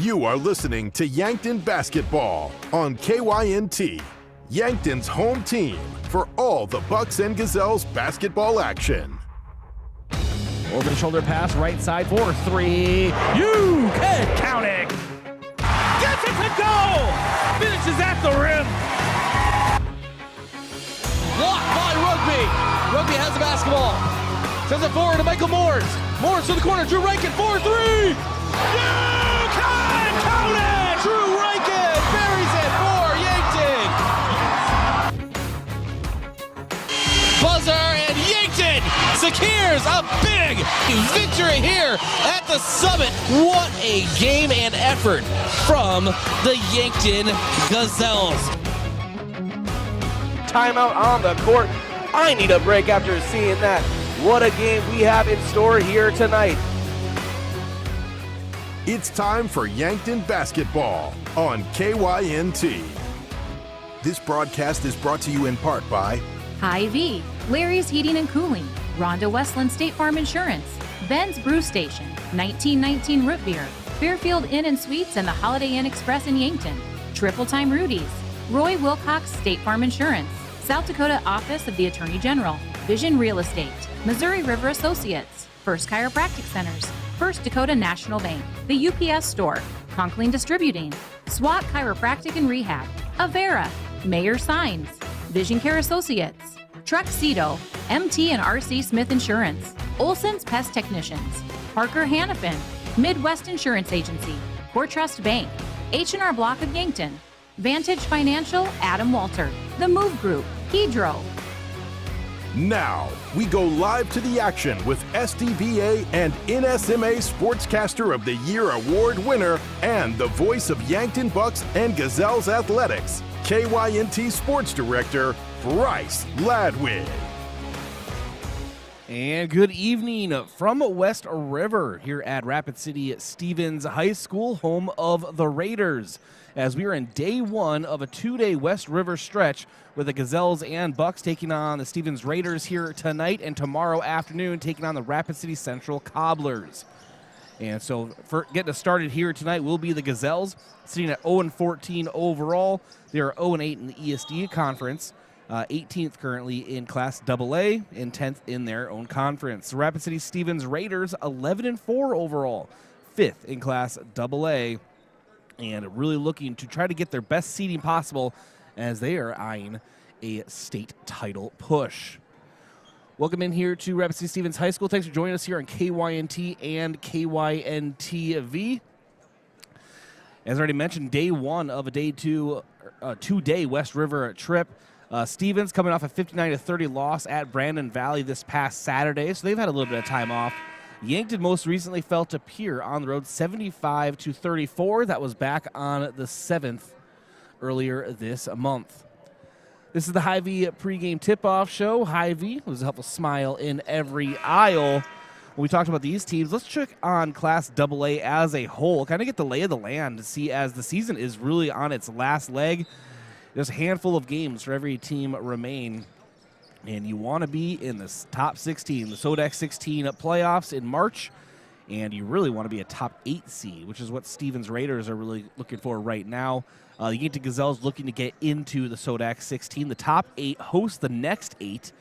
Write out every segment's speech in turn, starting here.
You are listening to Yankton Basketball on KYNT, Yankton's home team for all the Bucks and Gazelles basketball action. Over the shoulder pass, right side for three. You can count it. Gets it to go. Finishes at the rim. Blocked by Rugby. Rugby has the basketball. Sends it forward to Michael Moores. Moores to the corner. Drew Rankin for three. You can count it. Drew Rankin buries it for Yankton. Buzzer and Yankton secures a big victory here at the Summit. What a game and effort from the Yankton Gazelles. Timeout on the court. I need a break after seeing that. What a game we have in store here tonight. It's time for Yankton Basketball on KYNT. This broadcast is brought to you in part by Hy-Vee, Larry's Heating and Cooling, Rhonda Westland State Farm Insurance, Ben's Brew Station, 1919 Root Beer, Fairfield Inn and Suites and the Holiday Inn Express in Yankton, Triple Time Rudy's, Roy Wilcox State Farm Insurance, South Dakota Office of the Attorney General, Vision Real Estate, Missouri River Associates, First Chiropractic Centers, First Dakota National Bank, the UPS Store, Conkling Distributing, SWAT Chiropractic and Rehab, Avera, Mayor Signs, Vision Care Associates, Truxedo, MT and RC Smith Insurance, Olson's Pest Technicians, Parker Hannafin, Midwest Insurance Agency, Core Trust Bank, H&R Block of Yankton, Vantage Financial, Adam Walter, The Move Group, Hedro. Now, we go live to the action with SDBA and NSMA Sportscaster of the Year award winner and the voice of Yankton Bucks and Gazelles Athletics, KYNT Sports Director, Bryce Ladwig. And good evening from West River here at Rapid City Stevens High School, home of the Raiders, as we are in day one of a two-day West River stretch with the Gazelles and Bucks taking on the Stevens Raiders here tonight, and tomorrow afternoon taking on the Rapid City Central Cobblers. And so for getting us started here tonight will be the Gazelles, sitting at 0-14 overall. They are 0-8 in the ESD conference, 18th currently in Class AA, and 10th in their own conference. The Rapid City Stevens Raiders, 11-4 overall, 5th in Class AA, and really looking to try to get their best seeding possible as they are eyeing a state title push. Welcome in here to Rapid City Stevens High School. Thanks for joining us here on KYNT and KYNT-V. As already mentioned, day one of a two-day West River trip. Stevens coming off a 59-30 loss at Brandon Valley this past Saturday, so they've had a little bit of time off. Yankton most recently fell to Pierre on the road 75-34. That was back on the 7th earlier this month. This is the Hy-Vee pregame tip-off show. Hy-Vee was a helpful smile in every aisle. When we talked about these teams, let's check on Class AA as a whole, kind of get the lay of the land to see as the season is really on its last leg. There's a handful of games for every team remain, and you want to be in the top 16, the SODAC 16 playoffs in March, and you really want to be a top 8 seed, which is what Stevens Raiders are really looking for right now. The Yankton Gazelles looking to get into the SODAC 16. The top 8 host the next 8,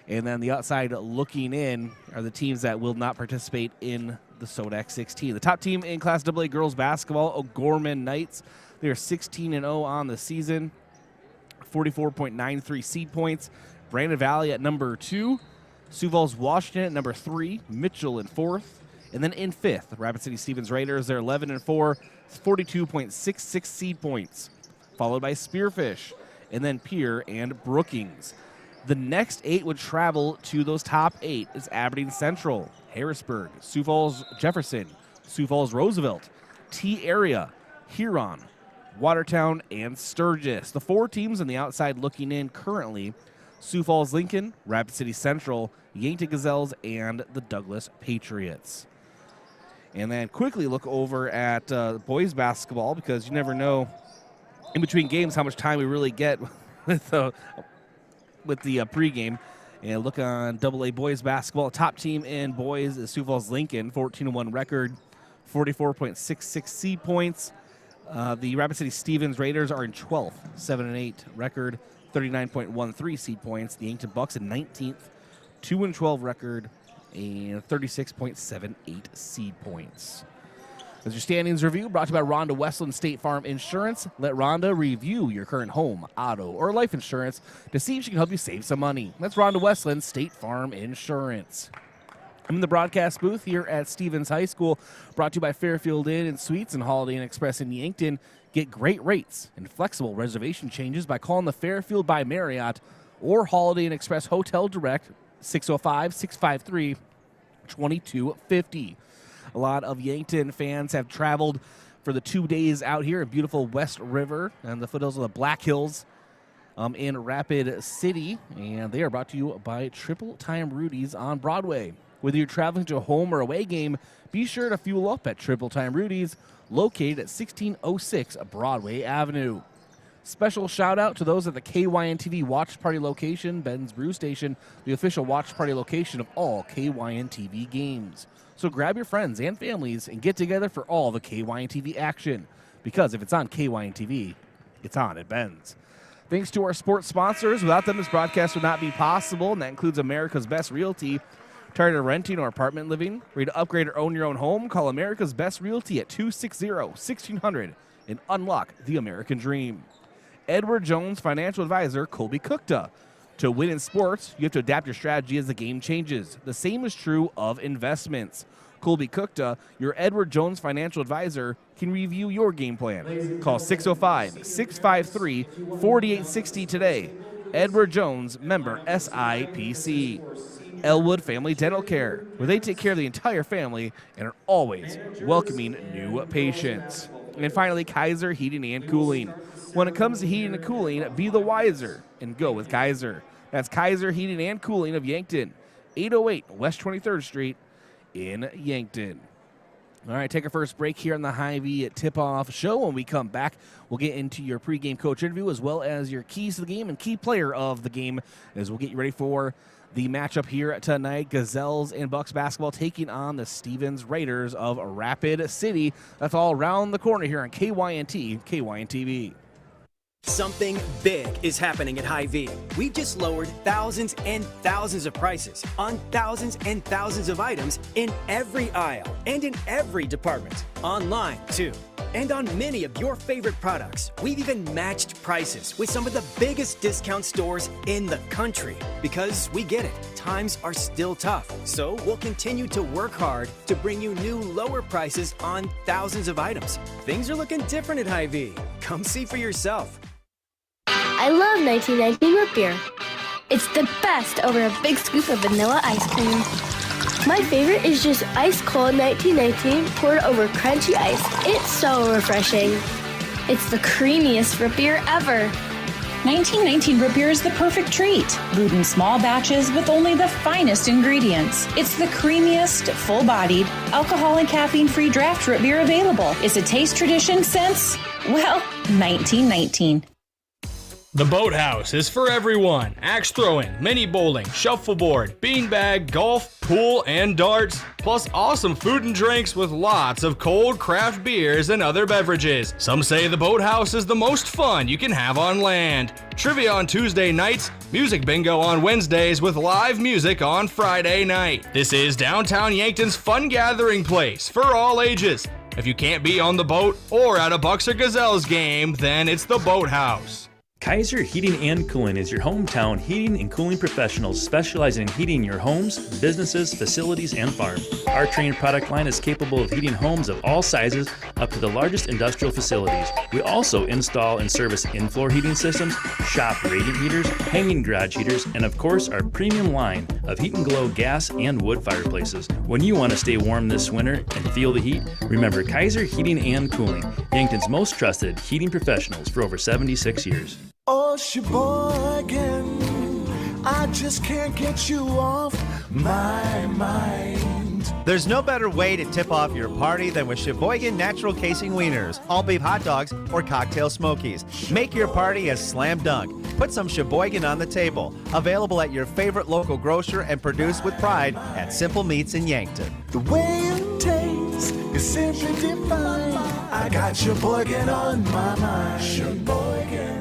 and then the outside looking in are the teams that will not participate in the SODAC 16. The top team in Class AA girls basketball, O'Gorman Knights. They are 16-0 on the season, 44.93 seed points. Brandon Valley at number 2, Sioux Falls Washington at number 3, Mitchell in 4th, and then in 5th, Rapid City Stevens Raiders. They're 11-4, 42.66 seed points, followed by Spearfish, and then Pierre and Brookings. The next 8 would travel to those top 8 is Aberdeen Central, Harrisburg, Sioux Falls Jefferson, Sioux Falls Roosevelt, T-Area, Huron, Watertown, and Sturgis. The 4 teams on the outside looking in currently: Sioux Falls Lincoln, Rapid City Central, Yankton Gazelles, and the Douglas Patriots. And then quickly look over at boys basketball, because you never know in between games how much time we really get with the pregame. And look on AA boys basketball. Top team in boys is Sioux Falls Lincoln, 14-1 record, 44.66 seed points. The Rapid City Stevens Raiders are in 12th, 7-8 record, 39.13 seed points. The Yankton Bucks in 19th, 2-12 record, and 36.78 seed points. As your standings review, brought to you by Rhonda Westland State Farm Insurance. Let Rhonda review your current home, auto, or life insurance to see if she can help you save some money. That's Rhonda Westland State Farm Insurance. I'm in the broadcast booth here at Stevens High School, brought to you by Fairfield Inn and Suites and Holiday Inn Express in Yankton. Get great rates and flexible reservation changes by calling the Fairfield by Marriott or Holiday Inn Express Hotel Direct, 605-653-2250. A lot of Yankton fans have traveled for the 2 days out here in beautiful West River and the foothills of the Black Hills in Rapid City. And they are brought to you by Triple Time Rudy's on Broadway. Whether you're traveling to a home or away game, be sure to fuel up at Triple Time Rudy's, located at 1606 Broadway Avenue. Special shout out to those at the KYN-TV Watch Party location, Ben's Brew Station, the official watch party location of all KYN-TV games. So grab your friends and families and get together for all the KYN-TV action. Because if it's on KYN-TV, it's on at Ben's. Thanks to our sports sponsors. Without them, this broadcast would not be possible, and that includes America's Best Realty. Tired of renting or apartment living? Ready to upgrade or own your own home? Call America's Best Realty at 260-1600 and unlock the American dream. Edward Jones Financial Advisor Colby Kukta. To win in sports, you have to adapt your strategy as the game changes. The same is true of investments. Colby Kukta, your Edward Jones Financial Advisor, can review your game plan. Call 605-653-4860 today. Edward Jones, member SIPC. Elwood Family Dental Care, where they take care of the entire family and are always welcoming new patients. And finally, Kaiser Heating and Cooling. When it comes to heating and cooling, be the wiser and go with Kaiser. That's Kaiser Heating and Cooling of Yankton, 808 West 23rd Street in Yankton. All right, take our first break here on the Hy-Vee Tip-Off Show. When we come back, we'll get into your pregame coach interview as well as your keys to the game and key player of the game as we'll get you ready for the matchup here tonight. Gazelles and Bucks basketball taking on the Stevens Raiders of Rapid City. That's all around the corner here on KYNT, KYN-TV. Something big is happening at Hy-Vee. We've just lowered thousands and thousands of prices on thousands and thousands of items in every aisle and in every department. Online, too. And on many of your favorite products, we've even matched prices with some of the biggest discount stores in the country. Because we get it, times are still tough. So we'll continue to work hard to bring you new lower prices on thousands of items. Things are looking different at Hy-Vee. Come see for yourself. I love 1919 root beer. It's the best over a big scoop of vanilla ice cream. My favorite is just ice cold 1919 poured over crunchy ice. It's so refreshing. It's the creamiest root beer ever. 1919 root beer is the perfect treat. Brewed in small batches with only the finest ingredients. It's the creamiest, full-bodied, alcohol and caffeine-free draft root beer available. It's a taste tradition since, well, 1919. The Boathouse is for everyone. Axe throwing, mini bowling, shuffleboard, beanbag, golf, pool, and darts. Plus awesome food and drinks with lots of cold craft beers and other beverages. Some say the Boathouse is the most fun you can have on land. Trivia on Tuesday nights, music bingo on Wednesdays with live music on Friday night. This is downtown Yankton's fun gathering place for all ages. If you can't be on the boat or at a Bucks or Gazelles game, then it's the Boathouse. Kaiser Heating and Cooling is your hometown heating and cooling professionals specializing in heating your homes, businesses, facilities, and farm. Our trained product line is capable of heating homes of all sizes up to the largest industrial facilities. We also install and service in-floor heating systems, shop radiant heaters, hanging garage heaters, and of course our premium line of Heat and Glow gas and wood fireplaces. When you want to stay warm this winter and feel the heat, remember Kaiser Heating and Cooling, Yankton's most trusted heating professionals for over 76 years. Oh, Sheboygan, I just can't get you off my mind. There's no better way to tip off your party than with Sheboygan Natural Casing Wieners, all beef hot dogs, or cocktail smokies. Make your party a slam dunk. Put some Sheboygan on the table. Available at your favorite local grocer and produced with pride at Simple Meats in Yankton. The way you taste is simply divine. I got Sheboygan on my mind. Sheboygan.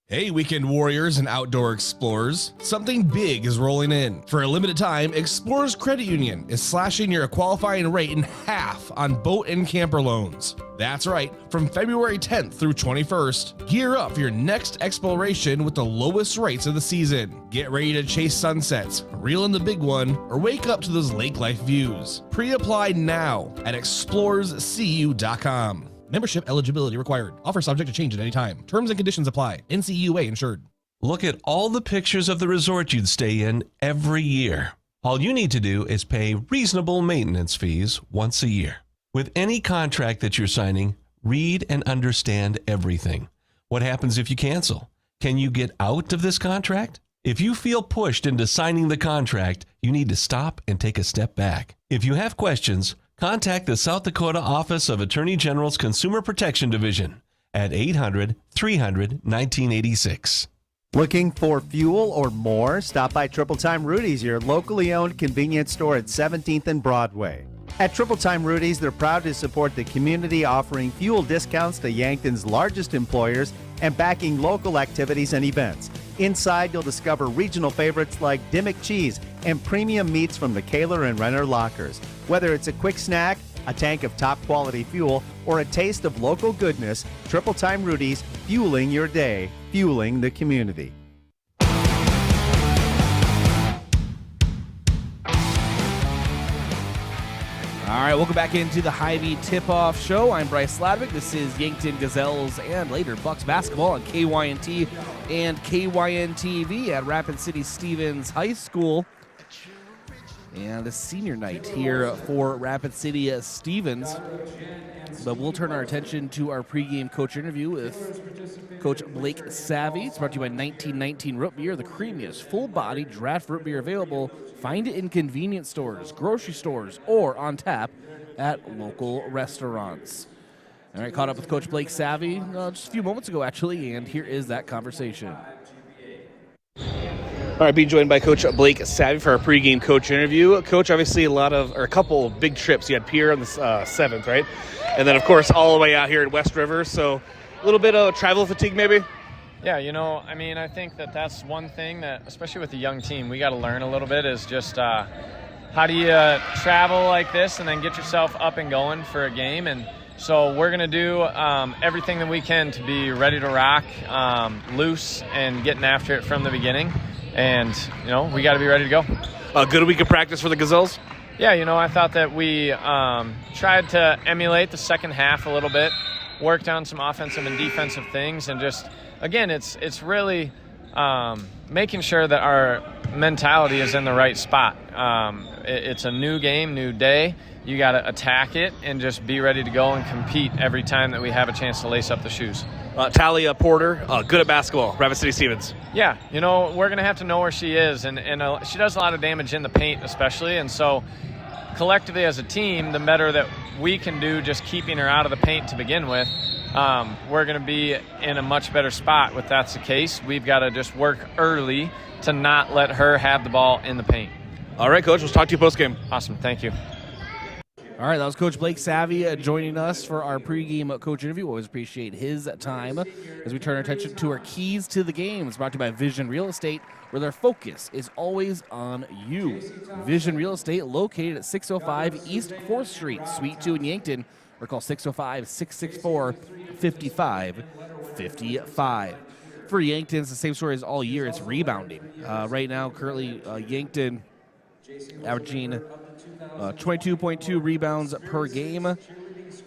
Hey, weekend warriors and outdoor explorers, something big is rolling in. For a limited time, Explorers Credit Union is slashing your qualifying rate in half on boat and camper loans. That's right, from February 10th through 21st, gear up for your next exploration with the lowest rates of the season. Get ready to chase sunsets, reel in the big one, or wake up to those lake life views. Pre-apply now at explorerscu.com. Membership eligibility required. Offer subject to change at any time. Terms and conditions apply. NCUA insured. Look at all the pictures of the resort you'd stay in every year. All you need to do is pay reasonable maintenance fees once a year. With any contract that you're signing, read and understand everything. What happens if you cancel? Can you get out of this contract? If you feel pushed into signing the contract, you need to stop and take a step back. If you have questions, contact the South Dakota Office of Attorney General's Consumer Protection Division at 800-300-1986. Looking for fuel or more? Stop by Triple Time Rudy's, your locally owned convenience store at 17th and Broadway. At Triple Time Rudy's, they're proud to support the community, offering fuel discounts to Yankton's largest employers and backing local activities and events. Inside, you'll discover regional favorites like Dimmick cheese and premium meats from the Kaler and Renner lockers. Whether it's a quick snack, a tank of top quality fuel, or a taste of local goodness, Triple Time Rudy's, fueling your day, fueling the community. All right, welcome back into the Hy-Vee Tip-Off Show. I'm Bryce Ladwig. This is Yankton Gazelles and later Bucks basketball on KYNT and KYN-TV at Rapid City Stevens High School. And a senior night here for Rapid City Stevens. But we'll turn our attention to our pregame coach interview with Coach Blake Savvy. It's brought to you by 1919 Root Beer, the creamiest, full-bodied draft root beer available. Find it in convenience stores, grocery stores, or on tap at local restaurants. All right, caught up with Coach Blake Savvy just a few moments ago, actually, and here is that conversation. All right, being joined by Coach Blake Savvy for our pregame coach interview. Coach, obviously a couple big trips. You had Pierre on the 7th, right? And then, of course, all the way out here in West River. So a little bit of travel fatigue maybe? Yeah, I think that's one thing that, especially with a young team, we got to learn a little bit is just how do you travel like this and then get yourself up and going for a game. And so we're going to do everything that we can to be ready to rock, loose, and getting after it from the beginning. And, we got to be ready to go. A good week of practice for the Gazelles? Yeah, I thought that we tried to emulate the second half a little bit, worked on some offensive and defensive things, and just, again, it's really making sure that our mentality is in the right spot. It's a new game, new day. You got to attack it and just be ready to go and compete every time that we have a chance to lace up the shoes. Talia Porter, good at basketball, Rapid City Stevens. Yeah, we're going to have to know where she is, and she does a lot of damage in the paint especially, and so collectively as a team, the better that we can do just keeping her out of the paint to begin with, we're going to be in a much better spot if that's the case. We've got to just work early to not let her have the ball in the paint. All right, Coach, we'll talk to you post-game. Awesome, thank you. All right, that was Coach Blake Savvy joining us for our pregame coach interview. Always appreciate his time as we turn our attention to our keys to the game. It's brought to you by Vision Real Estate, where their focus is always on you. Vision Real Estate, located at 605 East 4th Street, Suite 2 in Yankton, or call 605-664-5555. For Yankton, it's the same story as all year. It's rebounding. Right now, currently, Yankton averaging 22.2 rebounds per game,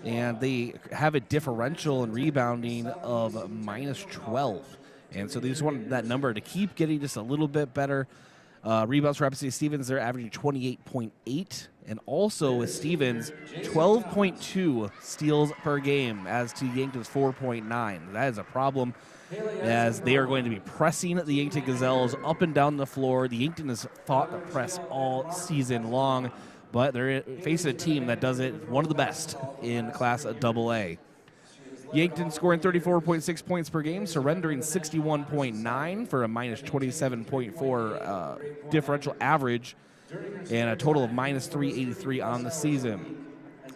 and they have a differential in rebounding of minus 12. And so they just want that number to keep getting just a little bit better. Rebounds for Rapid City Stevens, they're averaging 28.8. And also with Stevens, 12.2 steals per game, as to Yankton's 4.9. That is a problem, as they are going to be pressing the Yankton Gazelles up and down the floor. The Yankton has fought the press all season long, but they're facing a team that does it one of the best in Class AA. Yankton scoring 34.6 points per game, surrendering 61.9 for a minus 27.4 differential average. and a total of minus 383 on the season.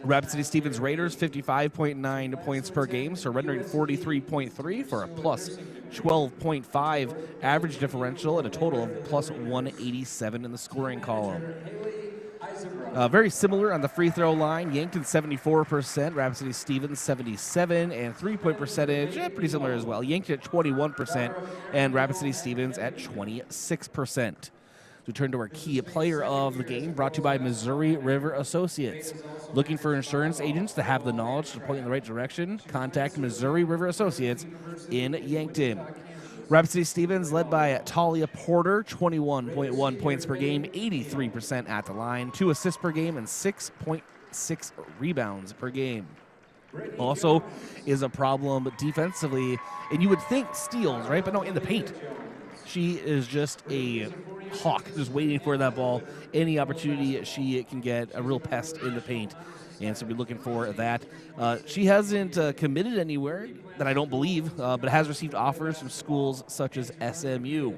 Rapid City Stevens Raiders, 55.9 points per game, surrendering 43.3 for a plus 12.5 average differential and a total of plus 187 in the scoring column. Very similar on the free throw line. Yankton 74%, Rapid City Stevens 77%, and three-point percentage pretty similar as well. Yankton at 21% and Rapid City Stevens at 26%. We turn to our key player of the game, brought to you by Missouri River Associates. Looking for insurance agents to have the knowledge to point in the right direction? Contact Missouri River Associates in Yankton. Rapid City Stevens led by Talia Porter, 21.1 points per game, 83% at the line, 2 assists per game, and 6.6 rebounds per game. Also is a problem defensively, and you would think steals, right? But no, in the paint. She is just a hawk, just waiting for that ball. Any opportunity she can get, a real pest in the paint. And so we're looking for that. She hasn't committed anywhere that I don't believe, but has received offers from schools such as SMU.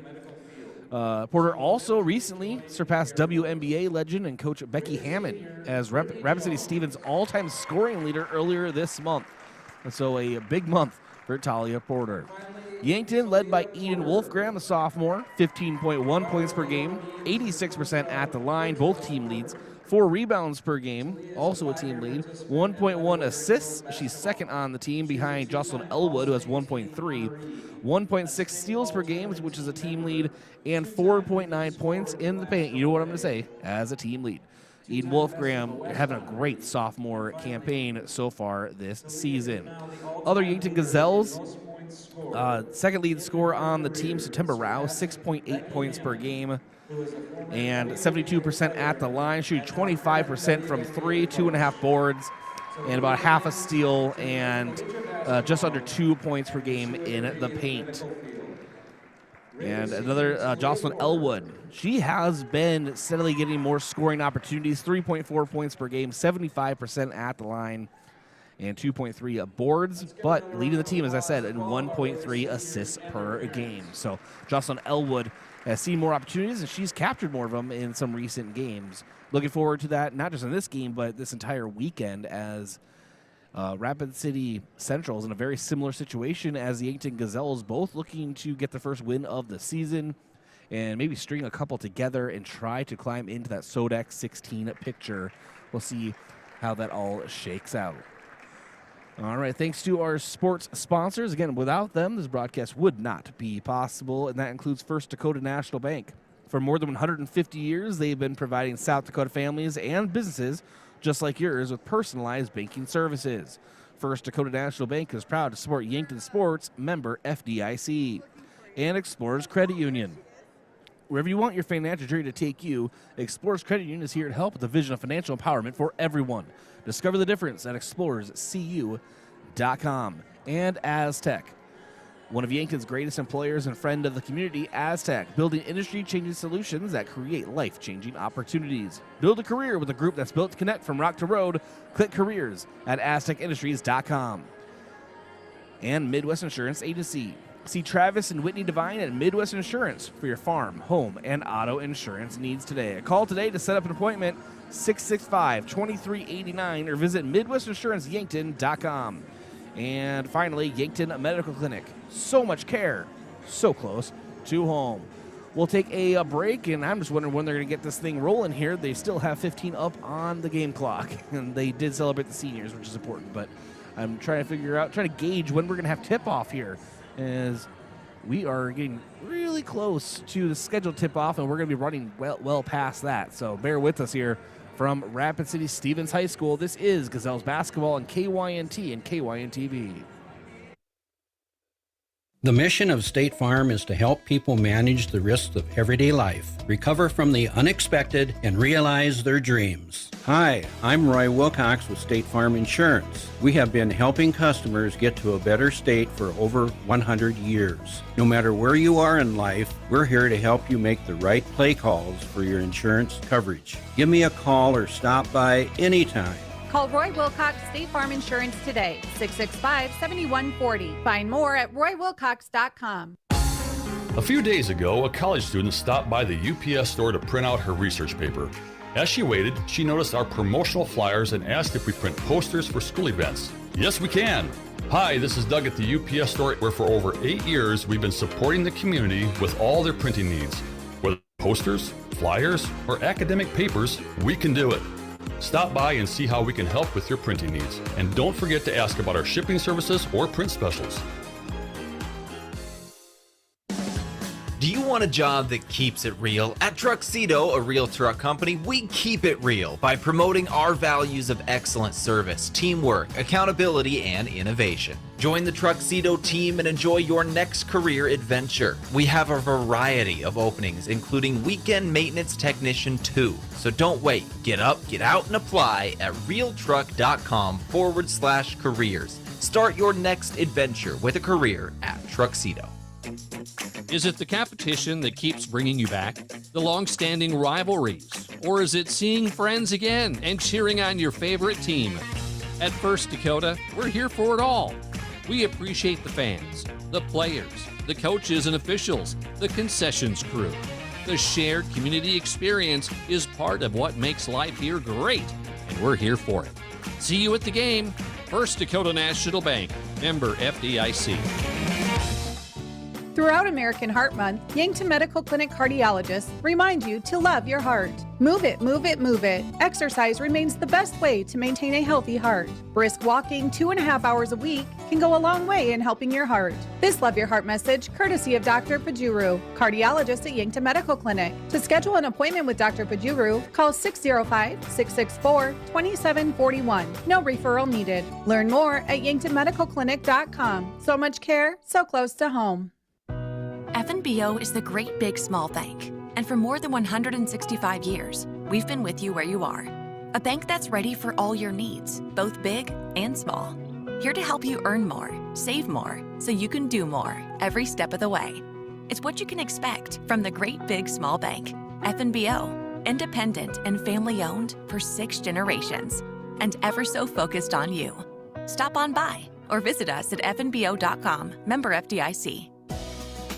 Porter also recently surpassed WNBA legend and coach Becky Hammond as Rapid City Stevens' all-time scoring leader earlier this month. And so a big month for Talia Porter. Yankton led by Eden Wolfgram, a sophomore, 15.1 points per game, 86% at the line, both team leads. 4 rebounds per game, also a team lead. 1.1 assists. She's second on the team behind Jocelyn Elwood, who has 1.3. 1.6 steals per game, which is a team lead, and 4.9 points in the paint. You know what I'm going to say, as a team lead. Eden Wolfgram having a great sophomore campaign so far this season. Other Yankton Gazelles, second lead scorer on the team, September Rao, 6.8 points per game. And 72% at the line, shooting 25% from 3, 2.5 boards, and about half a steal, and just under 2 points per game in the paint. And another Jocelyn Elwood. She has been steadily getting more scoring opportunities, 3.4 points per game, 75% at the line, and 2.3 boards, but leading the team, as I said, in 1.3 assists per game. So Jocelyn Elwood has seen more opportunities, and she's captured more of them in some recent games. Looking forward to that, not just in this game, but this entire weekend, as Rapid City Central is in a very similar situation as the Yankton Gazelles, both looking to get the first win of the season and maybe string a couple together and try to climb into that SODAC 16 picture. We'll see how that all shakes out. All right, thanks to our sports sponsors. Again, without them, this broadcast would not be possible, and that includes First Dakota National Bank. For more than 150 years, they've been providing South Dakota families and businesses just like yours with personalized banking services. First Dakota National Bank is proud to support Yankton Sports, member FDIC, and Explorers Credit Union. Wherever you want your financial journey to take you, Explorers Credit Union is here to help with the vision of financial empowerment for everyone. Discover the difference at explorerscu.com. And Aztec, one of Yankton's greatest employers and friend of the community, Aztec, building industry-changing solutions that create life-changing opportunities. Build a career with a group that's built to connect from rock to road. Click careers at aztecindustries.com. And Midwest Insurance Agency. See Travis and Whitney Devine at Midwest Insurance for your farm, home, and auto insurance needs today. Call today to set up an appointment, 665-2389, or visit MidwestInsuranceYankton.com. And finally, Yankton Medical Clinic. So much care, so close to home. We'll take a break, and I'm just wondering when they're going to get this thing rolling here. They still have 15 up on the game clock, and they did celebrate the seniors, which is important. But I'm trying to gauge when we're going to have tip-off here, as we are getting really close to the scheduled tip-off, and we're going to be running well past that. So bear with us here from Rapid City Stevens High School. This is Gazelles basketball on KYNT and KYNTV. The mission of State Farm is to help people manage the risks of everyday life, recover from the unexpected, and realize their dreams. Hi, I'm Roy Wilcox with State Farm Insurance. We have been helping customers get to a better state for over 100 years. No matter where you are in life, we're here to help you make the right play calls for your insurance coverage. Give me a call or stop by anytime. Call Roy Wilcox State Farm Insurance today, 665-7140. Find more at roywilcox.com. A few days ago, a college student stopped by the UPS store to print out her research paper. As she waited, she noticed our promotional flyers and asked if we print posters for school events. Yes, we can. Hi, this is Doug at the UPS store, where for over 8 years we've been supporting the community with all their printing needs. Whether posters, flyers, or academic papers, we can do it. Stop by and see how we can help with your printing needs. And don't forget to ask about our shipping services or print specials. Do you want a job that keeps it real? At Truxedo, a real truck company, we keep it real by promoting our values of excellent service, teamwork, accountability, and innovation. Join the Truxedo team and enjoy your next career adventure. We have a variety of openings, including weekend maintenance technician 2. So don't wait. Get up, get out, and apply at realtruck.com/careers. Start your next adventure with a career at Truxedo. Is it the competition that keeps bringing you back? The long-standing rivalries? Or is it seeing friends again and cheering on your favorite team? At First Dakota, we're here for it all. We appreciate the fans, the players, the coaches and officials, the concessions crew. The shared community experience is part of what makes life here great, and we're here for it. See you at the game. First Dakota National Bank, member FDIC. Throughout American Heart Month, Yankton Medical Clinic cardiologists remind you to love your heart. Move it, move it, move it. Exercise remains the best way to maintain a healthy heart. Brisk walking 2.5 hours a week can go a long way in helping your heart. This Love Your Heart message, courtesy of Dr. Pajuru, cardiologist at Yankton Medical Clinic. To schedule an appointment with Dr. Pajuru, call 605-664-2741. No referral needed. Learn more at yanktonmedicalclinic.com. So much care, so close to home. FNBO is the great big small bank. And for more than 165 years, we've been with you where you are. A bank that's ready for all your needs, both big and small. Here to help you earn more, save more, so you can do more every step of the way. It's what you can expect from the great big small bank. FNBO, independent and family owned for 6 generations, and ever so focused on you. Stop on by or visit us at fnbo.com, member FDIC.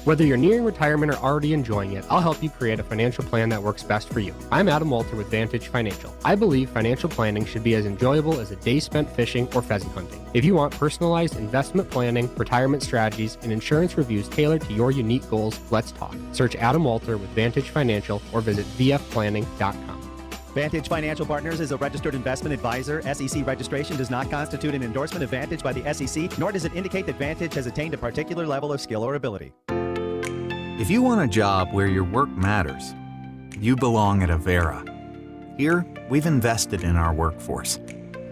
Whether you're nearing retirement or already enjoying it, I'll help you create a financial plan that works best for you. I'm Adam Walter with Vantage Financial. I believe financial planning should be as enjoyable as a day spent fishing or pheasant hunting. If you want personalized investment planning, retirement strategies, and insurance reviews tailored to your unique goals, let's talk. Search Adam Walter with Vantage Financial or visit vfplanning.com. Vantage Financial Partners is a registered investment advisor. SEC registration does not constitute an endorsement of Vantage by the SEC, nor does it indicate that Vantage has attained a particular level of skill or ability. If you want a job where your work matters, you belong at Avera. Here, we've invested in our workforce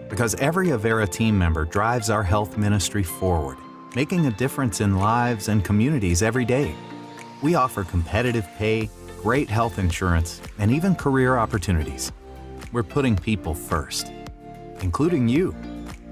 because every Avera team member drives our health ministry forward, making a difference in lives and communities every day. We offer competitive pay, great health insurance, and even career opportunities. We're putting people first, including you.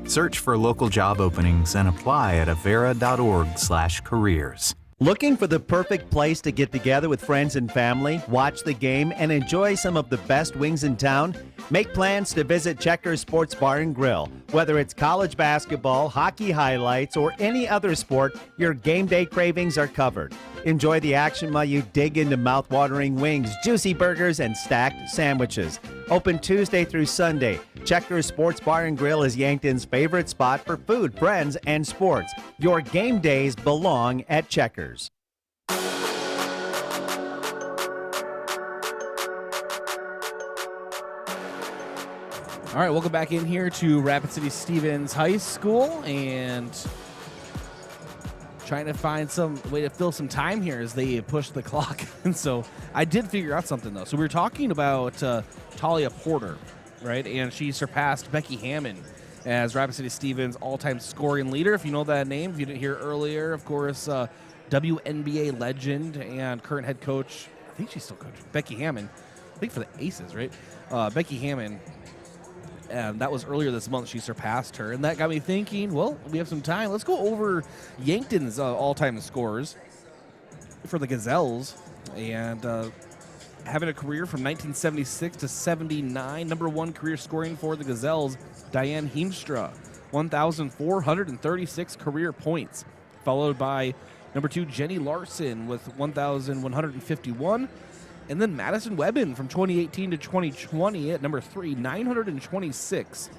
Search for local job openings and apply at avera.org/careers. Looking for the perfect place to get together with friends and family, watch the game, and enjoy some of the best wings in town? Make plans to visit Checkers Sports Bar and Grill. Whether it's college basketball, hockey highlights, or any other sport, your game day cravings are covered. Enjoy the action while you dig into mouth-watering wings, juicy burgers, and stacked sandwiches. Open Tuesday through Sunday. Checkers Sports Bar and Grill is Yankton's favorite spot for food, friends, and sports. Your game days belong at Checkers. All right, welcome back in here to Rapid City Stevens High School, and trying to find some way to fill some time here as they push the clock. And so I did figure out something, though. So we were talking about Talia Porter, right? And she surpassed Becky Hammond as Rapid City Stevens all-time scoring leader. If you know that name, if you didn't hear earlier, of course, WNBA legend and current head coach, I think she's still coaching, Becky Hammond, I think for the Aces, right? Becky Hammond. And that was earlier this month. She surpassed her. And that got me thinking, well, we have some time. Let's go over Yankton's all-time scores for the Gazelles. And having a career from 1976 to 79, number one career scoring for the Gazelles, Diane Heemstra, 1,436 career points, followed by Number 2, Jenny Larson with 1,151. And then Madison Webbin from 2018 to 2020 at number 3, 926.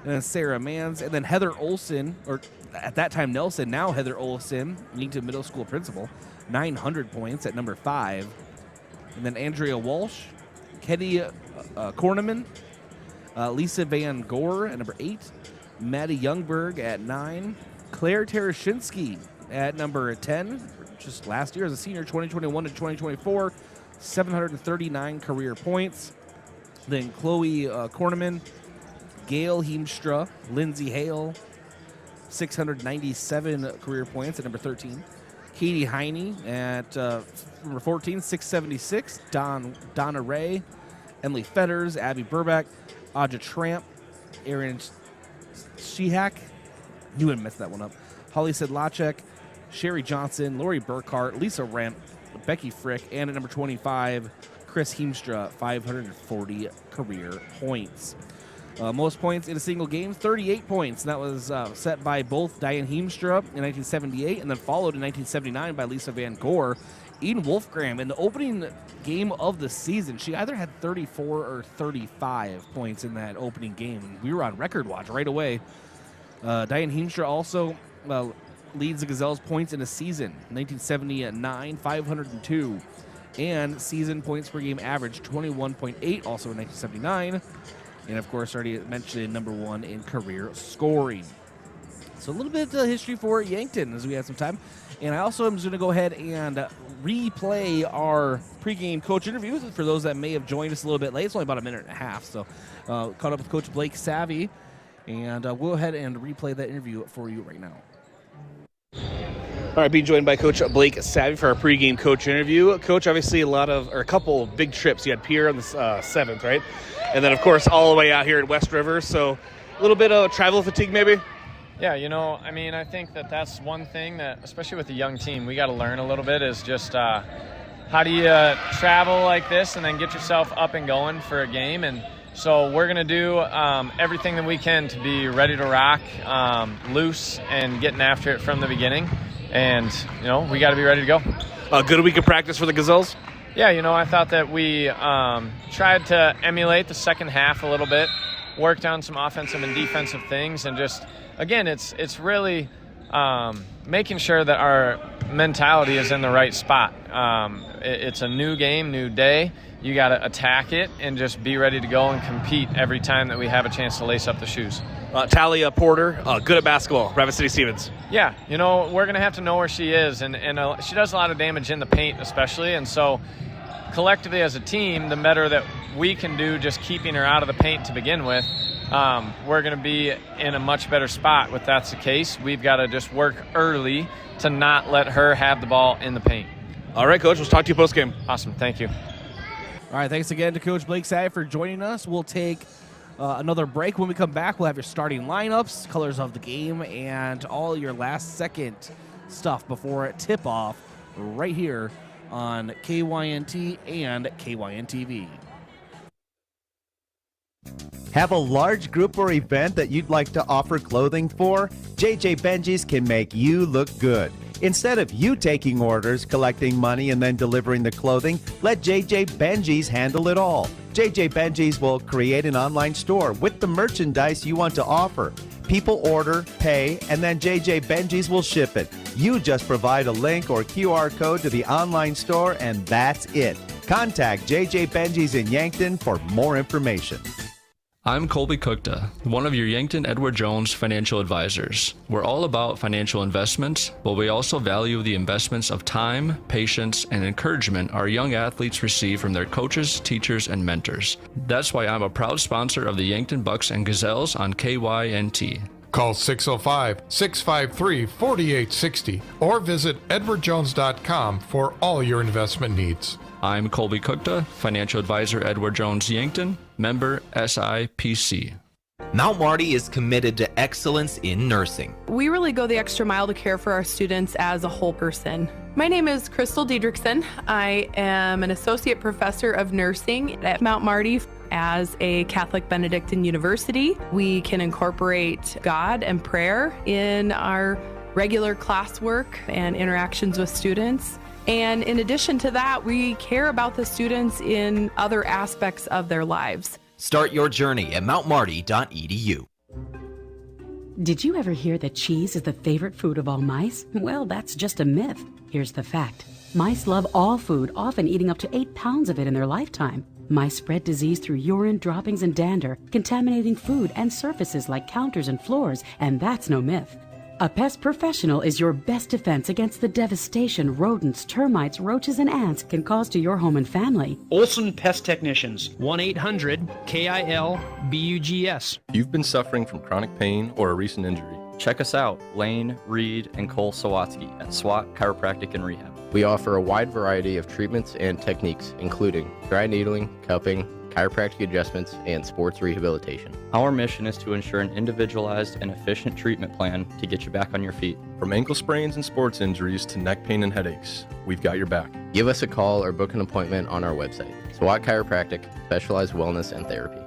And then Sarah Mans. And then Heather Olson, or at that time Nelson, now Heather Olson, Yankton Middle School principal, 900 points at number 5. And then Andrea Walsh, Ketty Korneman, Lisa Van Gore at number 8, Maddie Youngberg at 9, Claire Terashinsky at number 10, just last year as a senior, 2021 to 2024, 739 career points. Then Chloe Korneman, Gail Heemstra, Lindsay Hale, 697 career points at number 13. Katie Heine at number 14, 676. Donna Ray, Emily Fetters, Abby Burback, Aja Tramp, Erin Shehak, you wouldn't mess that one up, Holly Sedlacek, Sherry Johnson, Lori Burkhart, Lisa Remp, Becky Frick, and at number 25, Chris Heemstra, 540 career points. Most points in a single game, 38 points. And that was set by both Diane Heemstra in 1978 and then followed in 1979 by Lisa Van Gore. Eden Wolfgram in the opening game of the season, she either had 34 or 35 points in that opening game. We were on record watch right away. Diane Heemstra also leads the Gazelles points in a season. 1979, 502. And season points per game average, 21.8, also in 1979. And, of course, already mentioned number 1 in career scoring. So a little bit of history for Yankton as we have some time. And I also am just going to go ahead and replay our pregame coach interview for those that may have joined us a little bit late. It's only about a minute and a half. So caught up with Coach Blake Savvy. And we'll go ahead and replay that interview for you right now. All right, being joined by Coach Blake Savvy for our pregame coach interview. Coach, obviously a couple big trips. You had Pierre on the 7th, right? And then, of course, all the way out here at West River. So a little bit of travel fatigue maybe? Yeah, I think that's one thing that, especially with a young team, we got to learn a little bit is just how do you travel like this and then get yourself up and going for a game. And so we're going to do everything that we can to be ready to rock, loose, and getting after it from the beginning. And, we got to be ready to go. A good week of practice for the Gazelles? Yeah, I thought that we tried to emulate the second half a little bit, worked on some offensive and defensive things, and just, again, it's really making sure that our mentality is in the right spot. It's a new game, new day. You got to attack it and just be ready to go and compete every time that we have a chance to lace up the shoes. Talia Porter, good at basketball, Rapid City Stevens. Yeah, we're going to have to know where she is, and she does a lot of damage in the paint especially, and so collectively as a team, the better that we can do just keeping her out of the paint to begin with, we're going to be in a much better spot. If that's the case, we've got to just work early to not let her have the ball in the paint. All right, Coach, we'll talk to you post-game. Awesome, thank you. All right, thanks again to Coach Blake Savvy for joining us. We'll take another break. When we come back, we'll have your starting lineups, colors of the game, and all your last-second stuff before tip-off right here on KYNT and KYN-TV. Have a large group or event that you'd like to offer clothing for? JJ Benji's can make you look good. Instead of you taking orders, collecting money, and then delivering the clothing, let JJ Benji's handle it all. JJ Benji's will create an online store with the merchandise you want to offer. People order, pay, and then JJ Benji's will ship it. You just provide a link or QR code to the online store, and that's it. Contact JJ Benji's in Yankton for more information. I'm Colby Cookta, one of your Yankton Edward Jones financial advisors. We're all about financial investments, but we also value the investments of time, patience, and encouragement our young athletes receive from their coaches, teachers, and mentors. That's why I'm a proud sponsor of the Yankton Bucks and Gazelles on KYNT. Call 605-653-4860 or visit edwardjones.com for all your investment needs. I'm Colby Cookta, financial advisor Edward Jones Yankton, member SIPC. Mount Marty is committed to excellence in nursing. We really go the extra mile to care for our students as a whole person. My name is Crystal Diedrichson. I am an associate professor of nursing at Mount Marty. As a Catholic Benedictine university, we can incorporate God and prayer in our regular classwork and interactions with students. And in addition to that, we care about the students in other aspects of their lives. Start your journey at mountmarty.edu. Did you ever hear that cheese is the favorite food of all mice? Well, that's just a myth. Here's the fact. Mice love all food, often eating up to 8 pounds of it in their lifetime. Mice spread disease through urine, droppings, and dander, contaminating food and surfaces like counters and floors, and that's no myth. A pest professional is your best defense against the devastation rodents, termites, roaches, and ants can cause to your home and family. Olson Pest Technicians, 1-800-KIL-BUGS. If you've been suffering from chronic pain or a recent injury, check us out, Lane, Reed, and Cole Sawatsky at SWAT Chiropractic and Rehab. We offer a wide variety of treatments and techniques, including dry needling, cupping, chiropractic adjustments, and sports rehabilitation. Our mission is to ensure an individualized and efficient treatment plan to get you back on your feet. From ankle sprains and sports injuries to neck pain and headaches, we've got your back. Give us a call or book an appointment on our website. SWAT Chiropractic, specialized wellness and therapy.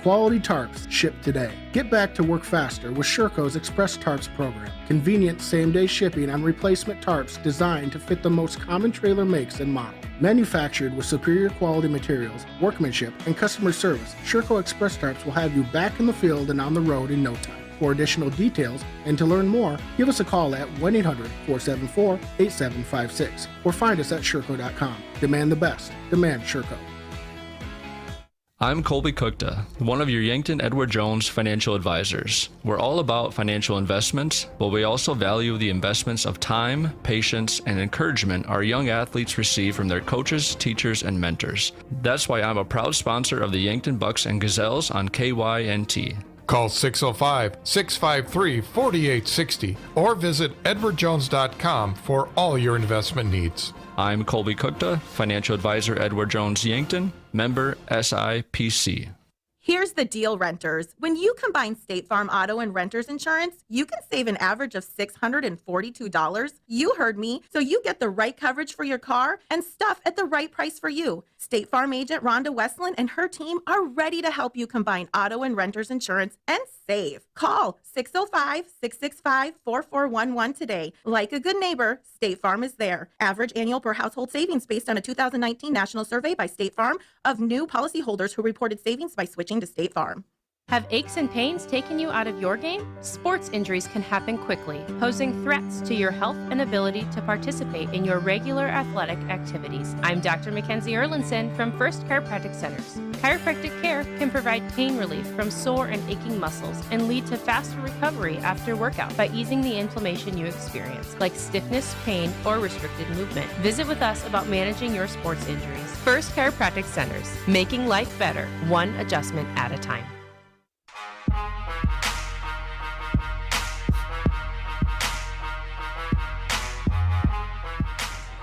Quality tarps shipped today. Get back to work faster with Sherco's Express Tarps program. Convenient same-day shipping on replacement tarps designed to fit the most common trailer makes and models. Manufactured with superior quality materials, workmanship, and customer service, Sherco Express Tarps will have you back in the field and on the road in no time. For additional details and to learn more, give us a call at 1-800-474-8756 or find us at Sherco.com. Demand the best. Demand Sherco. I'm Colby Cookta, one of your Yankton Edward Jones financial advisors. We're all about financial investments, but we also value the investments of time, patience, and encouragement our young athletes receive from their coaches, teachers, and mentors. That's why I'm a proud sponsor of the Yankton Bucks and Gazelles on KYNT. Call 605-653-4860 or visit edwardjones.com for all your investment needs. I'm Colby Cookta, financial advisor Edward Jones Yankton, member SIPC. Here's the deal, renters. When you combine State Farm auto and renter's insurance, you can save an average of $642. You heard me. So you get the right coverage for your car and stuff at the right price for you. State Farm agent Rhonda Westland and her team are ready to help you combine auto and renter's insurance and save. Call 605-665-4411 today. Like a good neighbor, State Farm is there. Average annual per household savings based on a 2019 national survey by State Farm of new policyholders who reported savings by switching to State Farm. Have aches and pains taken you out of your game? Sports injuries can happen quickly, posing threats to your health and ability to participate in your regular athletic activities. I'm Dr. Mackenzie Erlinson from First Chiropractic Centers. Chiropractic care can provide pain relief from sore and aching muscles and lead to faster recovery after workout by easing the inflammation you experience, like stiffness, pain, or restricted movement. Visit with us about managing your sports injuries. First Chiropractic Centers, making life better, one adjustment at a time.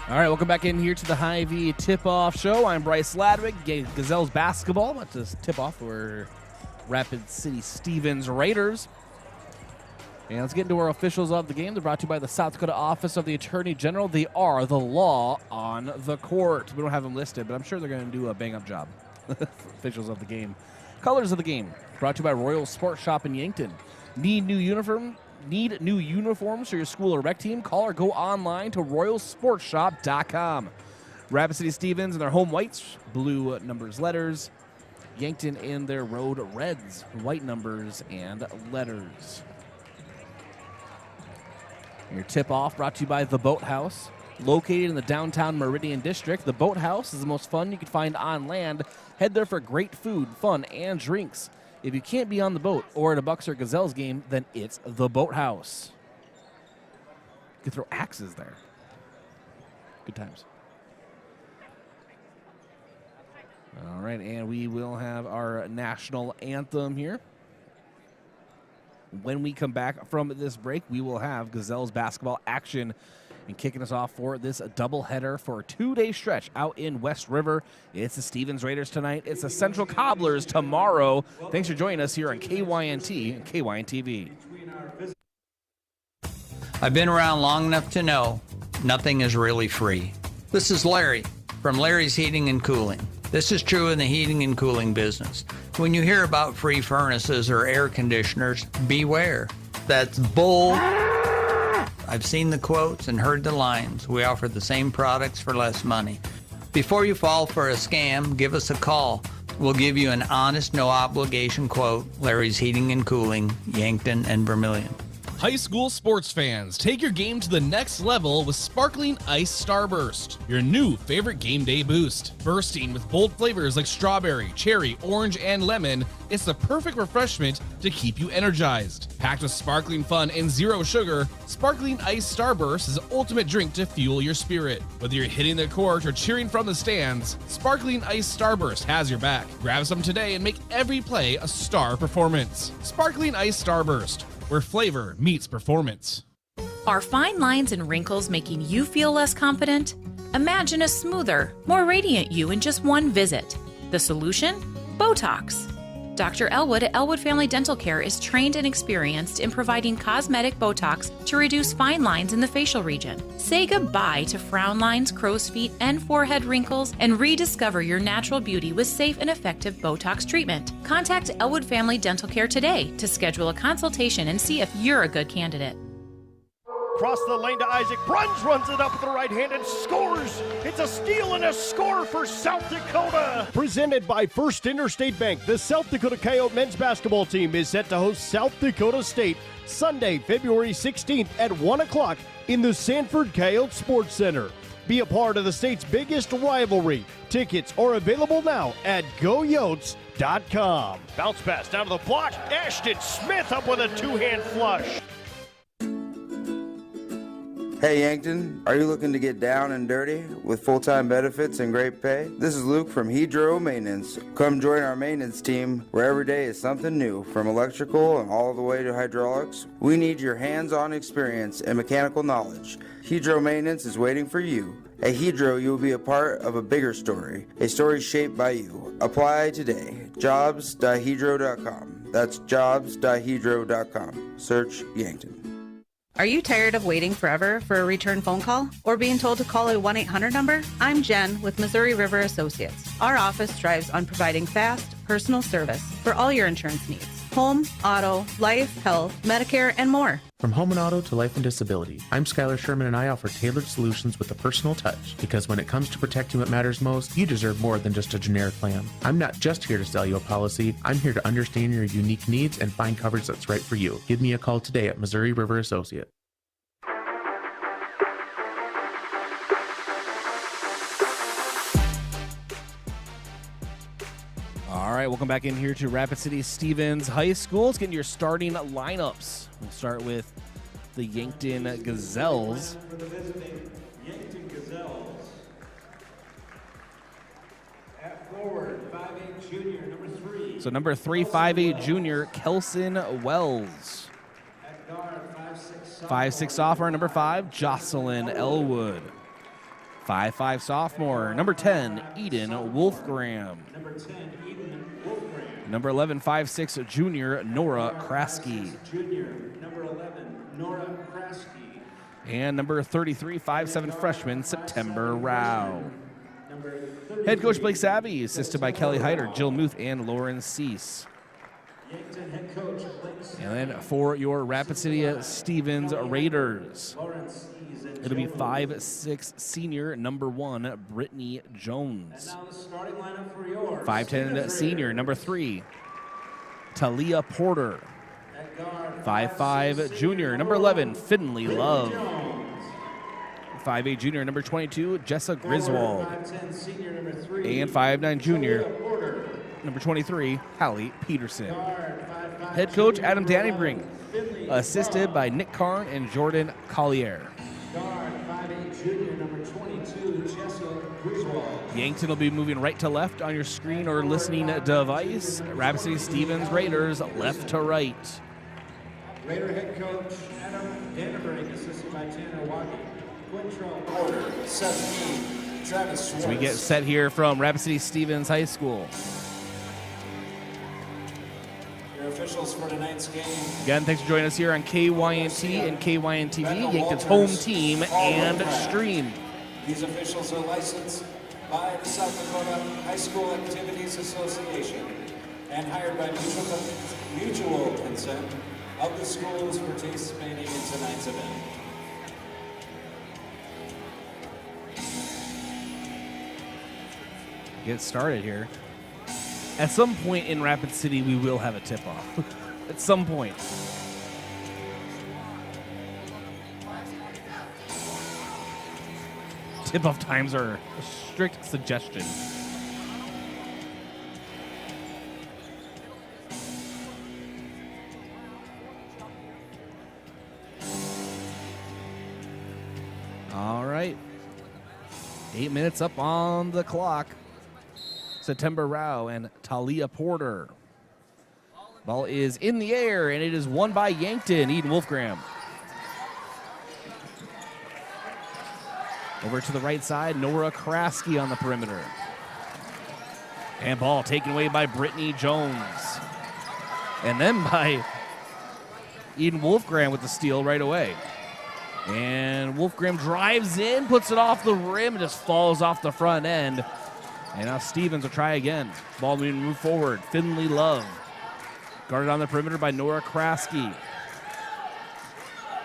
All right, welcome back in here to the Hy-Vee Tip-Off Show. I'm Bryce Ladwig, Gazelles basketball. About to tip off for Rapid City Stevens Raiders. And let's get into our officials of the game. They're brought to you by the South Dakota Office of the Attorney General. They are the law on the court. We don't have them listed, but I'm sure they're going to do a bang-up job. Officials of the game. Colors of the game, brought to you by Royal Sports Shop in Yankton. Need new uniforms for your school or rec team? Call or go online to royalsportshop.com. Rapid City Stevens in their home whites, blue numbers, letters. Yankton in their road reds, white numbers and letters. Your tip-off brought to you by The Boathouse. Located in the downtown Meridian District, The Boathouse is the most fun you can find on land. Head there for great food, fun, and drinks. If you can't be on the boat or at a Bucks or Gazelles game, then it's The Boathouse. You can throw axes there. Good times. All right, and we will have our national anthem here. When we come back from this break, we will have Gazelles basketball action. And kicking us off for this doubleheader for a 2-day stretch out in West River. It's the Stevens Raiders tonight. It's the Central Cobblers tomorrow. Thanks for joining us here on KYNT and KYN-TV. I've been around long enough to know nothing is really free. This is Larry from Larry's Heating and Cooling. This is true in the heating and cooling business. When you hear about free furnaces or air conditioners, beware. That's bull. I've seen the quotes and heard the lines. We offer the same products for less money. Before you fall for a scam, give us a call. We'll give you an honest, no-obligation quote. Larry's Heating and Cooling, Yankton and Vermilion. High school sports fans, take your game to the next level with Sparkling Ice Starburst, your new favorite game day boost. Bursting with bold flavors like strawberry, cherry, orange, and lemon, it's the perfect refreshment to keep you energized. Packed with sparkling fun and zero sugar, Sparkling Ice Starburst is the ultimate drink to fuel your spirit. Whether you're hitting the court or cheering from the stands, Sparkling Ice Starburst has your back. Grab some today and make every play a star performance. Sparkling Ice Starburst, where flavor meets performance. Are fine lines and wrinkles making you feel less confident? Imagine a smoother, more radiant you in just one visit. The solution? Botox. Dr. Elwood at Elwood Family Dental Care is trained and experienced in providing cosmetic Botox to reduce fine lines in the facial region. Say goodbye to frown lines, crow's feet, and forehead wrinkles, and rediscover your natural beauty with safe and effective Botox treatment. Contact Elwood Family Dental Care today to schedule a consultation and see if you're a good candidate. Cross the lane to Isaac. Bruns runs it up with the right hand and scores. It's a steal and a score for South Dakota. Presented by First Interstate Bank, the South Dakota Coyote men's basketball team is set to host South Dakota State Sunday, February 16th at 1 o'clock in the Sanford Coyote Sports Center. Be a part of the state's biggest rivalry. Tickets are available now at goyotes.com. Bounce pass down to the block. Ashton Smith up with a two-hand flush. Hey Yankton, are you looking to get down and dirty with full-time benefits and great pay? This is Luke from Hydro Maintenance. Come join our maintenance team where every day is something new, from electrical and all the way to hydraulics. We need your hands-on experience and mechanical knowledge. Hydro Maintenance is waiting for you. At Hydro, you will be a part of a bigger story, a story shaped by you. Apply today. Jobs.hydro.com. That's jobs.hydro.com. Search Yankton. Are you tired of waiting forever for a return phone call or being told to call a 1-800 number? I'm Jen with Missouri River Associates. Our office strives on providing fast, personal service for all your insurance needs. Home, auto, life, health, Medicare, and more. From home and auto to life and disability, I'm Skylar Sherman and I offer tailored solutions with a personal touch. Because when it comes to protecting what matters most, you deserve more than just a generic plan. I'm not just here to sell you a policy. I'm here to understand your unique needs and find coverage that's right for you. Give me a call today at Missouri River Associate. All right, welcome back in here to Rapid City Stevens High School. Let's get into your starting lineups. We'll start with the Yankton Gazelles. For the visiting Yankton Gazelles. At forward, 5'8" junior, number 3. So number 3, 5'8" junior, Kelson Wells. At guard, 5'6". 5'6" sophomore, number 5, Jocelyn Elwood. 5'5" sophomore, number 10, Eden Wolfgram. Number 10, Eden Wolfgram. Number 11, 5'6" junior, Nora Kraske. Junior, number 11, Nora Kraske. And number 33, 5'7" freshman, September Rao. Head coach Blake Savvy, assisted by Kelly Hyder, Jill Muth, and Lauren Cease. Yankton head coach Blake Savvy. And then for your Rapid City Stevens Raiders, it'll be 5'6" senior, number 1, Brittany Jones. And now the starting lineup for your 5'10" senior, number 3, Talia Porter. At guard, 5'5" junior, number 11, Finley Love. 5'8" junior, number 22, Jessa Griswold. 5'10" senior, number 3. And 5'9" junior, number 23, Hallie Peterson. Head coach Adam Dannybring, assisted by Nick Karn and Jordan Collier. Guard, 5'8" junior, number 22, Jessa Griswold. Yankton will be moving right to left on your screen or listening device. Rapid City Stevens Raiders, left to right. Raider head coach Adam Dannybring, assisted by Tanner Wagen. Quintrell Porter, 17, Travis Schwartz. So we get set here from Rapid City Stevens High School. Your officials for tonight's game. Again, thanks for joining us here on KYNT and KYNTV, Yankton's home team and stream. These officials are licensed by the South Dakota High School Activities Association and hired by mutual consent of the schools participating in tonight's event. Get started here. At some point in Rapid City, we will have a tip-off. At some point. Tip-off times are a strict suggestion. All right. 8 minutes up on the clock. September Rao and Talia Porter. Ball is in the air, and it is won by Yankton. Eden Wolfgram. Over to the right side, Nora Kraski on the perimeter. And ball taken away by Brittany Jones. And then by Eden Wolfgram with the steal right away. And Wolfgram drives in, puts it off the rim, and just falls off the front end. And now Stevens will try again. Ball being moved forward. Finley Love. Guarded on the perimeter by Nora Kraski.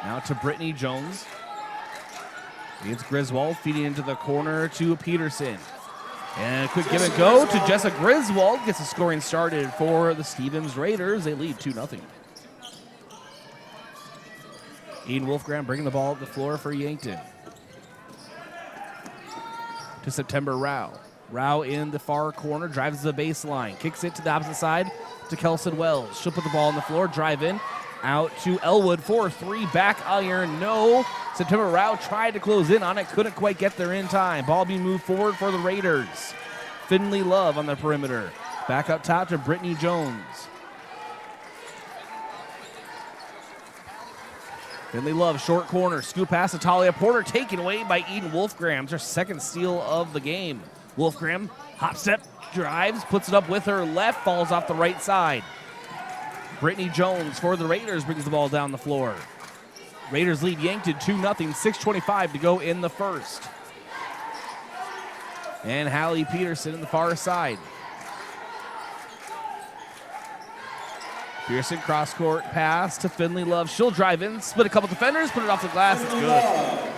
Now to Brittany Jones. It's Griswold feeding into the corner to Peterson. And a quick give and go to Jessa Griswold. Gets the scoring started for the Stevens Raiders. They lead 2-0. Eden Wolfgram bringing the ball up the floor for Yankton. To September Rao. Rao in the far corner, drives the baseline, kicks it to the opposite side to Kelson Wells. She'll put the ball on the floor, drive in, out to Elwood for 3, back iron, no. September Rao tried to close in on it, couldn't quite get there in time. Ball being moved forward for the Raiders. Finley Love on the perimeter. Back up top to Brittany Jones. Finley Love, short corner, scoop pass to Talia Porter, taken away by Eden Wolfgram. It's her second steal of the game. Wolfgram, hop step, drives, puts it up with her left, falls off the right side. Brittany Jones for the Raiders brings the ball down the floor. Raiders lead Yankton 2-0, 6:25 to go in the first. And Hallie Peterson in the far side. Pearson cross-court pass to Finley Love. She'll drive in, split a couple defenders, put it off the glass. It's good.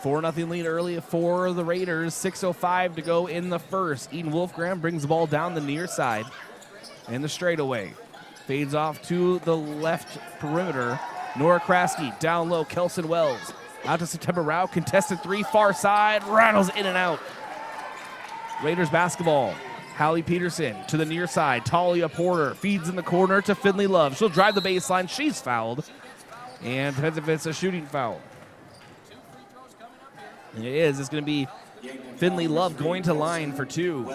4-0 lead early for the Raiders. 6:05 to go in the first. Eden Wolfgram brings the ball down the near side and the straightaway. Fades off to the left perimeter. Nora Kraski down low. Kelson Wells out to September Rao. Contested 3, far side. Rattles in and out. Raiders basketball. Hallie Peterson to the near side. Talia Porter feeds in the corner to Finley Love. She'll drive the baseline. She's fouled. And depends if it's a shooting foul. It is. It's going to be Finley Love going to line for 2.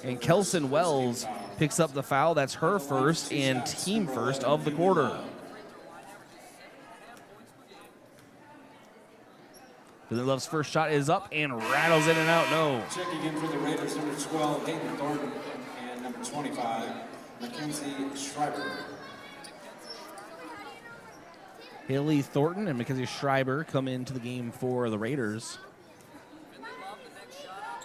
And Kelson Wells picks up the foul. That's her first and team first of the quarter. Finley Love's first shot is up and rattles in and out. No. Checking in for the Raiders, number 12, Hayden Thornton, and number 25, Mackenzie Schreiber. Haley Thornton and Mackenzie Schreiber come into the game for the Raiders.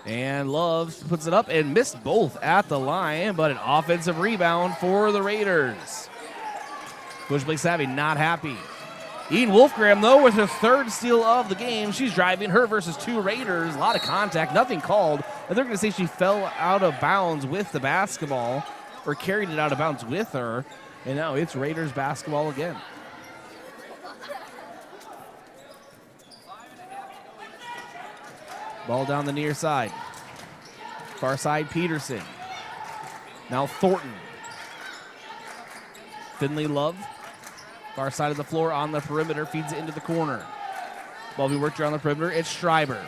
And Love puts it up and missed both at the line, but an offensive rebound for the Raiders. Coach Blake Savvy not happy. Eden Wolfgram, though, with her third steal of the game. She's driving her versus 2 Raiders. A lot of contact, nothing called. And they're going to say she fell out of bounds with the basketball or carried it out of bounds with her. And now it's Raiders basketball again. Ball down the near side. Far side, Peterson. Now Thornton. Finley Love. Far side of the floor on the perimeter. Feeds it into the corner. Ball being worked around the perimeter. It's Schreiber.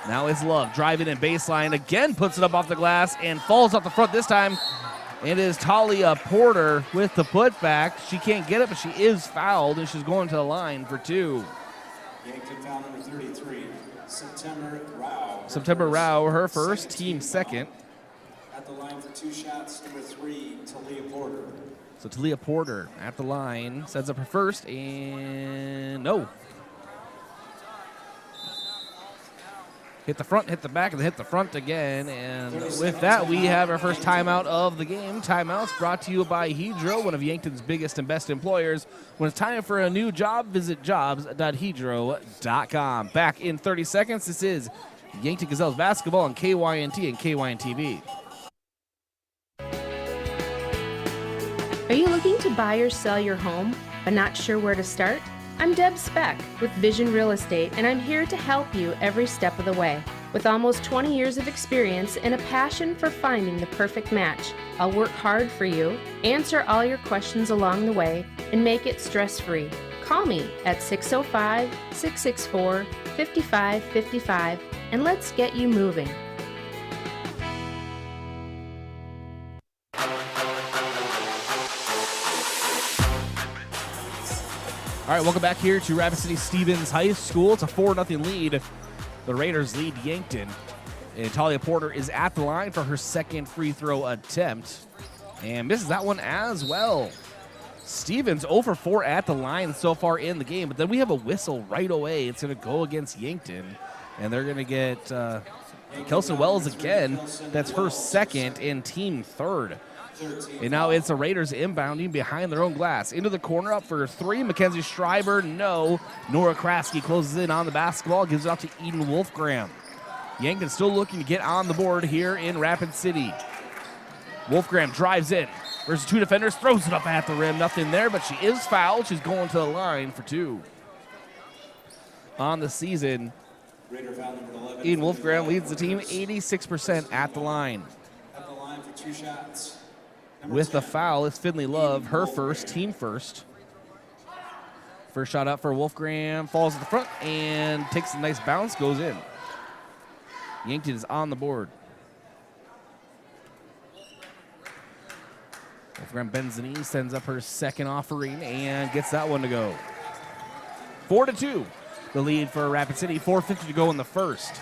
Now it's Love. Driving in baseline. Again puts it up off the glass and falls off the front this time. It is Talia Porter with the putback. She can't get it, but she is fouled, and she's going to the line for 2. Yankton foul number 33. September Rao. September Rao, her first, team second. At the line for 2 shots, number 3, Talia Porter. So Talia Porter at the line, sets up her first, and no. Hit the front, hit the back, and then hit the front again. And with that, we have our first timeout of the game. Timeouts brought to you by Hedro, one of Yankton's biggest and best employers. When it's time for a new job, visit jobs.hedro.com. Back in 30 seconds, this is Yankton Gazelles basketball on KYNT and KYNTV. Are you looking to buy or sell your home, but not sure where to start? I'm Deb Speck with Vision Real Estate, and I'm here to help you every step of the way. With almost 20 years of experience and a passion for finding the perfect match, I'll work hard for you, answer all your questions along the way, and make it stress-free. Call me at 605-664-5555, and let's get you moving. All right, welcome back here to Rapid City Stevens High School. It's a 4-0 lead. The Raiders lead Yankton. And Talia Porter is at the line for her second free throw attempt and misses that one as well. Stevens 0 for 4 at the line so far in the game, but then we have a whistle right away. It's going to go against Yankton, and they're going to get Kelson Wells again. That's her second and team third. And now it's the Raiders inbounding behind their own glass. Into the corner, up for three. Mackenzie Schreiber, no. Nora Kraske closes in on the basketball, gives it out to Eden Wolfgram. Yankton still looking to get on the board here in Rapid City. Wolfgram drives in. Versus two defenders, throws it up at the rim. Nothing there, but she is fouled. She's going to the line for two. On the season, Eden Wolfgram leads the team 86% at the line. At the line for 2 shots. With the foul, it's Finley Love, her first, team first. First shot up for Wolfgram, falls at the front and takes a nice bounce, goes in. Yankton is on the board. Wolfgram bends the knee, sends up her second offering and gets that one to go. 4-2, the lead for Rapid City, 4:50 to go in the first.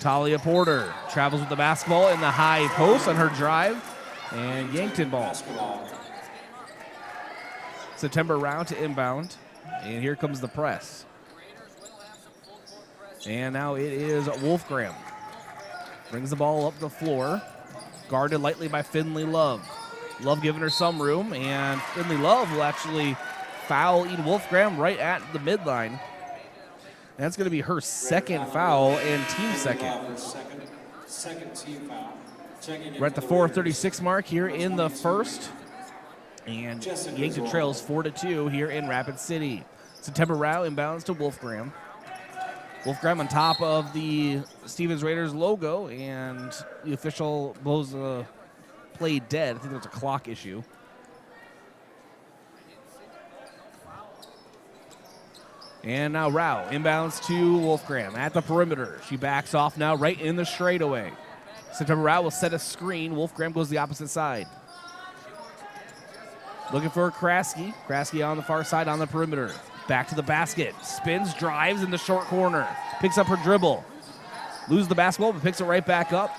Talia Porter travels with the basketball in the high post on her drive, and Yankton ball. September round to inbound, and here comes the press. And now it is Wolfgram. Brings the ball up the floor, guarded lightly by Finley Love. Love giving her some room, and Finley Love will actually foul Eden Wolfgram right at the midline. That's going to be her second foul and team second. Second team foul. We're at the 4:36 mark here in the first. And Yankton trails 4-2 here in Rapid City. September Rao inbounds to Wolfgram. Wolfgram on top of the Stevens Raiders logo, and the official blows the play dead. I think there's a clock issue. And now Rao inbounds to Wolfgram at the perimeter. She backs off now right in the straightaway. September Rao will set a screen. Wolfgram goes the opposite side. Looking for Kraske. Kraske on the far side on the perimeter. Back to the basket. Spins, drives in the short corner. Picks up her dribble. Loses the basketball, but picks it right back up.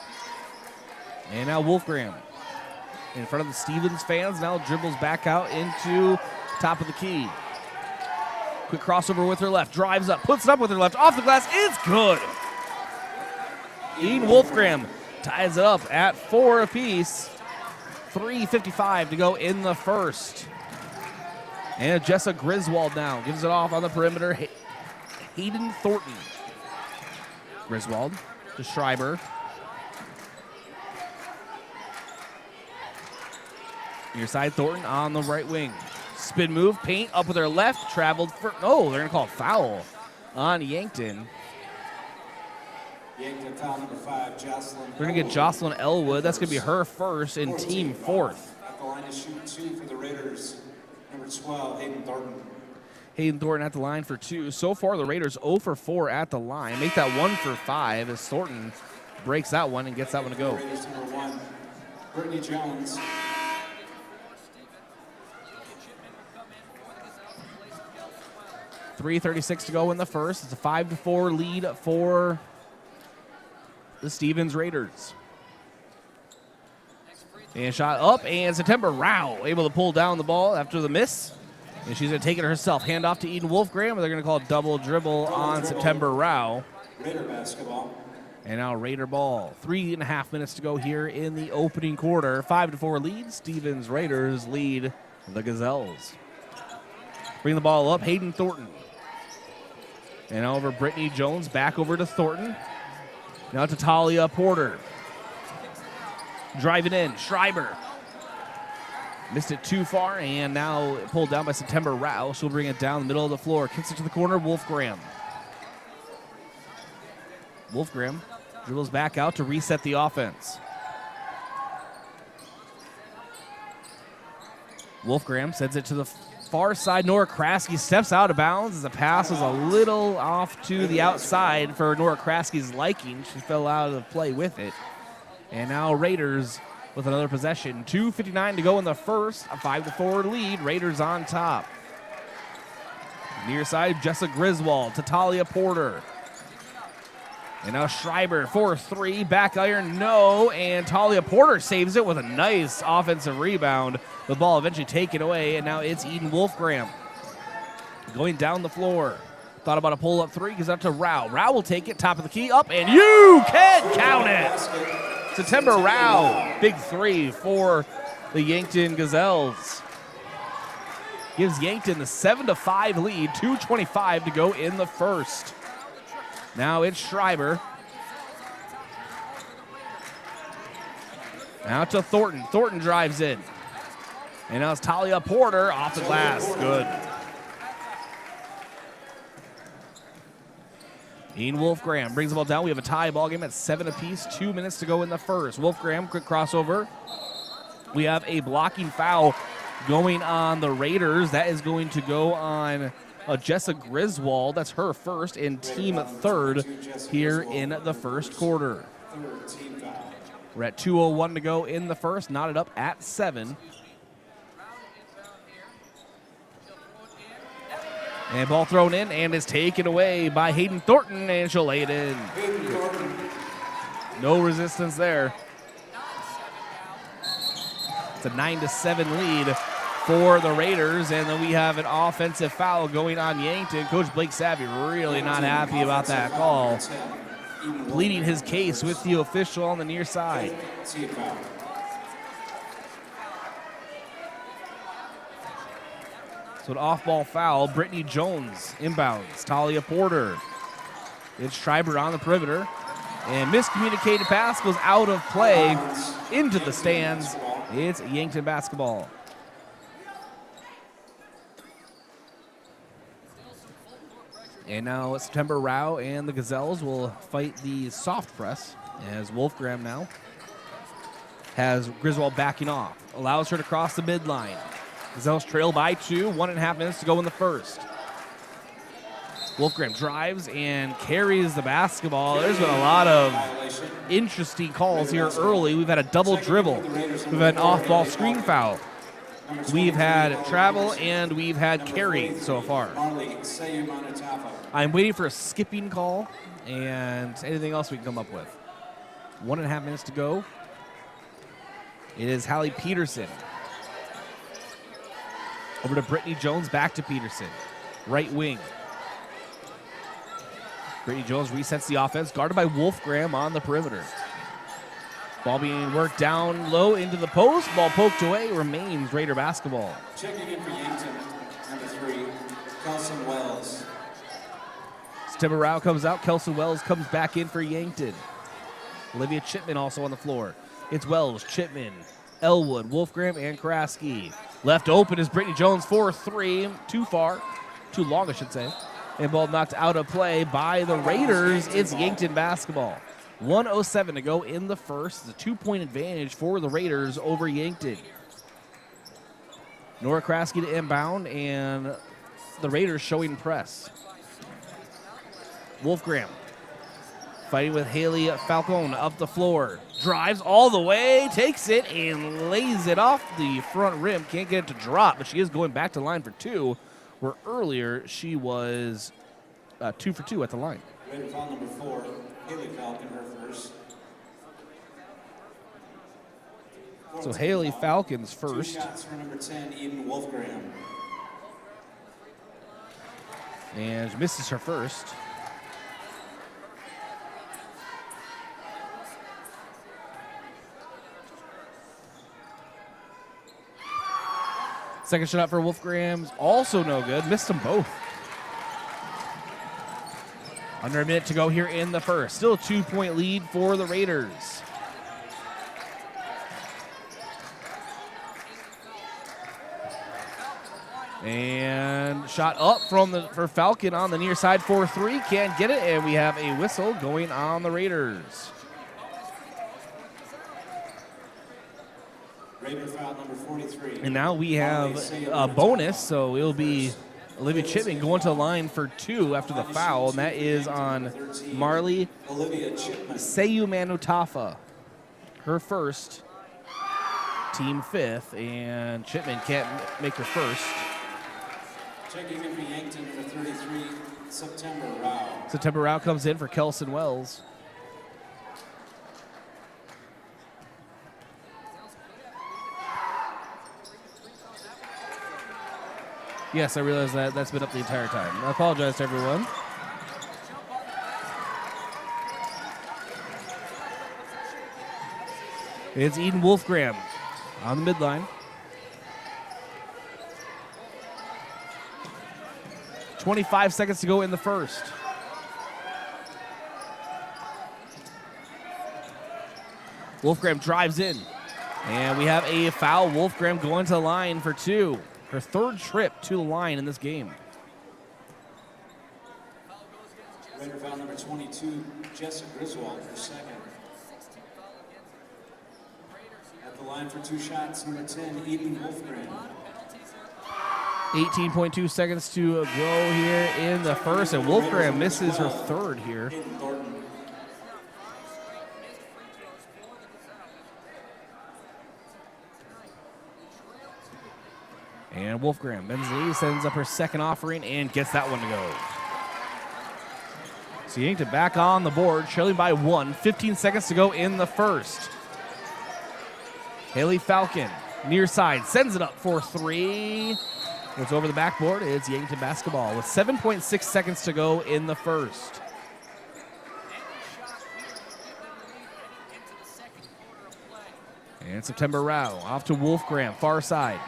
And now Wolfgram in front of the Stevens fans. Now dribbles back out into top of the key. Quick crossover with her left. Drives up, puts it up with her left. Off the glass, it's good. Eden Wolfgram ties it up at 4 apiece. 3:55 to go in the first. And Jessa Griswold now gives it off on the perimeter. Hayden Thornton. Griswold to Schreiber. Near side, Thornton on the right wing. Spin move, paint up with her left, traveled for, oh, they're gonna call a foul on Yankton. Yankton foul number 5, Jocelyn. We're gonna get Jocelyn Elwood. That's gonna be her first and team fourth. At the line to shoot 2 for the Raiders. Number 12, Hayden Thornton. Hayden Thornton at the line for 2. So far, the Raiders 0 for 4 at the line. Make that 1 for 5 as Thornton breaks that one and gets that one to go. Raiders number 1, Brittany Jones. .336 to go in the first. It's a 5-4 lead for the Stevens Raiders. And shot up, and September Rao able to pull down the ball after the miss. And she's going to take it herself. Hand off to Eden Wolfgram, and they're going to call a double dribble on September Rao. Raider basketball. And now Raider ball. 3.5 minutes to go here in the opening quarter. 5-4 lead. Stevens Raiders lead the Gazelles. Bring the ball up. Hayden Thornton. And over Brittany Jones. Back over to Thornton. Now to Talia Porter. Driving in. Schreiber. Missed it too far, and now pulled down by September Rao. She'll bring it down the middle of the floor. Kicks it to the corner. Wolfgram. Wolfgram dribbles back out to reset the offense. Wolfgram sends it to the far side. Nora Kraske steps out of bounds as the pass was a little off to the outside for Nora Kraske's liking. She fell out of play with it. And now Raiders with another possession. 2:59 to go in the first. A 5-4 lead. Raiders on top. Near side, Jessica Griswold to Talia Porter. And now Schreiber for 3. Back iron, no. And Talia Porter saves it with a nice offensive rebound. The ball eventually taken away, and now it's Eden Wolfgram going down the floor. Thought about a pull-up 3, gives out to Rao. Rao will take it, top of the key, up, and you can count it. September Rao, big 3 for the Yankton Gazelles. Gives Yankton the 7-5 lead, 2:25 to go in the first. Now it's Schreiber. Now to Thornton. Thornton drives in. And now it's Talia Porter off the glass. Good. Ian Wolfgram brings the ball down. We have a tie ball game at 7 apiece. 2 minutes to go in the first. Wolfgram, quick crossover. We have a blocking foul going on the Raiders. That is going to go on Jessica Griswold. That's her first and team third here in the first quarter. We're at 2:01 to go in the first. Knotted up at 7. And ball thrown in and is taken away by Hayden Thornton, and she'll lay it in. No resistance there. It's a 9-7 lead for the Raiders, and then we have an offensive foul going on Yankton. Coach Blake Savvy really not happy about that call. Pleading his case with the official on the near side. So an off-ball foul. Brittany Jones inbounds. Talia Porter. It's Schreiber on the perimeter. And miscommunicated pass goes out of play into the stands. It's Yankton basketball. And now September Rao and the Gazelles will fight the soft press as Wolfgram now has Griswold backing off. Allows her to cross the midline. Gazelles trail by 2, 1.5 minutes to go in the first. Wolfgram drives and carries the basketball. There's been a lot of interesting calls here early. We've had a double dribble. We've had an off-ball screen foul. We've had travel and we've had carry so far. I'm waiting for a skipping call and anything else we can come up with. 1.5 minutes to go. It is Hallie Peterson. Over to Brittany Jones, back to Peterson. Right wing. Brittany Jones resets the offense, guarded by Wolfgram on the perimeter. Ball being worked down low into the post. Ball poked away, remains Raider basketball. Checking in for Yankton, number 3, Kelson Wells. September Rao comes out. Kelson Wells comes back in for Yankton. Olivia Chipman also on the floor. It's Wells, Chipman, Elwood, Wolfgram, and Kraske. Left open is Brittany Jones for 3. Too far. Too long, I should say. And ball knocked out of play by the Raiders. It's Yankton basketball. 1:07 to go in the first. It's a 2-point advantage for the Raiders over Yankton. Nora Kraske to inbound, and the Raiders showing press. Wolfgram fighting with Haley Falcone up the floor. Drives all the way, takes it, and lays it off the front rim. Can't get it to drop, but she is going back to the line for 2, where earlier she was 2 for 2 at the line. Raider foul number 4, Haley Falcon, her first. So Haley Falcon's 2 first. shots for number 10, Eden Wolfgram. And misses her first. Second shot for Wolfgram's also no good. Missed them both. Under a minute to go here in the first. Still a 2-point lead for the Raiders. And shot up for Falcon on the near side for 3. Can't get it, and we have a whistle going on the Raiders. Raider foul number 43. And now we have a bonus, so it'll be Olivia Chipman going to the line for 2 after the foul, and that is on Marley Seyumanutafa. Her first, team 5th, and Chipman can't make her first. Checking in for Yankton for 33, September Rao. September Rao comes in for Kelson Wells. Yes, I realize that's been up the entire time. I apologize to everyone. It's Eden Wolfgram on the midline. 25 seconds to go in the first. Wolfgram drives in. And we have a foul. Wolfgram going to the line for 2. Her 3rd trip to the line in this game. Raider foul number 22, Jessica Griswold for 2nd. At the line for 2 shots, number 10, Eden Wolfgram. 18.2 seconds to go here in the first, and Wolfgram misses her 3rd here. And Wolfgram Bensley sends up her 2nd offering and gets that one to go. So Yankton back on the board, trailing by 1. 15 seconds to go in the first. Haley Falcon, near side, sends it up for 3. It's over the backboard. It's Yankton basketball with 7.6 seconds to go in the first. And September Rao off to Wolfgram, far side.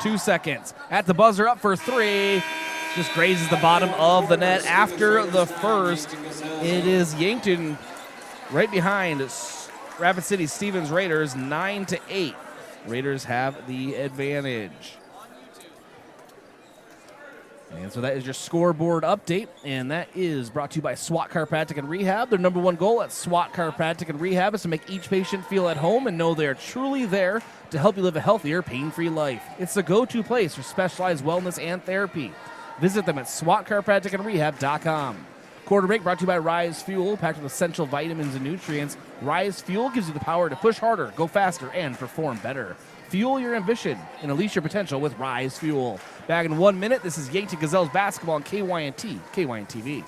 2 seconds. At the buzzer, up for 3. Just grazes the bottom of the net after the first. It is Yankton right behind Rapid City Stevens Raiders, 9-8. Raiders have the advantage. And so that is your scoreboard update, and that is brought to you by SWAT Chiropractic and Rehab. Their number 1 goal at SWAT Chiropractic and Rehab is to make each patient feel at home and know they are truly there to help you live a healthier, pain-free life. It's the go-to place for specialized wellness and therapy. Visit them at SWATChiropracticandRehab.com. Quarter break brought to you by Rise Fuel, packed with essential vitamins and nutrients. Rise Fuel gives you the power to push harder, go faster, and perform better. Fuel your ambition and unleash your potential with Rise Fuel. Back in 1 minute, this is Yankton Gazelles basketball on KYNT, KYNTV.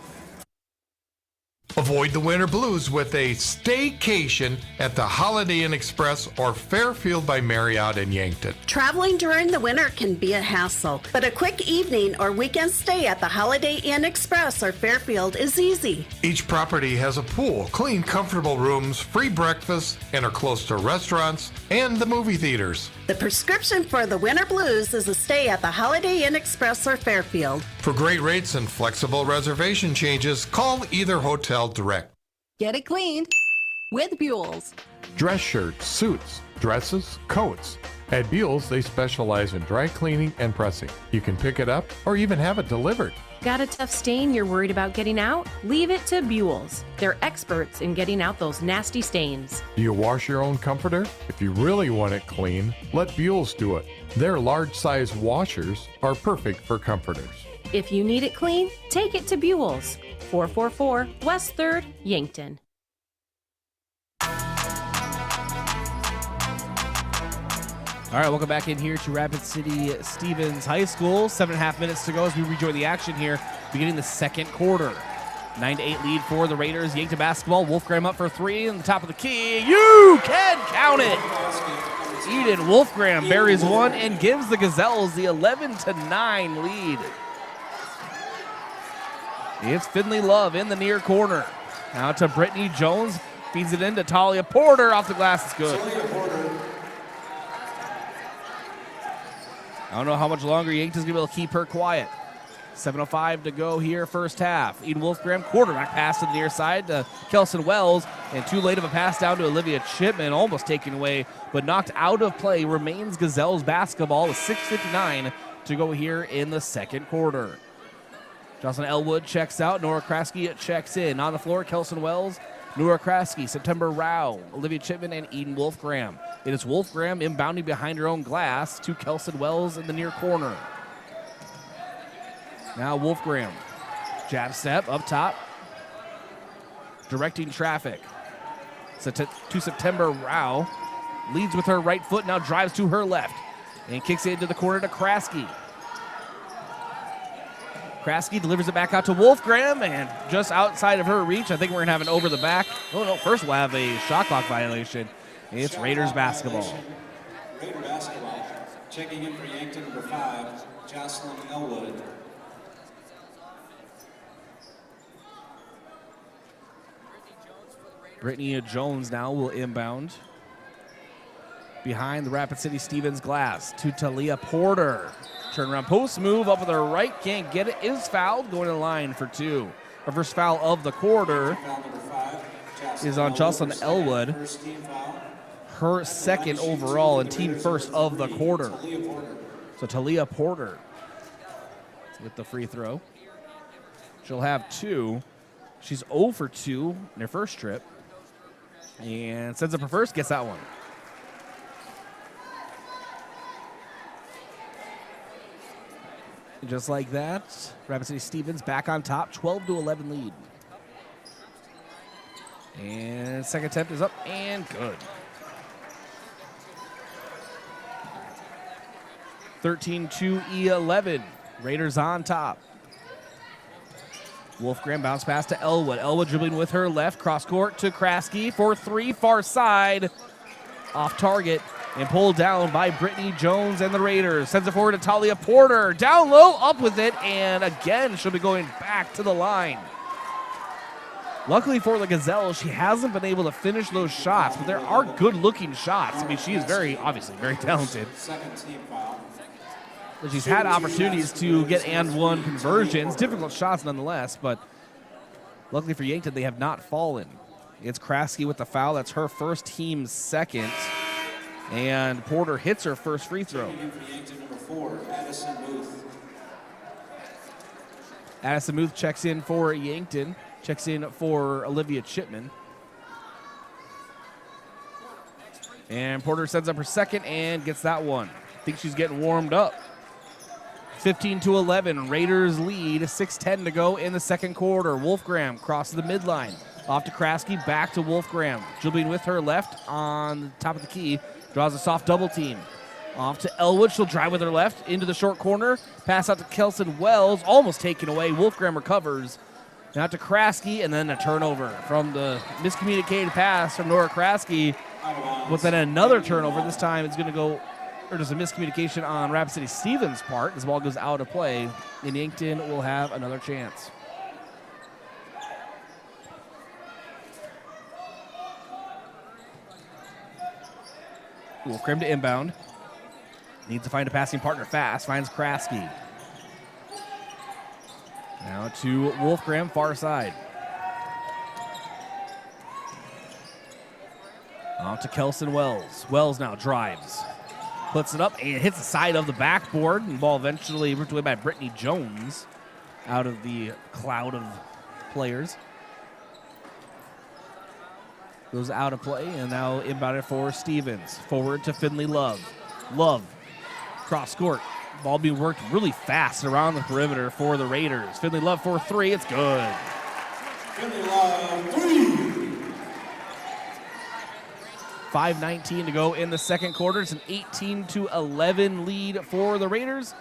Avoid the winter blues with a staycation at the Holiday Inn Express or Fairfield by Marriott in Yankton. Traveling during the winter can be a hassle, but a quick evening or weekend stay at the Holiday Inn Express or Fairfield is easy. Each property has a pool, clean, comfortable rooms, free breakfast, and are close to restaurants and the movie theaters. The prescription for the winter blues is a stay at the Holiday Inn Express or Fairfield. For great rates and flexible reservation changes, call either hotel direct. Get it cleaned with Buell's. Dress shirts, suits, dresses, coats. At Buell's, they specialize in dry cleaning and pressing. You can pick it up or even have it delivered. Got a tough stain you're worried about getting out? Leave it to Buell's. They're experts in getting out those nasty stains. Do you wash your own comforter? If you really want it clean, let Buell's do it. Their large-size washers are perfect for comforters. If you need it clean, take it to Buell's. 444 West 3rd, Yankton. All right, welcome back in here to Rapid City Stevens High School. 7.5 minutes to go as we rejoin the action here, beginning the second quarter. 9-8 lead for the Raiders. Yankton basketball. Wolfgram up for 3 on the top of the key. You can count it. Eden Wolfgram buries one and gives the Gazelles the 11-9 lead. It's Finley Love in the near corner. Now to Brittany Jones. Feeds it into Talia Porter. Off the glass. It's good. I don't know how much longer Yankton's going to be able to keep her quiet. 7:05 to go here, first half. Eden Wolfgram, quarterback pass to the near side to Kelson Wells, and too late of a pass down to Olivia Chipman, almost taken away, but knocked out of play. Remains Gazelles basketball with 6:59 to go here in the second quarter. Jocelyn Elwood checks out. Nora Kraske checks in. On the floor, Kelson Wells, Nora Kraske, September Rao, Olivia Chipman, and Eden Wolfgram. It is Wolfgram inbounding behind her own glass to Kelson Wells in the near corner. Now Wolfgram, jab step up top, directing traffic. To September Rao, leads with her right foot, now drives to her left, and kicks it into the corner to Kraske. Kraske delivers it back out to Wolfgram, and just outside of her reach, I think we're going to have an over the back. Oh no, first we'll have a shot clock violation. It's Raiders basketball. Raider basketball. Checking in for Yankton, number 5, Jocelyn Elwood. Brittany Jones now will inbound behind the Rapid City Stevens glass to Talia Porter. Turnaround post move up with her right, can't get it, is fouled, going to the line for two. Her first foul of the quarter is on Jocelyn Elwood. Her second overall and team first of the quarter. So Talia Porter with the free throw. She'll have two. She's 0 for 2 in her first trip. And sends up her first, gets that one. And just like that, Rapid City Stevens back on top, 12-11 lead. And second attempt is up and good. 13-11. Raiders on top. Wolfgram bounce pass to Elwood. Elwood dribbling with her left. Cross court to Kraske for three. Far side. Off target and pulled down by Brittany Jones and the Raiders. Sends it forward to Talia Porter. Down low, up with it, and again she'll be going back to the line. Luckily for the Gazelles, she hasn't been able to finish those shots, but there are good-looking shots. I mean, she is obviously very talented. Second team foul. She's had opportunities to get and one conversions, difficult shots nonetheless, but luckily for Yankton, they have not fallen. It's Kraske with the foul. That's her first, team's second. And Porter hits her first free throw. Number 4, Addison Muth. Addison Muth checks in for Yankton, checks in for Olivia Chipman. And Porter sends up her second and gets that one. I think she's getting warmed up. 15-11, Raiders lead, 6:10 to go in the second quarter. Wolfgram crosses the midline. Off to Kraske, back to Wolfgram. Dribbling with her left on the top of the key. Draws a soft double team. Off to Elwood, she'll drive with her left into the short corner. Pass out to Kelson Wells, almost taken away. Wolfgram recovers. Now to Kraske, and then a turnover from the miscommunicated pass from Nora Kraske. But then another turnover. This time it's going to go, or there's a miscommunication on Rapid City Stevens' part. This ball goes out of play, and Yankton will have another chance. Wolfgram to inbound. Needs to find a passing partner fast. Finds Kraske. Now to Wolfgram, far side. Off to Kelson Wells. Wells now drives. Puts it up and hits the side of the backboard. And ball eventually ripped away by Brittany Jones out of the cloud of players. Goes out of play and now inbounded for Stevens. Forward to Finley Love. Love. Cross court. Ball being worked really fast around the perimeter for the Raiders. Finley Love for three. It's good. Finley Love, 3. 5:19 to go in the second quarter. It's an 18-11 lead for the Raiders.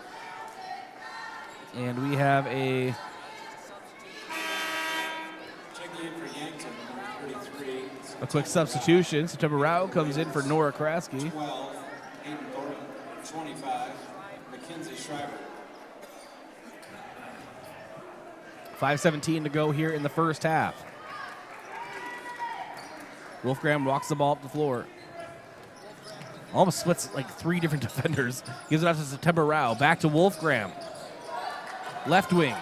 And we have a quick substitution. September Rao comes in for Nora Kraske. Hayden Thornton, 25, Mackenzie Schreiber. 5:17 to go here in the first half. Wolfgram walks the ball up the floor. Almost splits like 3 different defenders. Gives it out to September Rao. Back to Wolfgram. Left wing.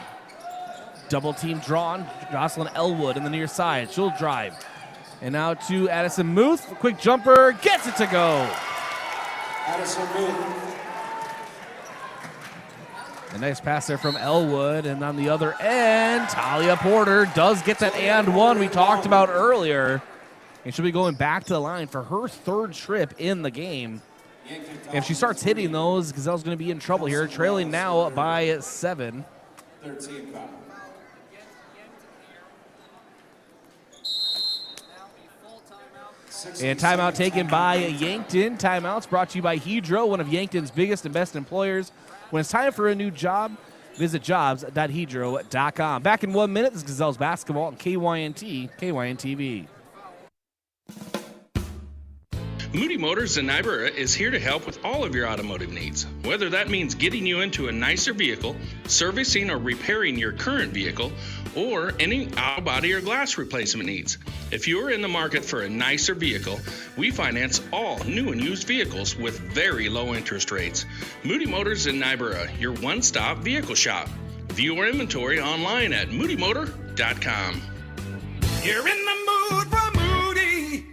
Double team drawn. Jocelyn Elwood in the near side. She'll drive. And now to Addison Muth. Quick jumper. Gets it to go. Addison Muth. A nice pass there from Elwood. And on the other end, Talia Porter does get that and one we talked about earlier. And she'll be going back to the line for her 3rd trip in the game. If she starts hitting those, Gazelle's going to be in trouble here. Trailing now by 7. 13 foul. And timeout taken by Yankton. Timeouts brought to you by Hedro, one of Yankton's biggest and best employers. When it's time for a new job, visit jobs.hedro.com. Back in 1 minute, this is Gazelles basketball on KYN-TV. Moody Motors in Niobrara is here to help with all of your automotive needs. Whether that means getting you into a nicer vehicle, servicing or repairing your current vehicle, or any auto body or glass replacement needs. If you are in the market for a nicer vehicle, we finance all new and used vehicles with very low interest rates. Moody Motors in Niobrara, your one-stop vehicle shop. View our inventory online at moodymotor.com. You're in the mood for Moody.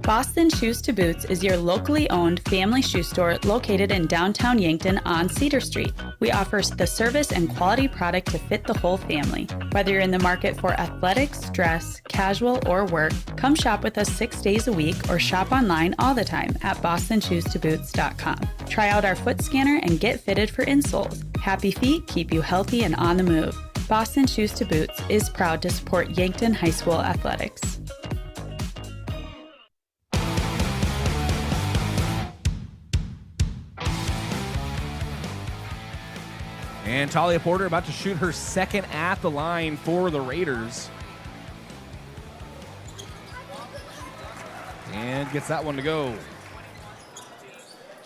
Boston Shoes to Boots is your locally owned family shoe store located in downtown Yankton on Cedar Street. We offer the service and quality product to fit the whole family. Whether you're in the market for athletics, dress, casual, or work, come shop with us 6 days a week or shop online all the time at bostonshoestoboots.com. Try out our foot scanner and get fitted for insoles. Happy feet keep you healthy and on the move. Boston Shoes to Boots is proud to support Yankton High School athletics. And Talia Porter about to shoot her 2nd at the line for the Raiders. And gets that one to go.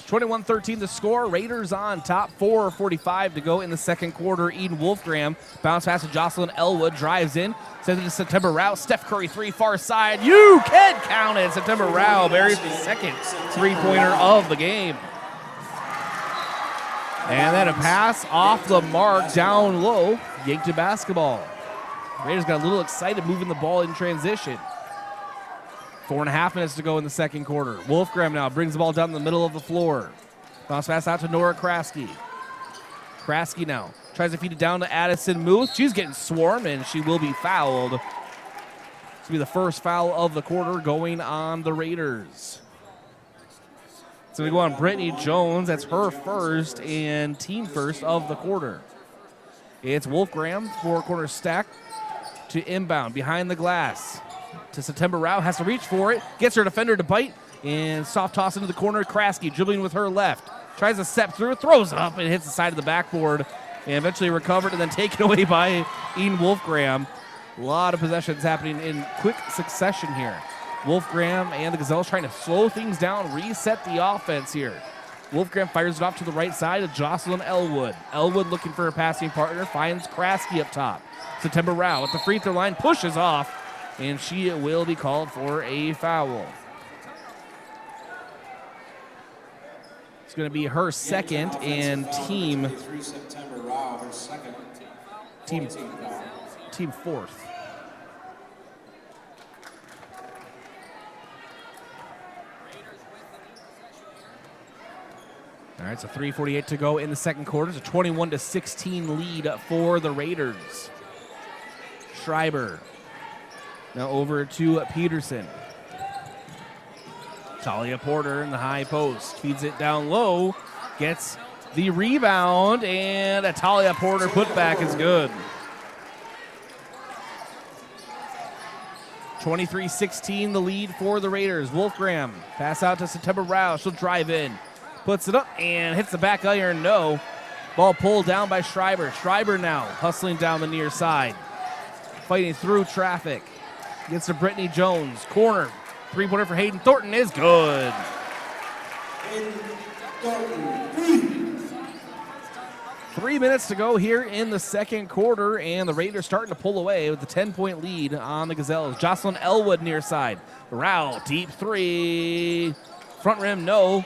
21-13 the score. Raiders on top. 4:45 to go in the second quarter. Eden Wolfgram bounce pass to Jocelyn Elwood. Drives in. Sends it to September Rao. Steph Curry 3 far side. You can count it. September Rao buries the 2nd 3-pointer of the game. And then a pass off the mark down low. Yankton basketball. Raiders got a little excited moving the ball in transition. 4.5 minutes to go in the second quarter. Wolfgram now brings the ball down the middle of the floor. Bounce pass out to Nora Kraske. Kraske now tries to feed it down to Addison Muth. She's getting swarmed, and she will be fouled. This will be the first foul of the quarter going on the Raiders. So we go on Brittany Jones. That's her first and team first of the quarter. It's Wolfgram, 4-corner stack to inbound behind the glass. To September Rao, has to reach for it. Gets her defender to bite and soft toss into the corner. Kraske dribbling with her left. Tries to step through, throws it up and hits the side of the backboard. And eventually recovered and then taken away by Eden Wolfgram. A lot of possessions happening in quick succession here. Wolfgram and the Gazelles trying to slow things down, reset the offense here. Wolfgram fires it off to the right side of Jocelyn Elwood. Elwood looking for a passing partner, finds Kraske up top. September Rao at the free throw line, pushes off, and she will be called for a foul. It's going to be her 2nd and team 4th. All right, so 3:48 to go in the second quarter. It's a 21-16 lead for the Raiders. Schreiber now over to Peterson. Talia Porter in the high post. Feeds it down low. Gets the rebound, and a Talia Porter putback is good. 23-16 the lead for the Raiders. Wolfgram pass out to September Rao. She'll drive in. Puts it up and hits the back iron. No. Ball pulled down by Schreiber. Schreiber now hustling down the near side. Fighting through traffic. Gets to Brittany Jones. Corner. 3-pointer for Hayden Thornton is good. 3 minutes to go here in the second quarter, and the Raiders starting to pull away with the 10-point lead on the Gazelles. Jocelyn Elwood near side. Rao, deep three. Front rim, no.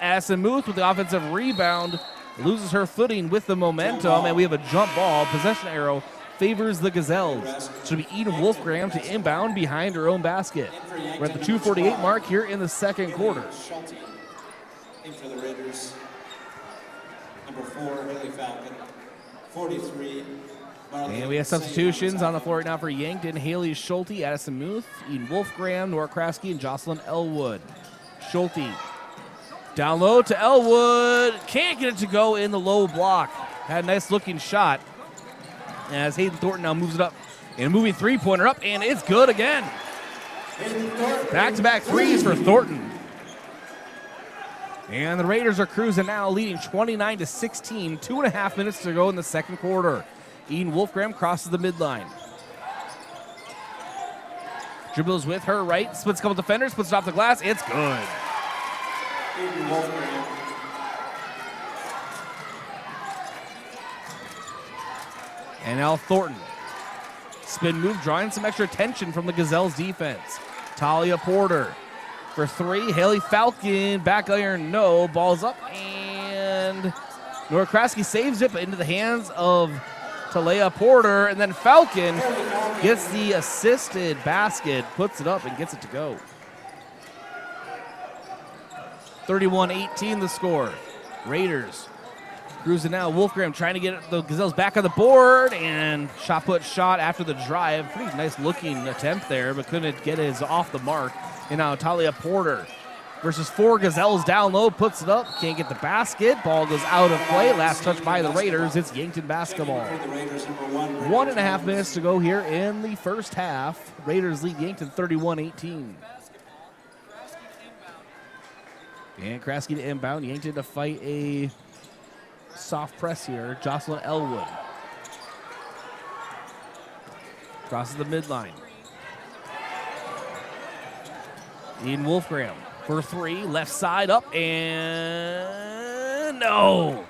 Addison Muth with the offensive rebound. Loses her footing with the momentum, and we have a jump ball. Possession arrow favors the Gazelles. Should be Eden Wolfgram to inbound behind her own basket. We're at the 2:48 mark here in the second quarter. In for the Raiders, number 4, Haley Falcon, 43. And we have substitutions on the floor right now for Yankton. Haley Schulte, Addison Muth, Eden Wolfgram, Nora Kraske, and Jocelyn Elwood. Schulte down low to Elwood. Can't get it to go in the low block. Had a nice looking shot. As Hayden Thornton now moves it up. And a moving three-pointer up, and it's good again. Back-to-back threes for Thornton. And the Raiders are cruising now, leading 29-16. 2.5 minutes to go in the second quarter. Eden Wolfgram crosses the midline. Dribbles with her right, splits a couple defenders, puts it off the glass. It's good. And now Thornton. Spin move, drawing some extra attention from the Gazelles defense. Talia Porter for three. Haley Falcon, back iron, no. Ball's up, and Nora Kraske saves it, but into the hands of Talia Porter, and then Falcon gets the assisted basket, puts it up, and gets it to go. 31-18 the score. Raiders cruising now. Wolfgram trying to get the Gazelles back on the board, and shot put shot after the drive. Pretty nice looking attempt there, but couldn't get his off the mark. And now Talia Porter versus 4 Gazelles down low, puts it up, can't get the basket. Ball goes out of play. Last touch by the Raiders. It's Yankton basketball. 1.5 minutes to go here in the first half. Raiders lead Yankton 31-18. And Kraske to inbound. Yankton to fight a soft press here. Jocelyn Elwood crosses the midline. Eden Wolfgram for three, left side up, and no.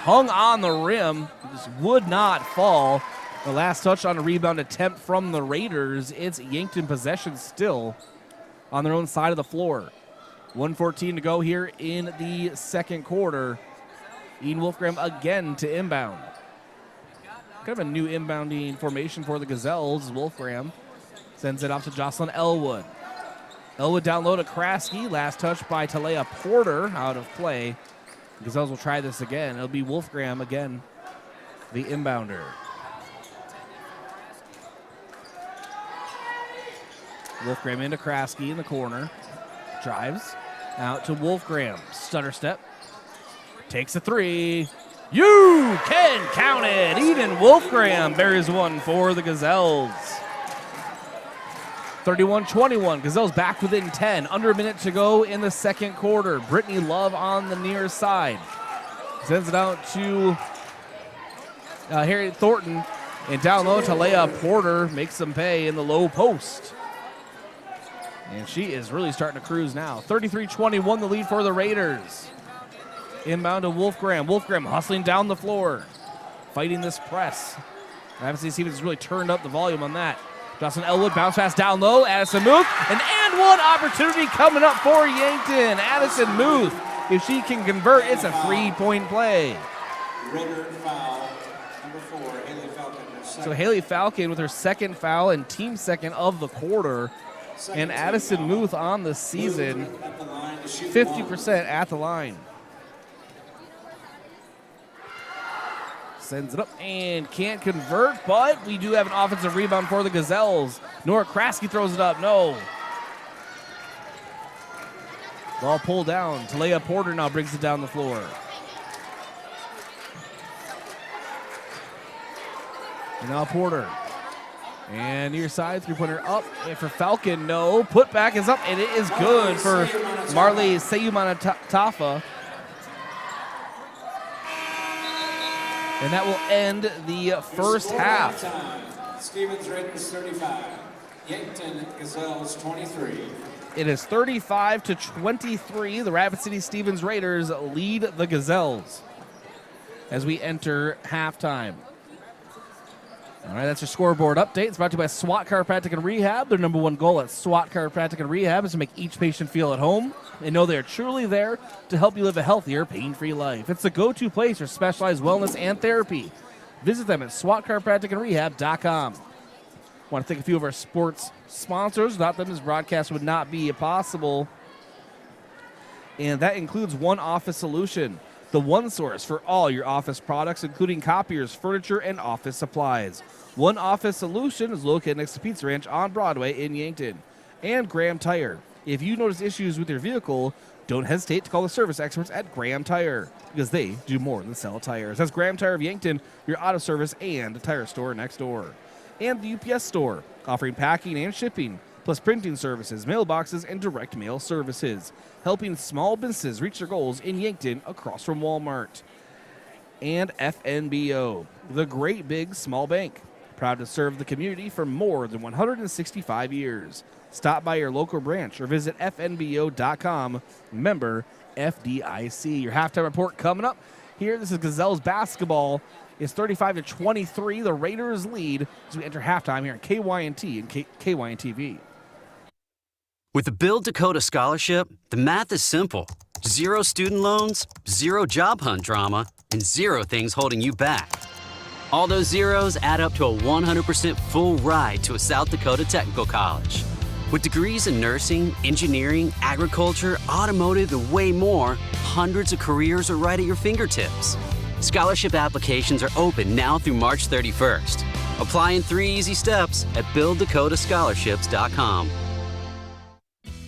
Hung on the rim, just would not fall. The last touch on a rebound attempt from the Raiders. It's Yankton possession still on their own side of the floor. 1:14 to go here in the second quarter. Eden Wolfgram again to inbound. Kind of a new inbounding formation for the Gazelles. Wolfgram sends it off to Jocelyn Elwood. Elwood down low to Kraske. Last touch by Talia Porter, out of play. The Gazelles will try this again. It'll be Wolfgram again, the inbounder. Wolfgram into Kraske in the corner. Drives out to Wolfgram. Stutter step. Takes a three. You can count it. Eden Wolfgram buries one for the Gazelles. 31-21. Gazelles back within 10. Under a minute to go in the second quarter. Brittany Love on the near side. Sends it out to Harriet Thornton. And down low, Talia Porter makes them pay in the low post. And she is really starting to cruise now. 33-21 the lead for the Raiders. Inbound to Wolfgram. Wolfgram hustling down the floor. Fighting this press. I haven't seen Stevens really turned up the volume on that. Jocelyn Elwood bounce pass down low. Addison Muth. And one opportunity coming up for Yankton. Addison Muth. If she can convert, it's a three-point play. Raider foul, number 4, Haley Falcon. So Haley Falcon with her second foul and team second of the quarter. And Addison Muth on the season, 50% at the line. Sends it up and can't convert, but we do have an offensive rebound for the Gazelles. Nora Kraske throws it up, no. Ball pulled down. Talia Porter now brings it down the floor. And now Porter. And near side, three-pointer up. And for Falcon, no. Putback is up, and it is good for Marley Seyumana-Tafa. And that will end the first half. Stevens Raiders 35, Yankton Gazelles 23. It is 35-23. The Rapid City Stevens Raiders lead the Gazelles. as we enter halftime. All right, that's your scoreboard update. It's brought to you by SWAT Chiropractic and Rehab. Their number one goal at SWAT Chiropractic and Rehab is to make each patient feel at home. They know they're truly there to help you live a healthier, pain-free life. It's the go-to place for specialized wellness and therapy. Visit them at swatchiropracticandrehab.com. I want to thank a few of our sports sponsors. Without them, this broadcast would not be possible. And that includes One Office Solution, the one source for all your office products, including copiers, furniture, and office supplies. One Office Solution is located next to Pizza Ranch on Broadway in Yankton. And Graham Tire. If you notice issues with your vehicle, don't hesitate to call the service experts at Graham Tire, because they do more than sell tires. That's Graham Tire of Yankton, your auto service and tire store next door. And the UPS Store, offering packing and shipping, plus printing services, mailboxes, and direct mail services, helping small businesses reach their goals in Yankton across from Walmart. And FNBO, the great big small bank, proud to serve the community for more than 165 years. Stop by your local branch or visit fnbo.com, member FDIC. Your halftime report coming up here. This is Gazelles basketball. It's 35-23. The Raiders lead as we enter halftime here on KYNT and KYNTV. With the Build Dakota Scholarship, the math is simple. 0 student loans, 0 job hunt drama, and 0 things holding you back. All those zeros add up to a 100% full ride to a South Dakota Technical College. With degrees in nursing, engineering, agriculture, automotive, and way more, hundreds of careers are right at your fingertips. Scholarship applications are open now through March 31st. Apply in 3 easy steps at BuildDakotaScholarships.com.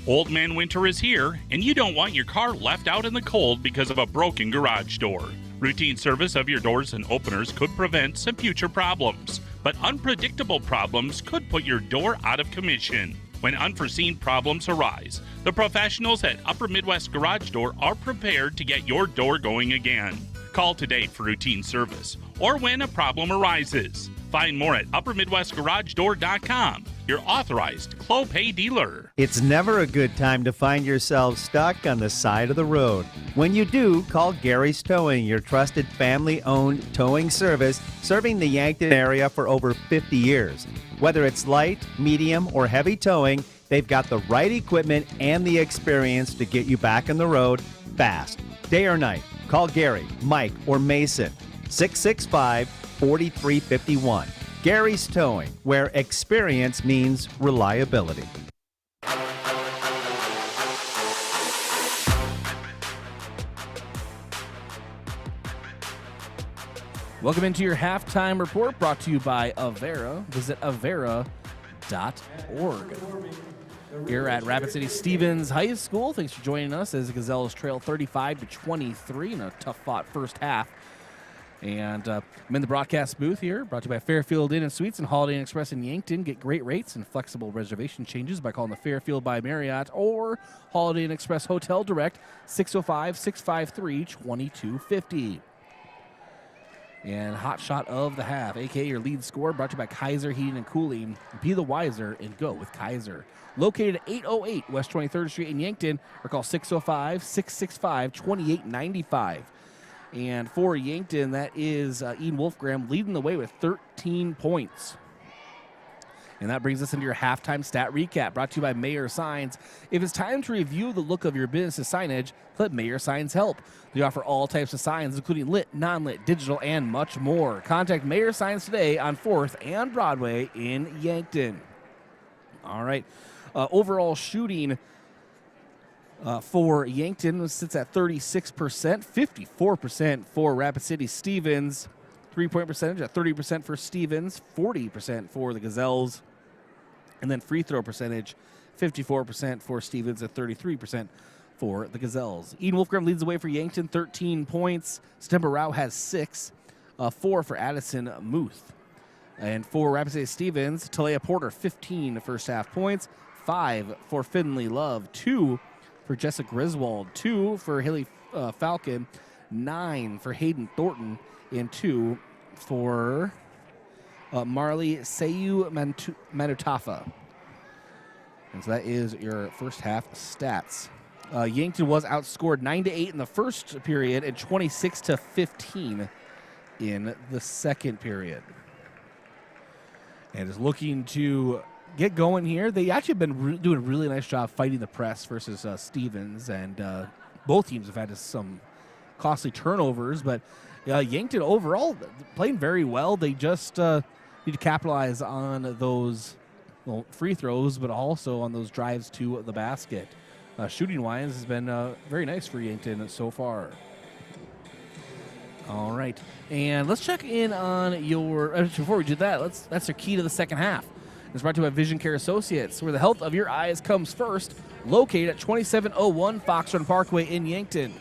Old Man Winter is here, and you don't want your car left out in the cold because of a broken garage door. Routine service of your doors and openers could prevent some future problems, but unpredictable problems could put your door out of commission. When unforeseen problems arise, the professionals at Upper Midwest Garage Door are prepared to get your door going again. Call today for routine service or when a problem arises. Find more at uppermidwestgaragedoor.com, your authorized Clopay dealer. It's never a good time to find yourself stuck on the side of the road. When you do, call Gary's Towing, your trusted family-owned towing service serving the Yankton area for over 50 years. Whether it's light, medium, or heavy towing, they've got the right equipment and the experience to get you back on the road fast. Day or night, call Gary, Mike, or Mason, 665-4351. Gary's Towing, where experience means reliability. Welcome into your halftime report, brought to you by Avera. Visit avera.org. Here at Rapid City Stevens High School, thanks for joining us as the Gazelles trail 35-23 in a tough-fought first half. And I'm in the broadcast booth here, brought to you by Fairfield Inn and Suites and Holiday Inn Express in Yankton. Get great rates and flexible reservation changes by calling the Fairfield by Marriott or Holiday Inn Express Hotel Direct, 605-653-2250. And hot shot of the half, a.k.a. your lead score, brought to you by Kaiser Heating and Cooling. Be the wiser and go with Kaiser. Located at 808 West 23rd Street in Yankton, or call 605-665-2895. And for Yankton, that is Ian Wolfgram leading the way with 13 points. And that brings us into your halftime stat recap, brought to you by Mayor Signs. If it's time to review the look of your business's signage, let Mayor Signs help. They offer all types of signs, including lit, non-lit, digital, and much more. Contact Mayor Signs today on 4th and Broadway in Yankton. All right. Overall shooting for Yankton sits at 36%, 54% for Rapid City Stevens. Three-point percentage at 30% for Stevens, 40% for the Gazelles. And then free throw percentage, 54% for Stevens at 33% for the Gazelles. Eden Wolfgram leads the way for Yankton, 13 points. September Rao has 6, 4 for Addison Muth. And for Rapid City Stevens, Talea Porter, 15 first half points, 5 for Finley Love, 2 for Jessica Griswold, 2 for Haley Falcon, 9 for Hayden Thornton, and 2 for Marley Sayu Manutafa. And so that is your first half stats. Yankton was outscored 9-8 in the first period and 26-15 in the second period. And is looking to get going here. They actually have been doing a really nice job fighting the press versus Stevens, and both teams have had some costly turnovers, but Yankton overall playing very well. They just need to capitalize on those free throws, but also on those drives to the basket. Shooting-wise has been very nice for Yankton so far. All right, and let's check in on your. Before we do that, that's our key to the second half. It's brought to you by Vision Care Associates, where the health of your eyes comes first. Located at 2701 Fox Run Parkway in Yankton.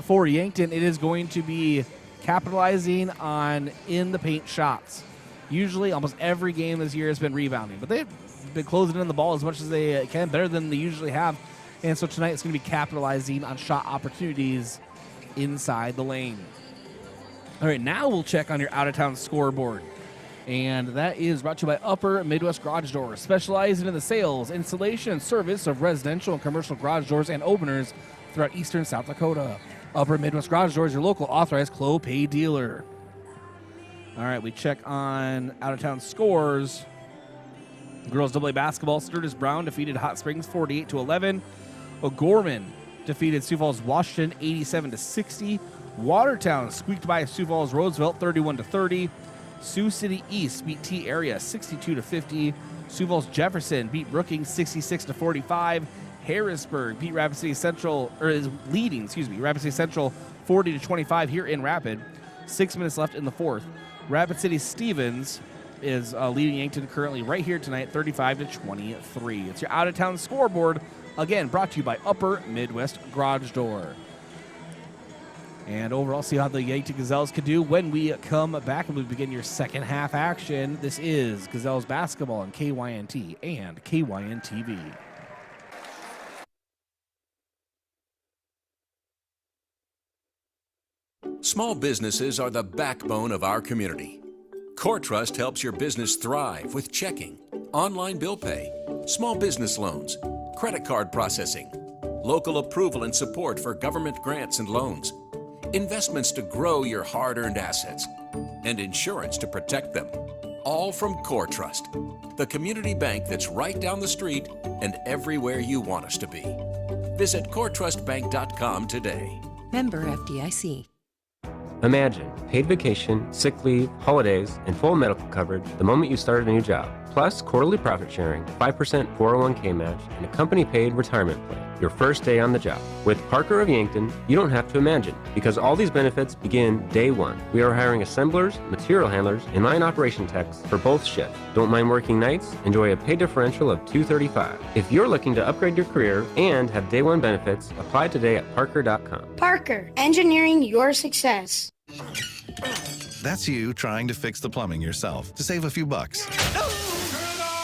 For Yankton, it is going to be capitalizing on in the paint shots. Usually, almost every game this year has been rebounding, but they've been closing in the ball as much as they can, better than they usually have. And so tonight, it's going to be capitalizing on shot opportunities inside the lane. All right, now we'll check on your out-of-town scoreboard. And that is brought to you by Upper Midwest Garage Doors, specializing in the sales, installation, and service of residential and commercial garage doors and openers throughout eastern South Dakota. Upper Midwest Garage Doors, your local authorized Clopay dealer. All right, we check on out-of-town scores. Girls AA basketball, Sturgis Brown defeated Hot Springs 48-11. O'Gorman defeated Sioux Falls Washington 87-60. Watertown squeaked by Sioux Falls Roosevelt 31-30. Sioux City East beat T Area 62-50. Sioux Falls Jefferson beat Brookings 66-45. Harrisburg beat Rapid City Central, or is leading, Rapid City Central 40-25 here in Rapid. 6 minutes left in the fourth. Rapid City Stevens is leading Yankton currently right here tonight, 35-23. It's your out-of-town scoreboard, again brought to you by Upper Midwest Garage Door. And overall, see how the Yankton Gazelles could do when we come back and we begin your second half action. This is Gazelles basketball on KYNT and KYN-TV. Small businesses are the backbone of our community. CoreTrust helps your business thrive with checking, online bill pay, small business loans, credit card processing, local approval and support for government grants and loans, investments to grow your hard-earned assets, and insurance to protect them. All from CoreTrust, the community bank that's right down the street and everywhere you want us to be. Visit CoreTrustBank.com today. Member FDIC. Imagine paid vacation, sick leave, holidays, and full medical coverage the moment you started a new job. Plus quarterly profit sharing, 5% 401k match, and a company-paid retirement plan your first day on the job. With Parker of Yankton, you don't have to imagine, because all these benefits begin day one. We are hiring assemblers, material handlers, and line operation techs for both shifts. Don't mind working nights? Enjoy a pay differential of $235. If you're looking to upgrade your career and have day one benefits, apply today at Parker.com. Parker, engineering your success. That's you trying to fix the plumbing yourself to save a few bucks.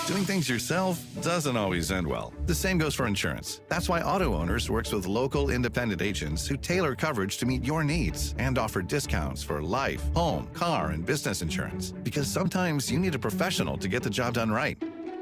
Doing things yourself doesn't always end well. The same goes for insurance. That's why Auto Owners works with local independent agents who tailor coverage to meet your needs and offer discounts for life, home, car, and business insurance. Because sometimes you need a professional to get the job done right.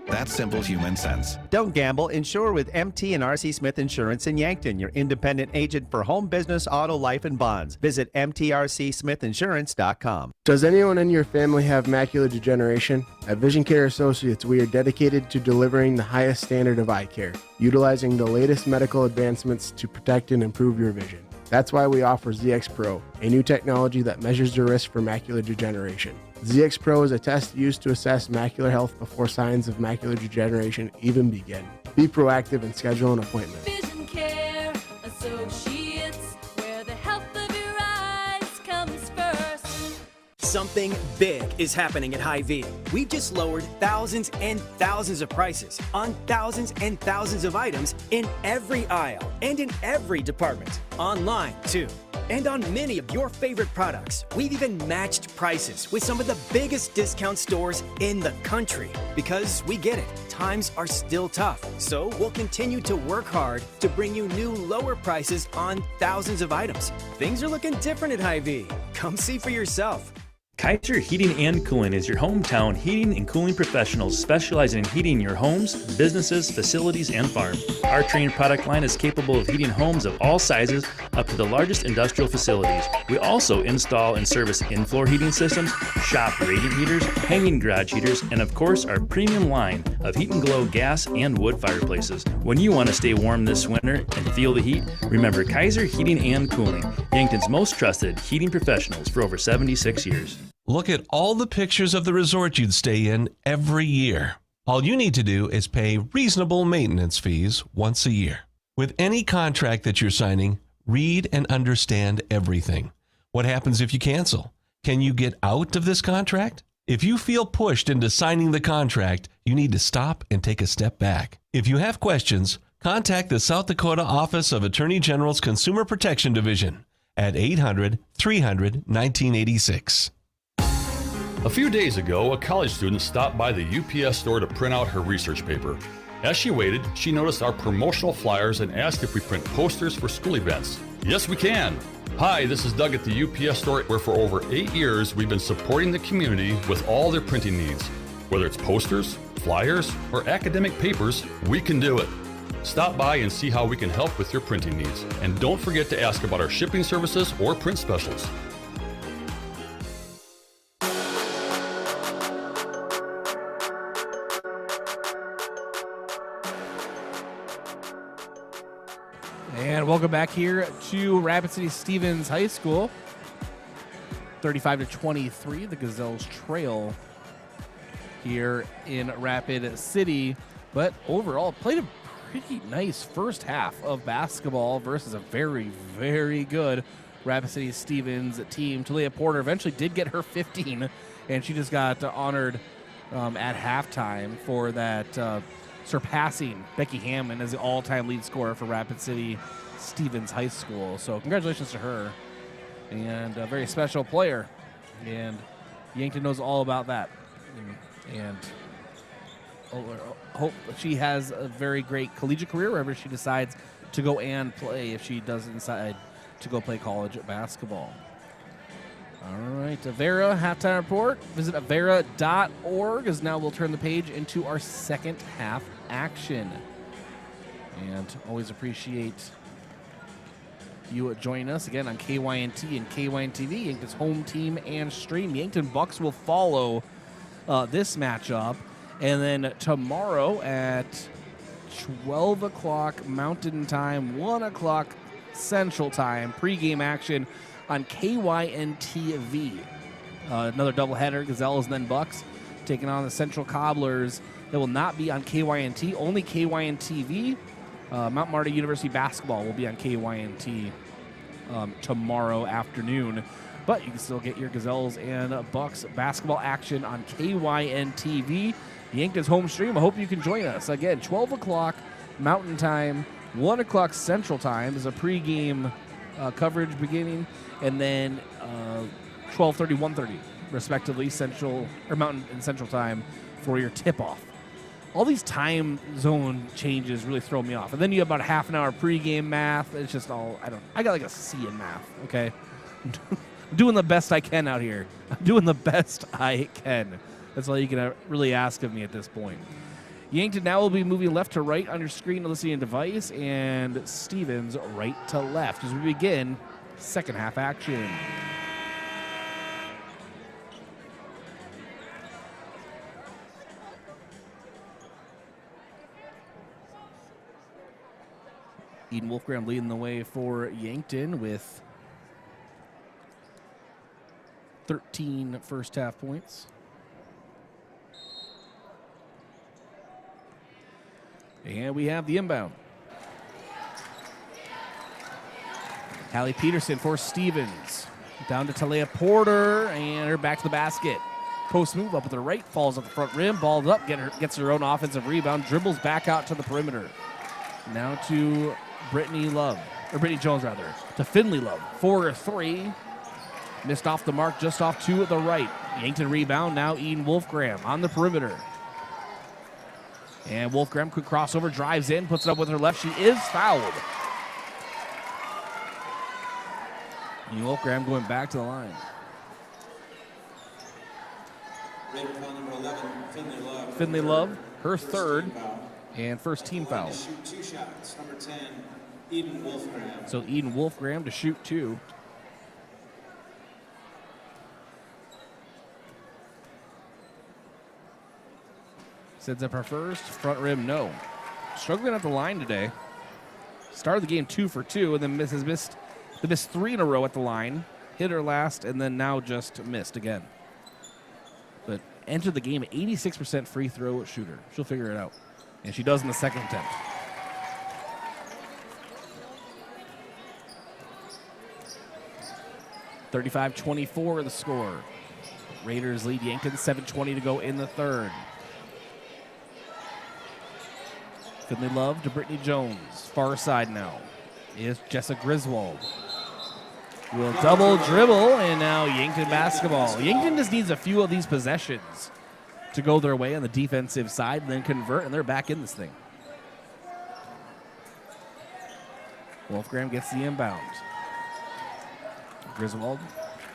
That's simple human sense. Don't gamble. Insure with MT and RC Smith Insurance in Yankton, your independent agent for home, business, auto, life, and bonds. Visit mtrcsmithinsurance.com. Does anyone in your family have macular degeneration? At Vision Care Associates, we are dedicated to delivering the highest standard of eye care, utilizing the latest medical advancements to protect and improve your vision. That's why we offer ZX Pro, a new technology that measures the risk for macular degeneration. ZX Pro is a test used to assess macular health before signs of macular degeneration even begin. Be proactive and schedule an appointment. Vision Care Associates, where the health of your eyes comes first. Something big is happening at Hy-Vee. We've just lowered thousands and thousands of prices on thousands and thousands of items in every aisle and in every department. Online, too. And on many of your favorite products, we've even matched prices with some of the biggest discount stores in the country. Because we get it, times are still tough. So we'll continue to work hard to bring you new lower prices on thousands of items. Things are looking different at Hy-Vee. Come see for yourself. Kaiser Heating and Cooling is your hometown heating and cooling professionals specializing in heating your homes, businesses, facilities, and farms. Our trained product line is capable of heating homes of all sizes up to the largest industrial facilities. We also install and service in-floor heating systems, shop radiant heaters, hanging garage heaters, and of course our premium line of Heat and Glow gas and wood fireplaces. When you want to stay warm this winter and feel the heat, remember Kaiser Heating and Cooling, Yankton's most trusted heating professionals for over 76 years. Look at all the pictures of the resort you'd stay in every year. All you need to do is pay reasonable maintenance fees once a year. With any contract that you're signing, read and understand everything. What happens if you cancel? Can you get out of this contract? If you feel pushed into signing the contract, you need to stop and take a step back. If you have questions, contact the South Dakota Office of Attorney General's Consumer Protection Division at 800-300-1986. A few days ago, a college student stopped by the UPS store to print out her research paper. As she waited, she noticed our promotional flyers and asked if we print posters for school events. Yes, we can. Hi, this is Doug at the UPS store, where for over 8 years we've been supporting the community with all their printing needs. Whether it's posters, flyers, or academic papers, we can do it. Stop by and see how we can help with your printing needs. And don't forget to ask about our shipping services or print specials. And welcome back here to Rapid City Stevens High School. 35-23, the Gazelles trail here in Rapid City. But overall, played a pretty nice first half of basketball versus a very, very good Rapid City Stevens team. Talia Porter eventually did get her 15, and she just got honored at halftime for that, surpassing Becky Hammond as the all-time lead scorer for Rapid City Stevens High School. So congratulations to her, and a very special player, and Yankton knows all about that, and hope she has a very great collegiate career wherever she decides to go and play, if she doesn't decide to go play college basketball. All right, Avera halftime report. Visit avera.org, as now we'll turn the page into our second half action. And always appreciate you joining us again on KYNT and KYNTV, Yankton's home team and stream. Yankton Bucks will follow this matchup. And then tomorrow at 12 o'clock Mountain Time, 1 o'clock Central Time, pregame action on KYNTV. Another doubleheader, Gazelles and then Bucks, taking on the Central Cobblers. That will not be on KYNT, only KYNTV. Mount Marty University basketball will be on KYNT tomorrow afternoon. But you can still get your Gazelles and Bucks basketball action on KYNTV, Yankton's home stream. I hope you can join us. Again, 12 o'clock Mountain Time, 1 o'clock Central Time is a pregame coverage beginning, and then 12:30, 1:30, respectively, Central or Mountain and Central Time for your tip-off. All these time zone changes really throw me off. And then you have about a half an hour pregame math. It's just all, I got like a C in math, okay? I'm doing the best I can out here. I'm doing the best I can. That's all you can really ask of me at this point. Yankton now will be moving left to right on your screen, listening device, and Stevens right to left as we begin second half action. Eden Wolfgram leading the way for Yankton with 13 first half points. And we have the inbound. Hallie Peterson for Stevens. Down to Talia Porter, and her back to the basket. Post move up with her right, falls at the front rim, balled up, gets her own offensive rebound, dribbles back out to the perimeter. Now to Brittany Jones, to Finley Love for 3. Missed off the mark, just off to the right. Yankton rebound, now Eden Wolfgram on the perimeter. And Wolfgram, quick crossover, drives in, puts it up with her left. She is fouled. Eden Wolfgram going back to the line. Later foul number 11, Finley Love. Finley Love, her First third, team foul. and first team foul. Shoot 2 shots. Number 10, Eden Wolfgram. So Eden Wolfgram to shoot 2. Sets up her first. Front rim, no. Struggling at the line today. Started the game 2 for 2, and then missed 3 in a row at the line. Hit her last, and then now just missed again. But entered the game 86% free throw shooter. She'll figure it out. And she does in the second attempt. (35-24) the score. Raiders lead Yankton, 7:20 to go in the third. Finley Love to Brittany Jones. Far side now is Jessa Griswold. Will double dribble, and now Yankton basketball. Yankton just needs a few of these possessions to go their way on the defensive side, and then convert, and they're back in this thing. Wolfgram gets the inbound. Griswold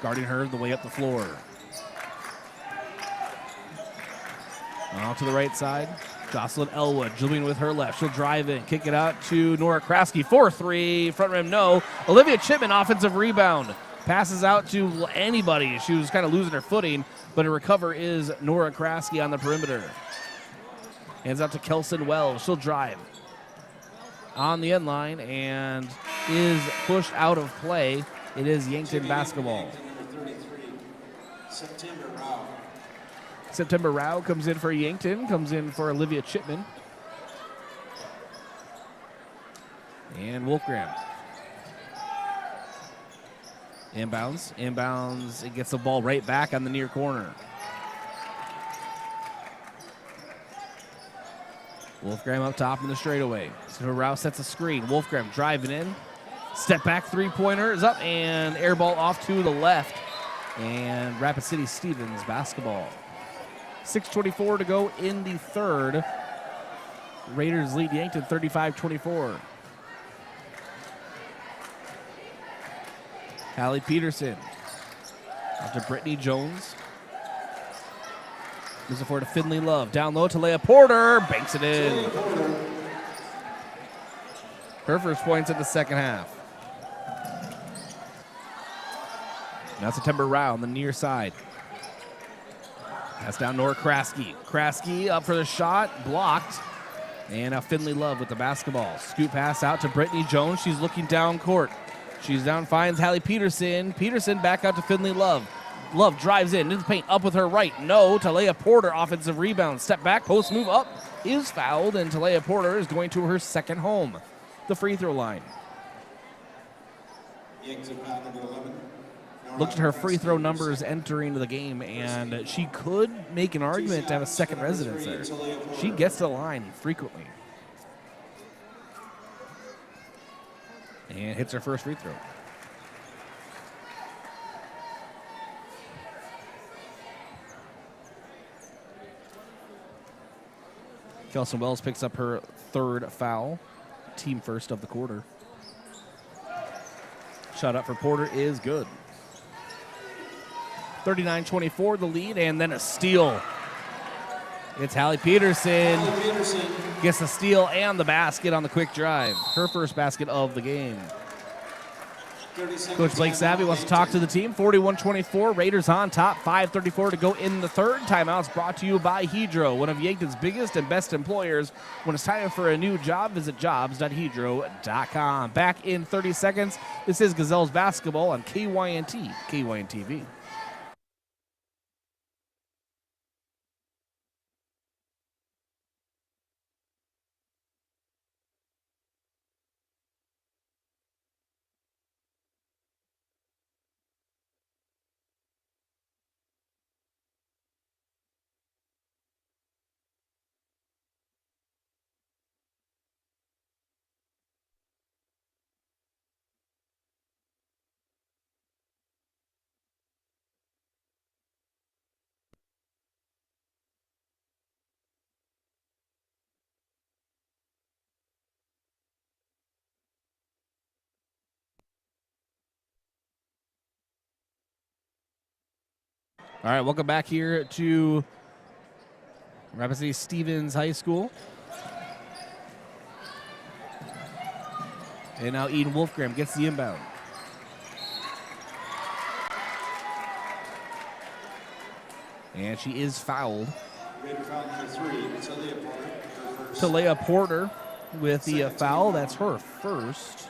guarding her the way up the floor. Out to the right side. Jocelyn Elwood dribbling with her left. She'll drive in, kick it out to Nora Kraske. 4-3, front rim, no. Olivia Chipman, offensive rebound. Passes out to anybody. She was kind of losing her footing, but a recover is Nora Kraske on the perimeter. Hands out to Kelson Wells. She'll drive on the end line and is pushed out of play. It is Yankton basketball. September Rao comes in for Yankton, comes in for Olivia Chipman. And Wolfgram. Inbounds. It gets the ball right back on the near corner. Wolfgram up top in the straightaway. So Rao sets a screen. Wolfgram driving in. Step back three-pointer is up and air ball off to the left. And Rapid City Stevens basketball. 6:24 to go in the third. Raiders lead Yankton 35-24. Hallie Peterson. Out to Brittany Jones. Moves it forward to Finley Love. Down low to Leah Porter. Banks it in. Her first points in the second half. Now September Rao on the near side. That's down Nora Kraske. Kraske up for the shot, blocked. And now Finley Love with the basketball. Scoop pass out to Brittany Jones. She's looking down court. She's down, finds Hallie Peterson. Peterson back out to Finley Love. Love drives in, into the paint, up with her right. No, Talea Porter, offensive rebound. Step back, post move up, is fouled, and Talea Porter is going to her second home. The free throw line. Looked at her free throw numbers entering the game, and she could make an argument to have a second residence there. She gets to the line frequently. And hits her first free throw. Kelson Wells picks up her third foul. Team first of the quarter. Shot up for Porter is good. 39-24 the lead, and then a steal. It's Hallie Peterson. Gets the steal and the basket on the quick drive. Her first basket of the game. Coach Blake Savvy wants to talk to the team. 41-24, Raiders on top. 5:34 to go in the third. Timeouts brought to you by Hedro, one of Yankton's biggest and best employers. When it's time for a new job, visit jobs.hedro.com. Back in 30 seconds. This is Gazelles basketball on KYNT, KYNTV. All right, welcome back here to Rapid City Stevens High School. And now Eden Wolfgram gets the inbound. And she is fouled. Raider foul for 3, Talia Porter with the foul. That's her first.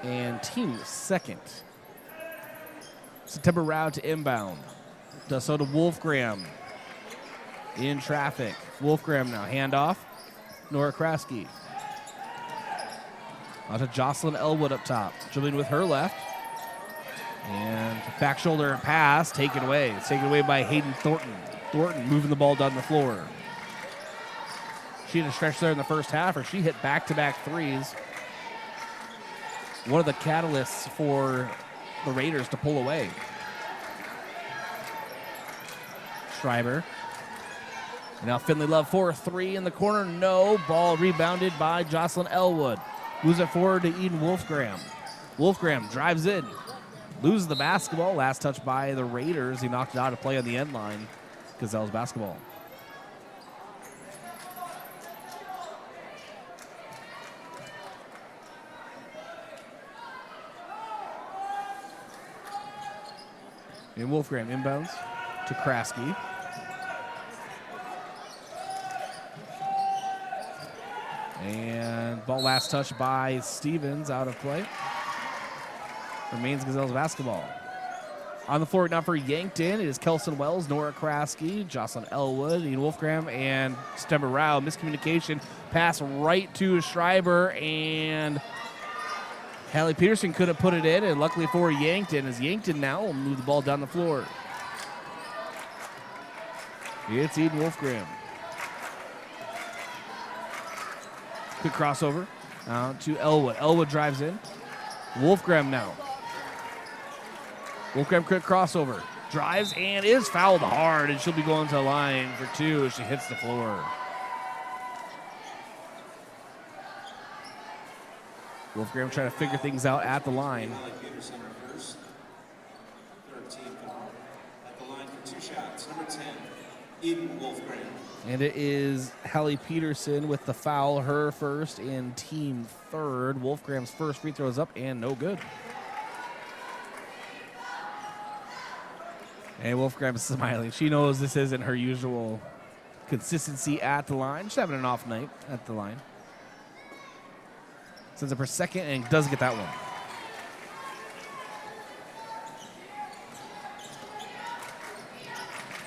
And team second. September Rao to inbound. Does so to Wolfgram. In traffic. Wolfgram now. Handoff. Nora Kraski. Out to Jocelyn Elwood up top. Dribbling with her left. And back shoulder pass taken away. It's taken away by Hayden Thornton. Thornton moving the ball down the floor. She had a stretch there in the first half, or she hit back-to-back threes. One of the catalysts for the Raiders to pull away. Schreiber. And now Finley Love for 3 in the corner. No. Ball rebounded by Jocelyn Elwood. Moves it forward to Eden Wolfgram. Wolfgram drives in. Loses the basketball. Last touch by the Raiders. He knocked it out of play on the end line. Gazelles basketball. And Wolfgram inbounds to Kraski. And ball last touch by Stevens, out of play. Remains Gazelles basketball. On the floor now for Yankton, it is Kelson Wells, Nora Kraski, Jocelyn Elwood, Ian Wolfgram, and September Rao. Miscommunication, pass right to Schreiber, and Hallie Peterson could have put it in, and luckily for Yankton, as Yankton now will move the ball down the floor. It's Eden Wolfgram. Quick crossover to Elwood. Elwood drives in. Wolfgram now. Wolfgram quick crossover. Drives and is fouled hard, and she'll be going to the line for 2 as she hits the floor. Wolfgram trying to figure things out at the line. At the line for 2 shots. Number 10, Eden Wolfgram. And it is Hallie Peterson with the foul, her first and team third. Wolfgram's first free throw is up and no good. And Wolfgram is smiling. She knows this isn't her usual consistency at the line. She's having an off night at the line. Sends up her second and does get that one.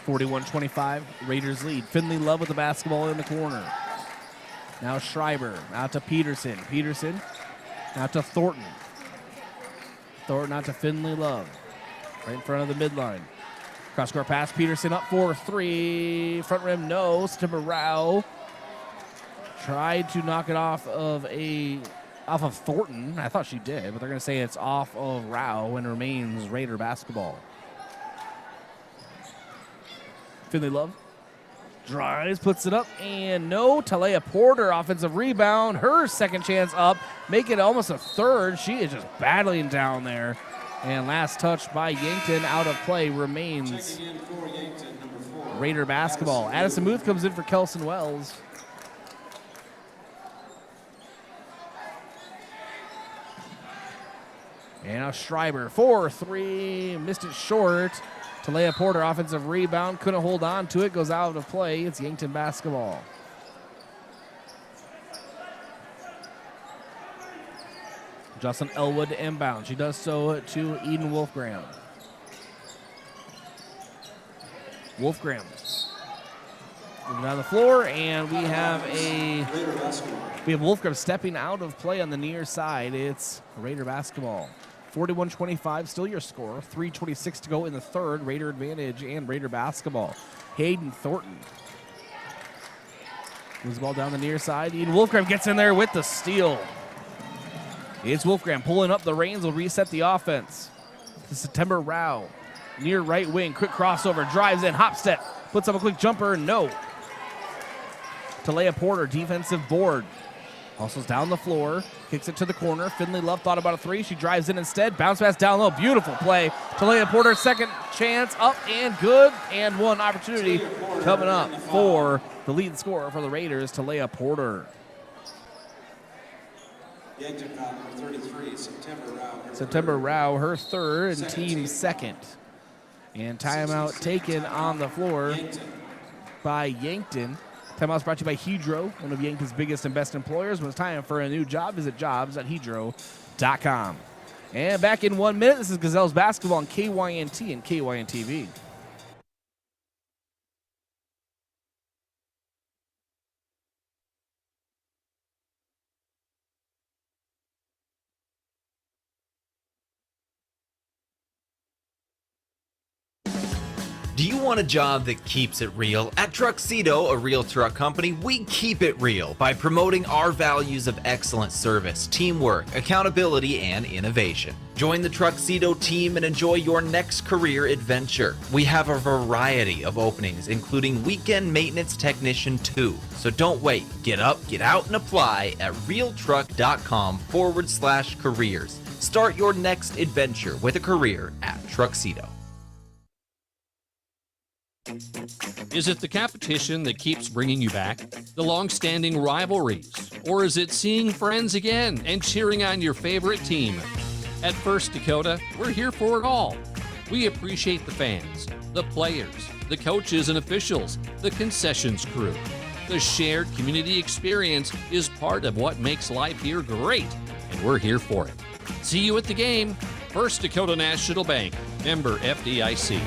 (41-25), Raiders lead. Finley Love with the basketball in the corner. Now Schreiber, out to Peterson. Peterson, out to Thornton. Thornton out to Finley Love. Right in front of the midline. Cross-court pass, Peterson up for 3. Front rim, no. September Rao tried to knock it off of Thornton. I thought she did, but they're going to say it's off of Rao and remains Raider basketball. Finley Love drives, puts it up, and no. Talia Porter, offensive rebound. Her second chance up. Make it almost a third. She is just battling down there. And last touch by Yankton, out of play, remains Raider basketball. Addison Muth comes in for Kelson Wells. And now Schreiber, 4-3, missed it short. Talia Porter, offensive rebound, couldn't hold on to it, goes out of play. It's Yankton basketball. Jocelyn Elwood to inbound. She does so to Eden Wolfgram. Wolfgram moving down the floor, and we have Wolfgram stepping out of play on the near side. It's Raider basketball. 41-25, still your score. 3:26 to go in the third. Raider advantage and Raider basketball. Hayden Thornton moves the ball down the near side. Eden Wolfgram gets in there with the steal. It's Wolfgram pulling up the reins, will reset the offense. To September Rao, near right wing, quick crossover, drives in, hop step, puts up a quick jumper, no. Talia Porter, defensive board. Hustles down the floor, kicks it to the corner. Finley Love thought about a three. She drives in instead. Bounce pass down low. Beautiful play. Talia Porter, second chance, up and good. And one opportunity coming up for the lead scorer for the Raiders, Talia Porter. Yankton foul number 33, September Rao. September Rao, her third and team second. And timeout taken on the floor by Yankton. Timeout's brought to you by Hedro, one of Yankton's biggest and best employers. When it's time for a new job, visit jobs.hedro.com. And back in 1 minute, this is Gazelles basketball on KYNT and KYN-TV. Do you want a job that keeps it real? At Truxedo, a real truck company, we keep it real by promoting our values of excellent service, teamwork, accountability, and innovation. Join the Truxedo team and enjoy your next career adventure. We have a variety of openings, including weekend maintenance technician 2. So don't wait. Get up, get out, and apply at realtruck.com/careers. Start your next adventure with a career at Truxedo. Is it the competition that keeps bringing you back? The long-standing rivalries? Or is it seeing friends again and cheering on your favorite team? At First Dakota, we're here for it all. We appreciate the fans, the players, the coaches and officials, the concessions crew. The shared community experience is part of what makes life here great, and we're here for it. See you at the game. First Dakota National Bank, member FDIC.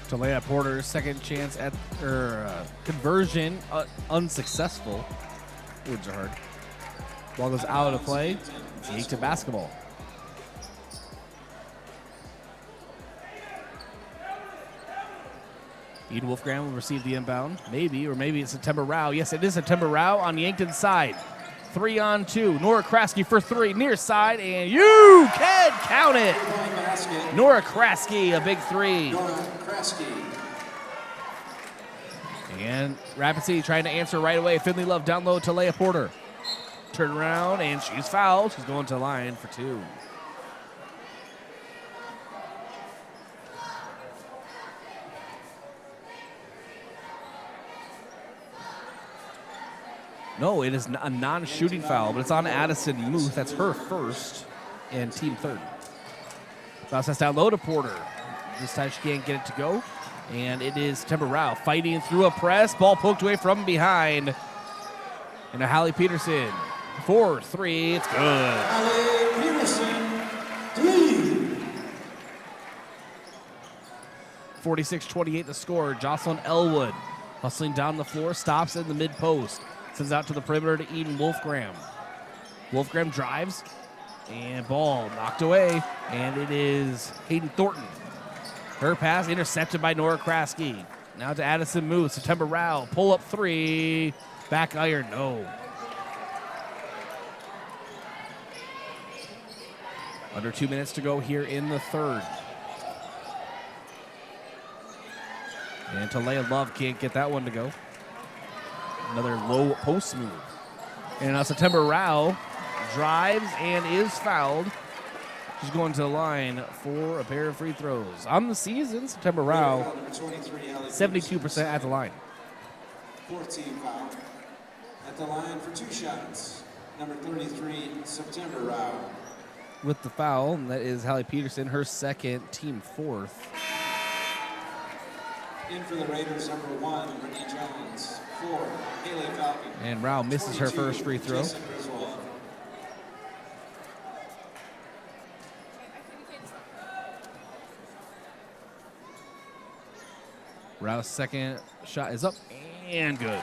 Talia Porter's second chance at conversion, unsuccessful. Words are hard. Ball goes out of play. Yankton basketball. Eden Wolfgram will receive the inbound. Maybe, or maybe it's September Rao. Yes, it is September Rao on Yankton's side. 3-on-2. Nora Kraske for three, near side, and you can count it. Nora Kraske, a big three. And Rapid City trying to answer right away. Finley Love down low to Talia Porter. Turn around, and she's fouled. She's going to the line for two. No, it is a non-shooting foul, but it's on Addison Muth. That's her first and team third. Bounce down low to Porter. This time she can't get it to go. And it is September Rao fighting through a press. Ball poked away from behind. And a Hallie Peterson. 4-3. It's good. Hallie Peterson, 3. 46-28 the score. Jocelyn Elwood hustling down the floor. Stops in the mid-post. Sends out to the perimeter to Eden Wolfgram. Wolfgram drives. And ball knocked away. And it is Hayden Thornton. Her pass intercepted by Nora Kraske. Now to Addison Muth. September Rao. Pull up three. Back iron. No. Under 2 minutes to go here in the third. And Talia Love can't get that one to go. Another low post move. And now September Rao drives and is fouled. She's going to the line for a pair of free throws. On the season, September Rao, 72% at the line. 14 foul. At the line for 2 shots. Number 33, September Rao. With the foul, and that is Hallie Peterson, her second, team fourth. In for the Raiders, number 1, Brittany Jones. 4, Haley Falcon. And Rao misses her first free throw. Rao's second shot is up and good.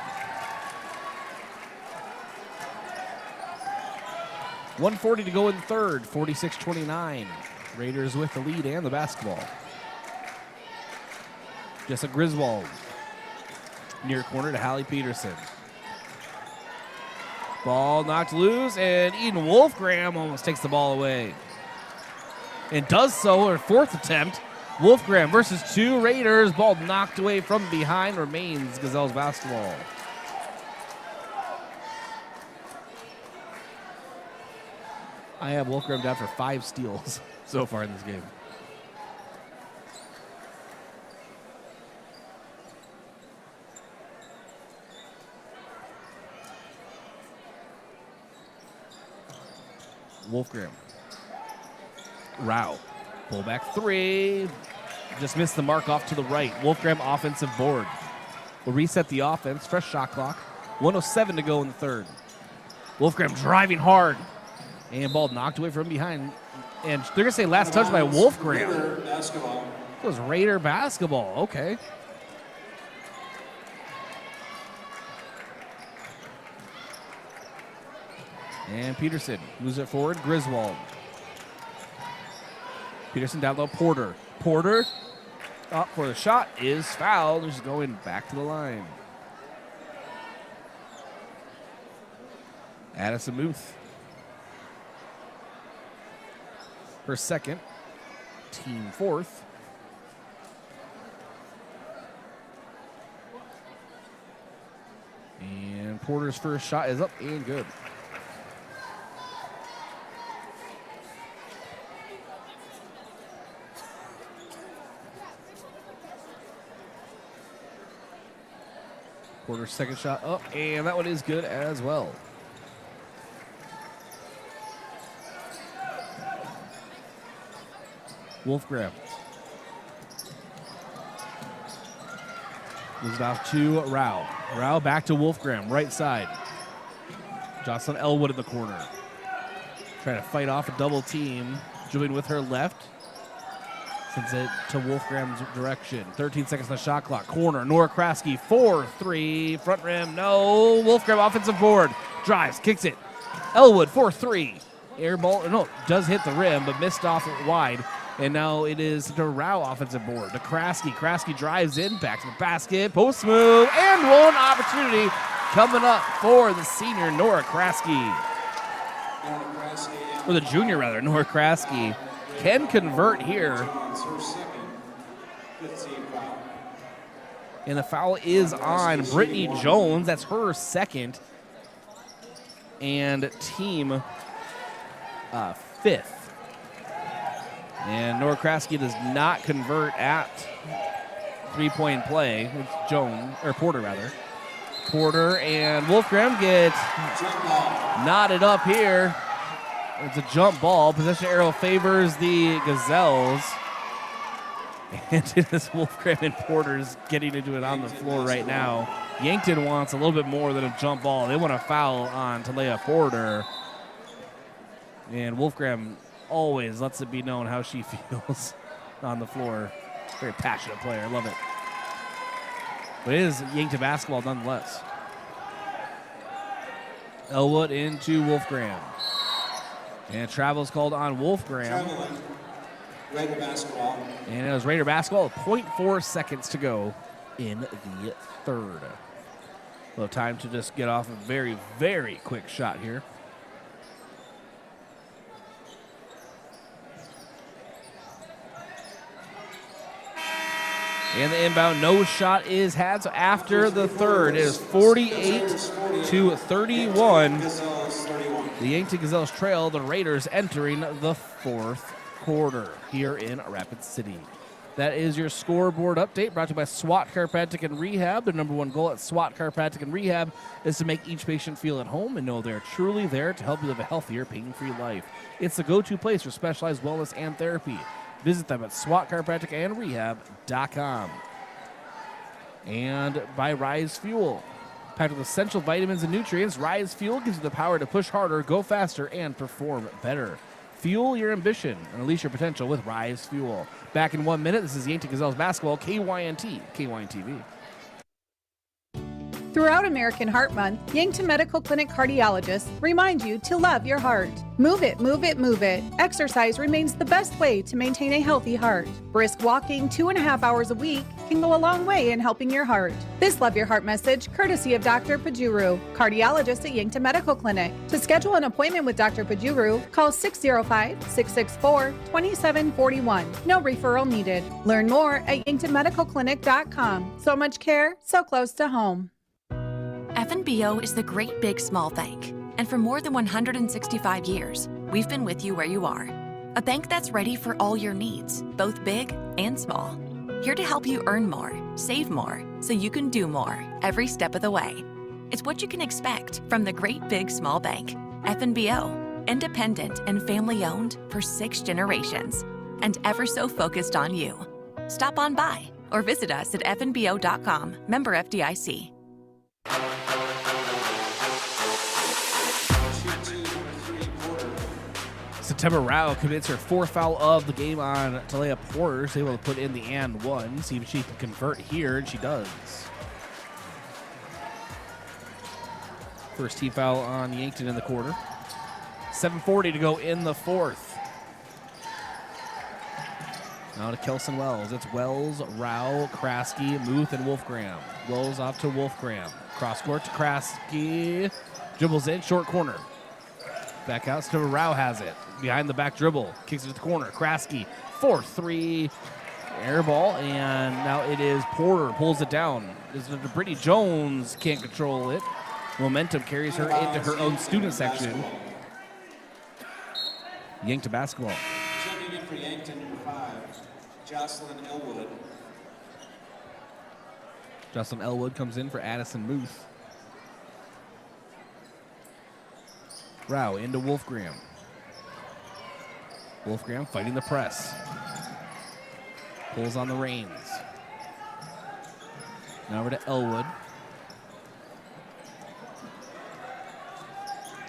1:40 to go in the third, 46-29. Raiders with the lead and the basketball. Jessica Griswold. Near corner to Hallie Peterson. Ball knocked loose, and Eden Wolfgram almost takes the ball away. And does so, her fourth attempt. Wolfgram versus 2 Raiders. Ball knocked away from behind. Remains Gazelles basketball. I have Wolfgram down for 5 steals so far in this game. Wolfgram. Rao. Pull back 3. Just missed the mark off to the right. Wolfgram offensive board. We'll reset the offense. Fresh shot clock. 1:07 to go in the third. Wolfgram driving hard. And ball knocked away from behind. And they're going to say last touch by Wolfgram. It was Raider basketball. Okay. And Peterson moves it forward. Griswold. Peterson down low. Porter. Porter up for the shot is fouled. He's going back to the line. Addison Muth. Her second. Team fourth. And Porter's first shot is up and good. Porter's second shot up, and that one is good as well. Wolfgram. Moves it off to Rao. Rao back to Wolfgram, right side. Jocelyn Elwood in the corner. Trying to fight off a double team. Dribbling with her left. Sends it to Wolfgram's direction. 13 seconds on the shot clock. Corner, Nora Kraski, 4-3. Front rim, no. Wolfgram offensive board. Drives, kicks it. Elwood, 4-3. Air ball, no, does hit the rim, but missed off wide. And now it is the Rao offensive board. To Kraski. Kraski drives in, back to the basket, post move, and one opportunity coming up for the senior Nora Kraski. Or the junior, rather, Nora Kraski. Can convert here. And the foul is on Brittany Jones. That's her second. And team fifth. And Nora Kraski does not convert at three-point play. It's Jones, or Porter rather. Porter and Wolfgram get knotted up here. It's a jump ball. Possession arrow favors the Gazelles. And it is Wolfgram and Porter's getting into it on the floor right now. Yankton wants a little bit more than a jump ball. They want a foul on Talea Porter. And Wolfgram always lets it be known how she feels on the floor. Very passionate player. I love it. But it is Yankton basketball nonetheless. Elwood into Wolfgram. And travel's called on Wolfgram. Raider basketball. And it was Raider basketball. 0.4 seconds to go in the third. A little time to just get off a very, very quick shot here. And the inbound, no shot is had. So after the third, it is 48-31. The Yankton Gazelles trail the Raiders entering the fourth quarter here in Rapid City. That is your scoreboard update brought to you by SWAT Chiropractic and Rehab. Their number one goal at SWAT Chiropractic and Rehab is to make each patient feel at home and know they're truly there to help you live a healthier, pain-free life. It's the go-to place for specialized wellness and therapy. Visit them at SWATChiropracticandRehab.com. And by Rise Fuel. Packed with essential vitamins and nutrients, Rise Fuel gives you the power to push harder, go faster, and perform better. Fuel your ambition and unleash your potential with Rise Fuel. Back in 1 minute, this is Yankton Gazelles basketball, KYNT, KYNTV. Throughout American Heart Month, Yankton Medical Clinic cardiologists remind you to love your heart. Move it, move it, move it. Exercise remains the best way to maintain a healthy heart. Brisk walking 2.5 hours a week can go a long way in helping your heart. This Love Your Heart message, courtesy of Dr. Pajuru, cardiologist at Yankton Medical Clinic. To schedule an appointment with Dr. Pajuru, call 605-664-2741. No referral needed. Learn more at yanktonmedicalclinic.com. So much care, so close to home. FNBO is the great big small bank. And for more than 165 years, we've been with you where you are. A bank that's ready for all your needs, both big and small. Here to help you earn more, save more, so you can do more every step of the way. It's what you can expect from the great big small bank. FNBO, independent and family owned for 6 generations, and ever so focused on you. Stop on by or visit us at fnbo.com. Member FDIC. September Rao commits her 4th foul of the game on Talia Porter. She's able to put in the and one. See if she can convert here, and she does. First team foul on Yankton in the quarter. 7:40 to go in the 4th. Now to Kelson Wells. It's Wells, Rao, Kraske, Muth, and Wolfgram. Wells off to Wolfgram. Cross court to Kraske. Dribbles in, short corner. Back out, September Rao has it. Behind the back dribble. Kicks it to the corner. Kraske, 4-3. Air ball, and now it is Porter. Pulls it down. Brittany Jones can't control it. Momentum carries her into her own student section. Yankton basketball. Checking in for Yankton, number 5, Jocelyn Elwood. Jocelyn Elwood comes in for Addison Muth. Rao into Wolfgram. Wolfgram fighting the press. Pulls on the reins. Now over to Elwood.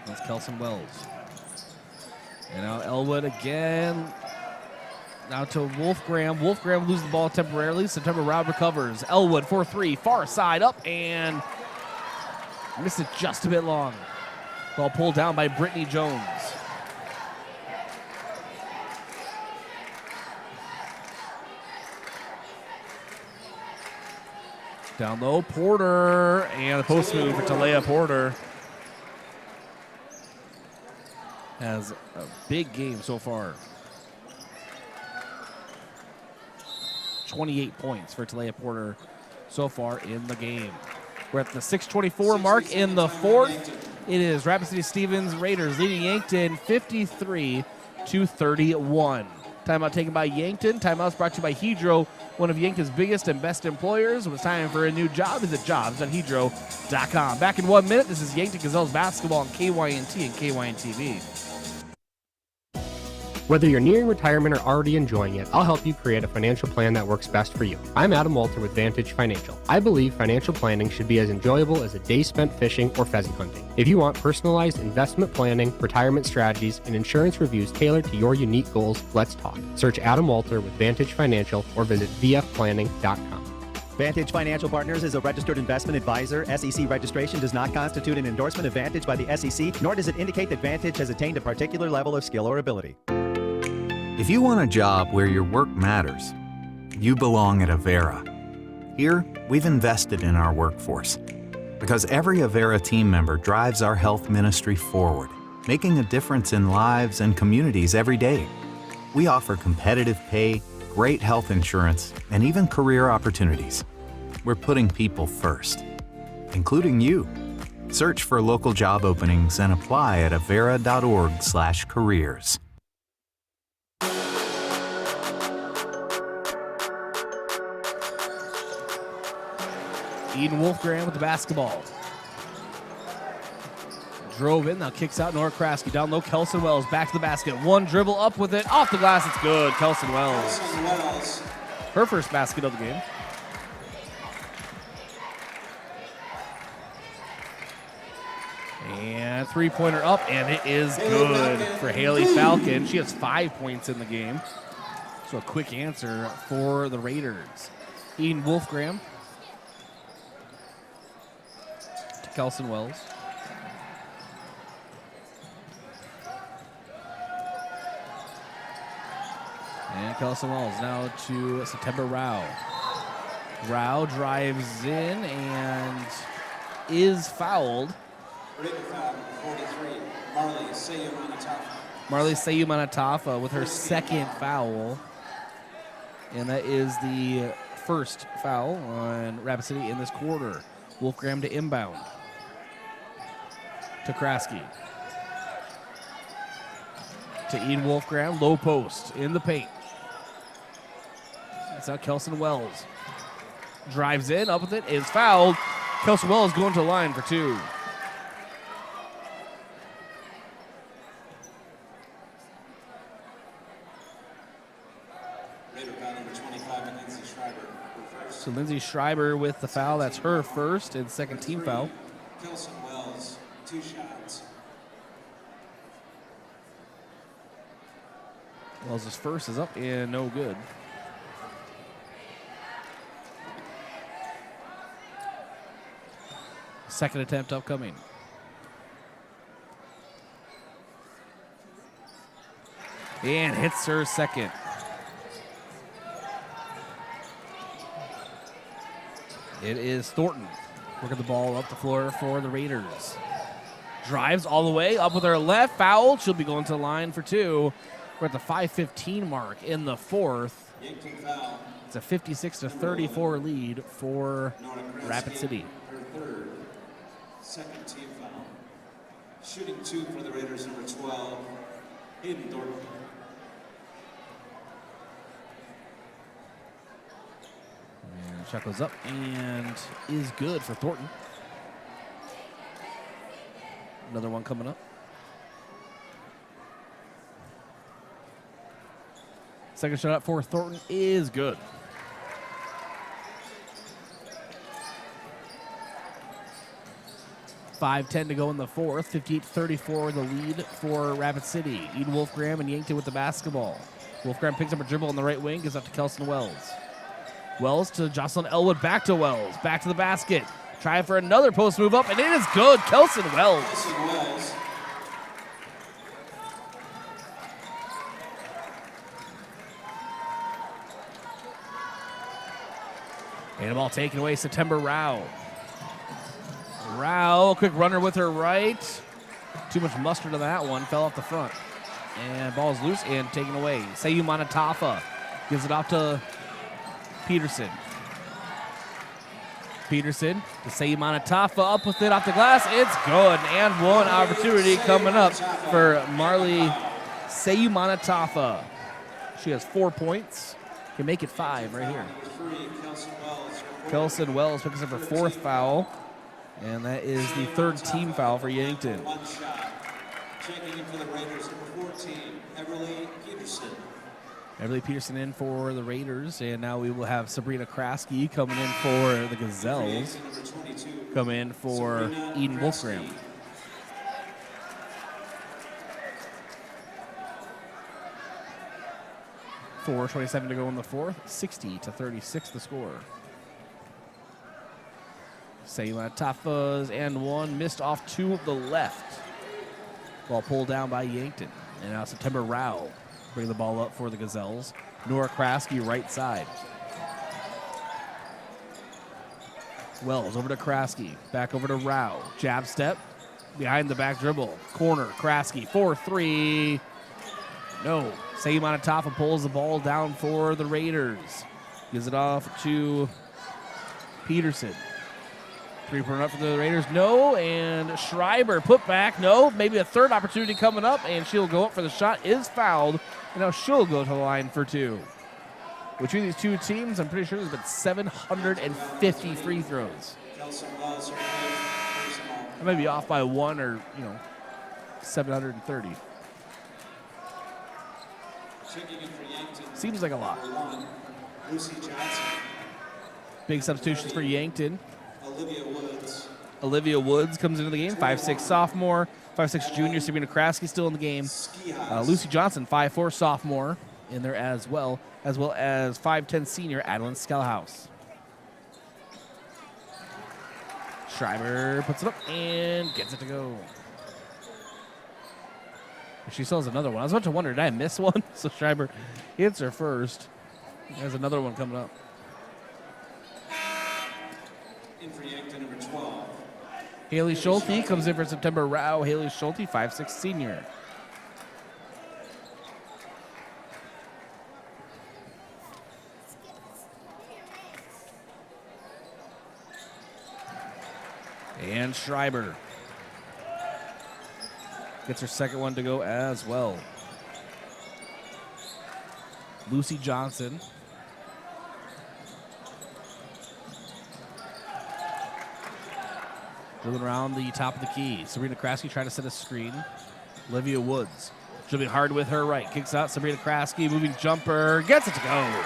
That's Kelson Wells. And now Elwood again. Now to Wolfgram. Wolfgram loses the ball temporarily. September Rao recovers. Elwood 4-3. Far side up and missed it just a bit long. Ball pulled down by Brittany Jones. Down low, Porter, and a post move for Talia Porter. Has a big game so far. 28 points for Talia Porter so far in the game. We're at the 6:24 mark in the 4th. It is Rapid City Stevens Raiders leading Yankton 53-31. Timeout taken by Yankton. Timeout's brought to you by Hedro, one of Yankton's biggest and best employers. When it's time for a new job, visit jobs.hedro.com. Back in 1 minute, this is Yankton Gazelles basketball on KYNT and KYN-TV. Whether you're nearing retirement or already enjoying it, I'll help you create a financial plan that works best for you. I'm Adam Walter with Vantage Financial. I believe financial planning should be as enjoyable as a day spent fishing or pheasant hunting. If you want personalized investment planning, retirement strategies, and insurance reviews tailored to your unique goals, let's talk. Search Adam Walter with Vantage Financial or visit vfplanning.com. Vantage Financial Partners is a registered investment advisor. SEC registration does not constitute an endorsement of Vantage by the SEC, nor does it indicate that Vantage has attained a particular level of skill or ability. If you want a job where your work matters, you belong at Avera. Here, we've invested in our workforce because every Avera team member drives our health ministry forward, making a difference in lives and communities every day. We offer competitive pay, great health insurance, and even career opportunities. We're putting people first, including you. Search for local job openings and apply at avera.org/careers. Eden Wolfgram with the basketball. Drove in, now kicks out Nora Kraske. Down low, Kelson Wells back to the basket. One dribble up with it, off the glass, it's good. Kelson Wells. Her first basket of the game. And three-pointer up, and it is good for Haley Falcon. She has 5 points in the game. So a quick answer for the Raiders. Eden Wolfgram. Kelson Wells. And Kelson Wells now to September Rao. Rao drives in and is fouled. Breaker foul, 43, Marley Sayumanatafa. Marley Sayumanatafa with her second foul. And that is the first foul on Rapid City in this quarter. Wolfgram to inbound. To Kraski. To Ian Wolfgram, low post in the paint. That's out Kelson Wells. Drives in, up with it, is fouled. Kelson Wells going to the line for 2. So Lindsay Schreiber with the foul. That's her first and second team foul. Kelson Wells, 2 shots. Wells' first is up and no good. Second attempt upcoming. And hits her second. It is Thornton working the ball up the floor for the Raiders. Drives all the way up with her left, foul. She'll be going to the line for 2. We're at the 5:15 mark in the fourth. Yankton foul. It's a 56-34 lead for Rapid City. Her third, second team foul. Shooting 2 for the Raiders, number 12, Hayden Thornton. And shot goes up and is good for Thornton. Another one coming up. Second shot up for Thornton is good. .5:10 to go in the fourth. 58-34 the lead for Rapid City. Eden Wolfgram and Yankton with the basketball. Wolfgram picks up a dribble on the right wing, gives up to Kelson Wells. Wells to Jocelyn Elwood, back to Wells, back to the basket. Trying for another post move up, and it is good. Kelson Wells. Kelson Wells. And the ball taken away, September Rao. Rao, quick runner with her right. Too much mustard on that one, fell off the front. And ball's loose and taken away. Sayumanatafa gives it off to Peterson. Peterson to Sayumanatafa, up with it off the glass. It's good. And one opportunity coming up for Marley Sayumanatafa. She has 4 points. Can make it 5 right here. Kelson Wells picks up her fourth foul. And that is the third team foul for Yankton. One shot. Checking in for the Raiders, number 14, Everly Peterson. Everly Peterson in for the Raiders. And now we will have Sabrina Kraski coming in for the Gazelles. Come in for Eden Wolfgram. .4:27 to go in the fourth. 60-36 the score. Sayumanatafa's and one missed off to the left. Ball pulled down by Yankton. And now September Rao bring the ball up for the Gazelles. Nora Kraski right side. Wells over to Kraski. Back over to Rao. Jab step. Behind the back dribble. Corner. Kraski. 4-3. No. Sayumanatafa pulls the ball down for the Raiders. Gives it off to Peterson. Three-pointer up for the Raiders. No. And Schreiber put back. No. Maybe a third opportunity coming up. And she'll go up for the shot. Is fouled. And now she'll go to the line for 2. Between these two teams, I'm pretty sure there's been 750 free throws. I may be off by 1 or, 730. Seems like a lot. Lucy Johnson. Big substitutions for Yankton. Olivia Woods. Olivia Woods comes into the game, 5'6" sophomore. 5'6" junior, Sabrina Kraski still in the game. Lucy Johnson, 5'4" sophomore in there as well as 5'10" senior Adeline Skellhouse. Schreiber puts it up and gets it to go. She still has another one. I was about to wonder, did I miss one? So Schreiber hits her first. There's another one coming up. In for Yankton, number 12. Haley Schulte comes in for September Rao. Haley Schulte, 5'6" senior. And Schreiber gets her second one to go as well. Lucy Johnson. Dribbling around the top of the key. Sabrina Kraske trying to set a screen. Olivia Woods. Dribbling hard with her right. Kicks out. Sabrina Kraske moving jumper. Gets it to go.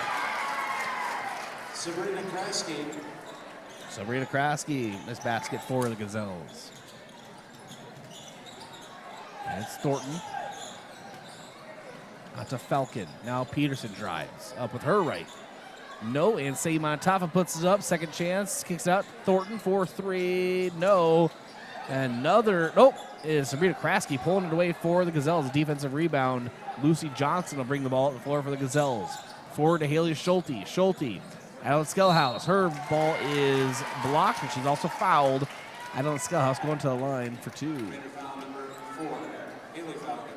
Sabrina Kraske. Sabrina Kraske. Nice basket for the Gazelles. And it's Thornton. Out to Falcon. Now Peterson drives. Up with her right. No, and Seymour-Taffa puts it up. Second chance. Kicks out. Thornton for three. No. Another. Nope. Is Sabrina Kraske pulling it away for the Gazelles. Defensive rebound. Lucy Johnson will bring the ball at the floor for the Gazelles. Forward to Haley Schulte. Schulte. Adeline Skellhouse. Her ball is blocked, and she's also fouled. Adeline Skellhouse going to the line for two. Foul number 4, Haley Falcon.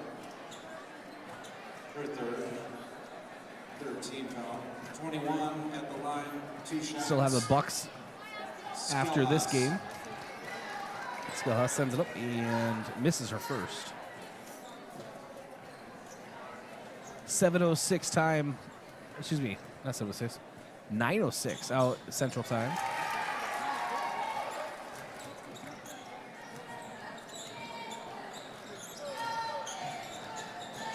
Her third team foul. 21 at the line, 2 shots. Still have the Bucks after this game. Skellhouse sends it up and misses her first. 7:06 time. Excuse me, not 7:06. 9:06 out Central Time.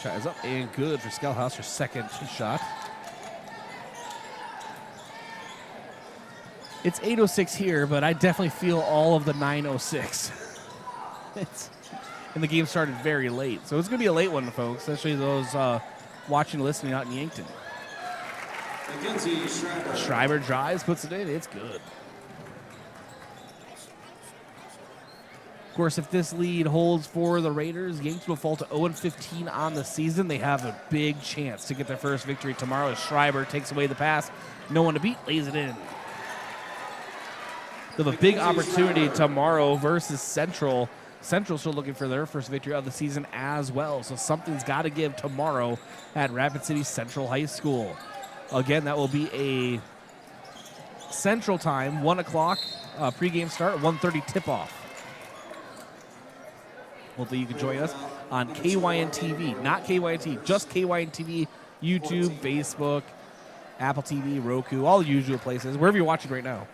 Shot is up and good for Skellhouse, her second shot. It's 8:06 here, but I definitely feel all of the 9:06. And the game started very late, so it's going to be a late one, folks, especially those watching and listening out in Yankton. Mackenzie Schreiber. Schreiber drives, puts it in. It's good. Of course, if this lead holds for the Raiders, Yankton will fall to 0-15 on the season. They have a big chance to get their first victory tomorrow as Schreiber takes away the pass. No one to beat, lays it in. They have a big opportunity tomorrow versus Central. Central's still looking for their first victory of the season as well. So something's got to give tomorrow at Rapid City Central High School. Again, that will be a Central Time, 1 o'clock pregame start, 1:30 tip-off. Hopefully you can join us on KYN TV, not KYN, just KYN TV, YouTube, Facebook, Apple TV, Roku, all the usual places, wherever you're watching right now.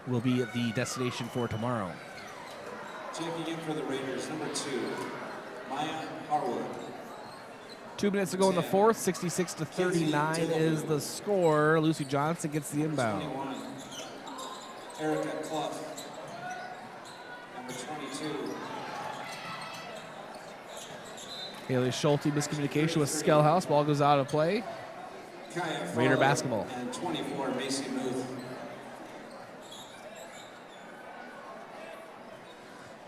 Will be at the destination for tomorrow. Checking in for the Raiders, number 2, Maya Harwood. 2 minutes to go in the fourth. 66-39 is the score. Lucy Johnson gets the inbound. 21, Erica Clough. Number 22. Haley Schulte, miscommunication with Skellhouse. Ball goes out of play. Kaya Raider Farley, basketball. And 24, Macy Muth.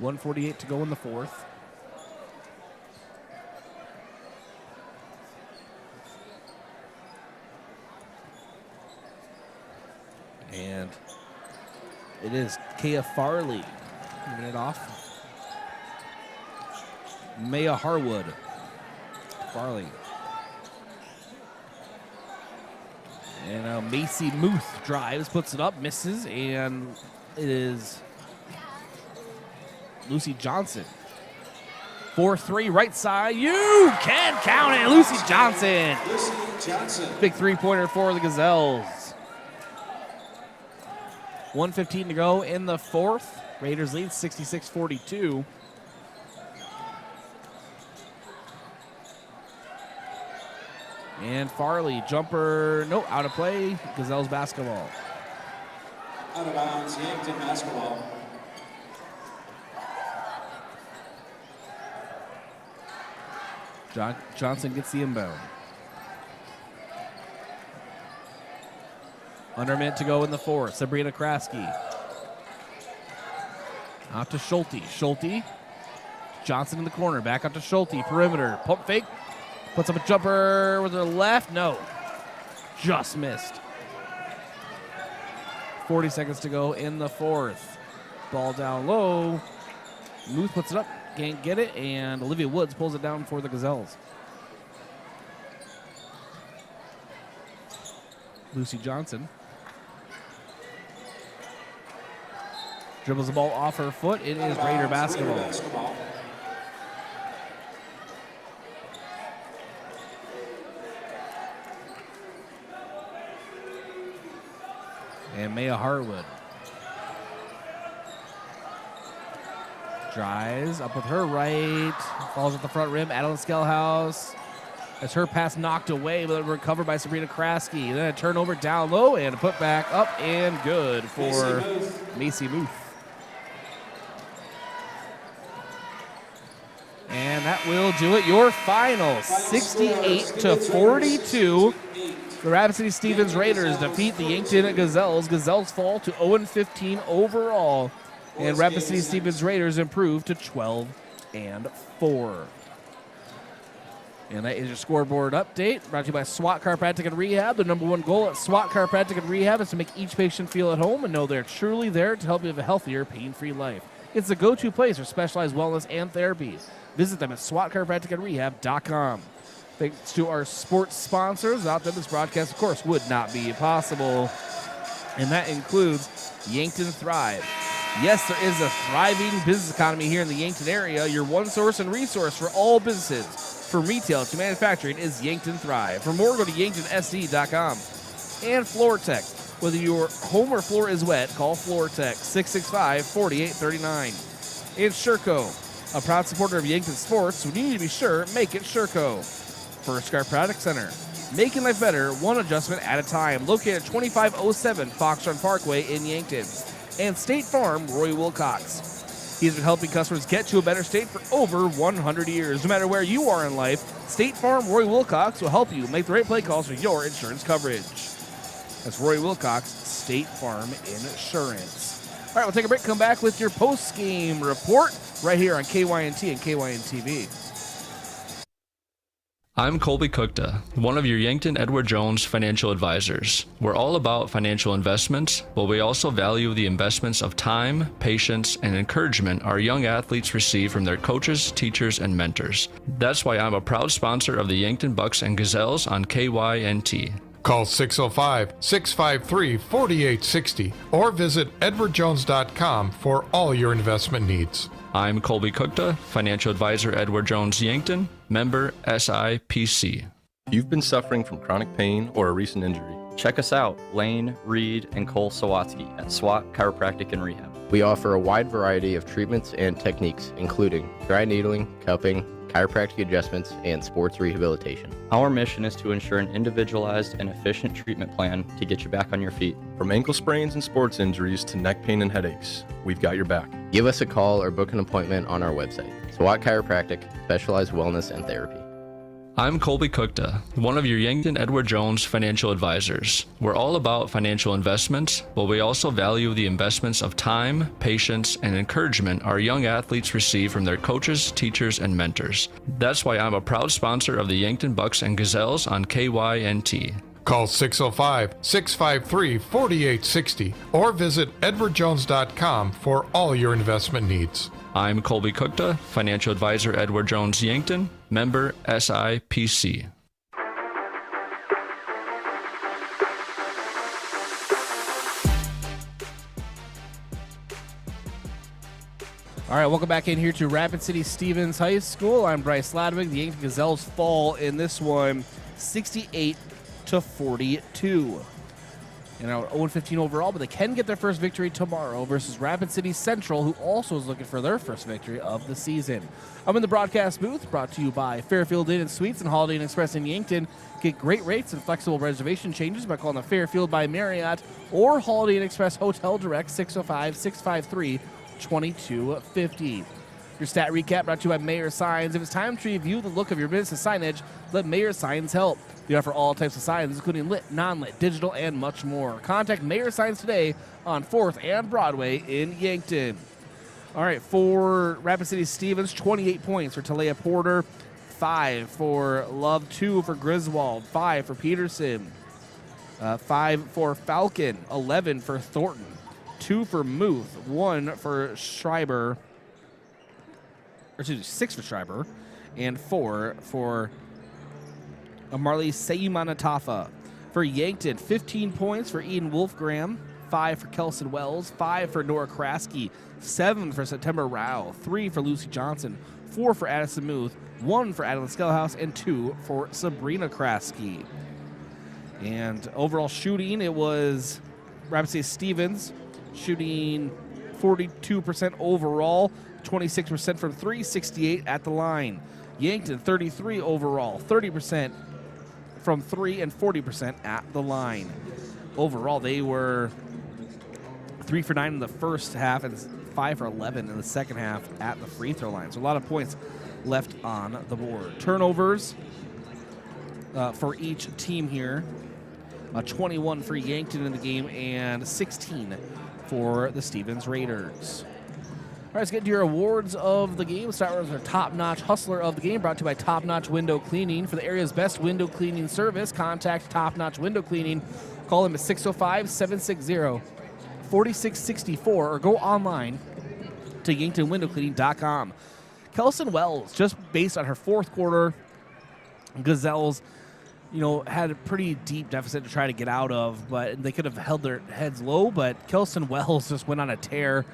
1:48 to go in the fourth. And it is Kaya Farley giving it off. Maya Harwood. Farley. And now Macy Muth drives, puts it up, misses, and it is Lucy Johnson. 4-3 right side. You can count it. Lucy Johnson. Lucy Johnson. Big three-pointer for the Gazelles. 1:15 to go in the fourth. Raiders lead 66-42. And Farley, jumper, no, out of play. Gazelles basketball. Out of bounds, Yankton basketball. Johnson gets the inbound. Under a minute to go in the fourth. Sabrina Kraski. Out to Schulte. Schulte. Johnson in the corner. Back up to Schulte. Perimeter. Pump fake. Puts up a jumper with her left. No. Just missed. 40 seconds to go in the fourth. Ball down low. Muth puts it up. Can't get it. And Olivia Woods pulls it down for the Gazelles. Lucy Johnson. Dribbles the ball off her foot. It is Raider basketball. And Maya Harwood drives up with her right, falls at the front rim. Adeline Skellhouse as her pass knocked away, but recovered by Sabrina Kraski. Then a turnover down low and a put back up and good for Macy Muth. And that will do it. Your final 68-42. The Rapid City Stevens Raiders defeat the Yankton Gazelles. Gazelles fall to 0-15 overall. And Rapid City Stevens Raiders improve to 12-4. And that is your scoreboard update, brought to you by SWAT Chiropractic and Rehab. The #1 goal at SWAT Chiropractic and Rehab is to make each patient feel at home and know they're truly there to help you have a healthier, pain-free life. It's the go-to place for specialized wellness and therapy. Visit them at swatchiropracticandrehab.com. Thanks to our sports sponsors. Without them, this broadcast, of course, would not be possible. And that includes Yankton Thrive. Yes, there is a thriving business economy here in the Yankton area. Your one source and resource for all businesses, from retail to manufacturing, is Yankton Thrive. For more, go to yanktonse.com. And FloorTech. Whether your home or floor is wet, call FloorTech, 665-4839. And Sherco, a proud supporter of Yankton sports. When you need to be sure, make it Sherco. First Chiropractic Center. Making life better, one adjustment at a time. Located at 2507 Fox Run Parkway in Yankton. And State Farm, Roy Wilcox. He's been helping customers get to a better state for over 100 years. No matter where you are in life, State Farm, Roy Wilcox will help you make the right play calls for your insurance coverage. That's Roy Wilcox, State Farm Insurance. All right, we'll take a break, come back with your post-game report right here on KYNT and KYN-TV. I'm Colby Kukta, one of your Yankton Edward Jones financial advisors. We're all about financial investments, but we also value the investments of time, patience, and encouragement our young athletes receive from their coaches, teachers, and mentors. That's why I'm a proud sponsor of the Yankton Bucks and Gazelles on KYNT. Call 605-653-4860 or visit edwardjones.com for all your investment needs. I'm Colby Kukta, financial advisor, Edward Jones Yankton, member SIPC. If you've been suffering from chronic pain or a recent injury, check us out, Lane, Reed, and Cole Sawatsky at SWAT Chiropractic and Rehab. We offer a wide variety of treatments and techniques, including dry needling, cupping, chiropractic adjustments, and sports rehabilitation. Our mission is to ensure an individualized and efficient treatment plan to get you back on your feet. From ankle sprains and sports injuries to neck pain and headaches, we've got your back. Give us a call or book an appointment on our website. SWAT Chiropractic, specialized wellness and therapy. I'm Colby Kukta, one of your Yankton Edward Jones financial advisors. We're all about financial investments, but we also value the investments of time, patience, and encouragement our young athletes receive from their coaches, teachers, and mentors. That's why I'm a proud sponsor of the Yankton Bucks and Gazelles on KYNT. Call 605-653-4860 or visit edwardjones.com for all your investment needs. I'm Colby Kukta, financial advisor, Edward Jones Yankton, member SIPC. All right, welcome back in here to Rapid City Stevens High School. I'm Bryce Ladwig. The Yankton Gazelles fall in this one 68-42. And now 0-15 overall, but they can get their first victory tomorrow versus Rapid City Central, who also is looking for their first victory of the season. I'm in the broadcast booth, brought to you by Fairfield Inn and Suites and Holiday Inn Express in Yankton. Get great rates and flexible reservation changes by calling the Fairfield by Marriott or Holiday Inn Express Hotel Direct, 605-653-2250. Your stat recap brought to you by Mayor Signs. If it's time to review the look of your business signage, let Mayor Signs help. They offer all types of signs, including lit, non-lit, digital, and much more. Contact Mayor Signs today on 4th and Broadway in Yankton. All right, for Rapid City Stevens, 28 points for Talia Porter, 5 for Love, 2 for Griswold, 5 for Peterson, 5 for Falcon, 11 for Thornton, 2 for Muth, 1 for Schreiber, 6 for Schreiber, and 4 for Marley Seymanatafa. For Yankton, 15 points for Eden Wolfgram, 5 for Kelson Wells, 5 for Nora Kraske, 7 for September Rao, 3 for Lucy Johnson, 4 for Addison Muth, 1 for Adeline Skellhouse, and 2 for Sabrina Kraske. And overall shooting, it was Rapid City Stevens shooting 42% overall, 26% from 3, 68 at the line. Yankton, 33 overall, 30% from 3 and 40% at the line. Overall, they were 3 for 9 in the first half and 5 for 11 in the second half at the free throw line. So a lot of points left on the board. Turnovers for each team here. 21 for Yankton in the game and 16 for the Stevens Raiders. All right, let's get to your awards of the game. Start with our top-notch hustler of the game, brought to you by Top Notch Window Cleaning. For the area's best window cleaning service, contact Top Notch Window Cleaning. Call them at 605-760-4664 or go online to yanktonwindowcleaning.com. Kelson Wells, just based on her fourth quarter, Gazelles, had a pretty deep deficit to try to get out of, but they could have held their heads low, but Kelson Wells just went on a tear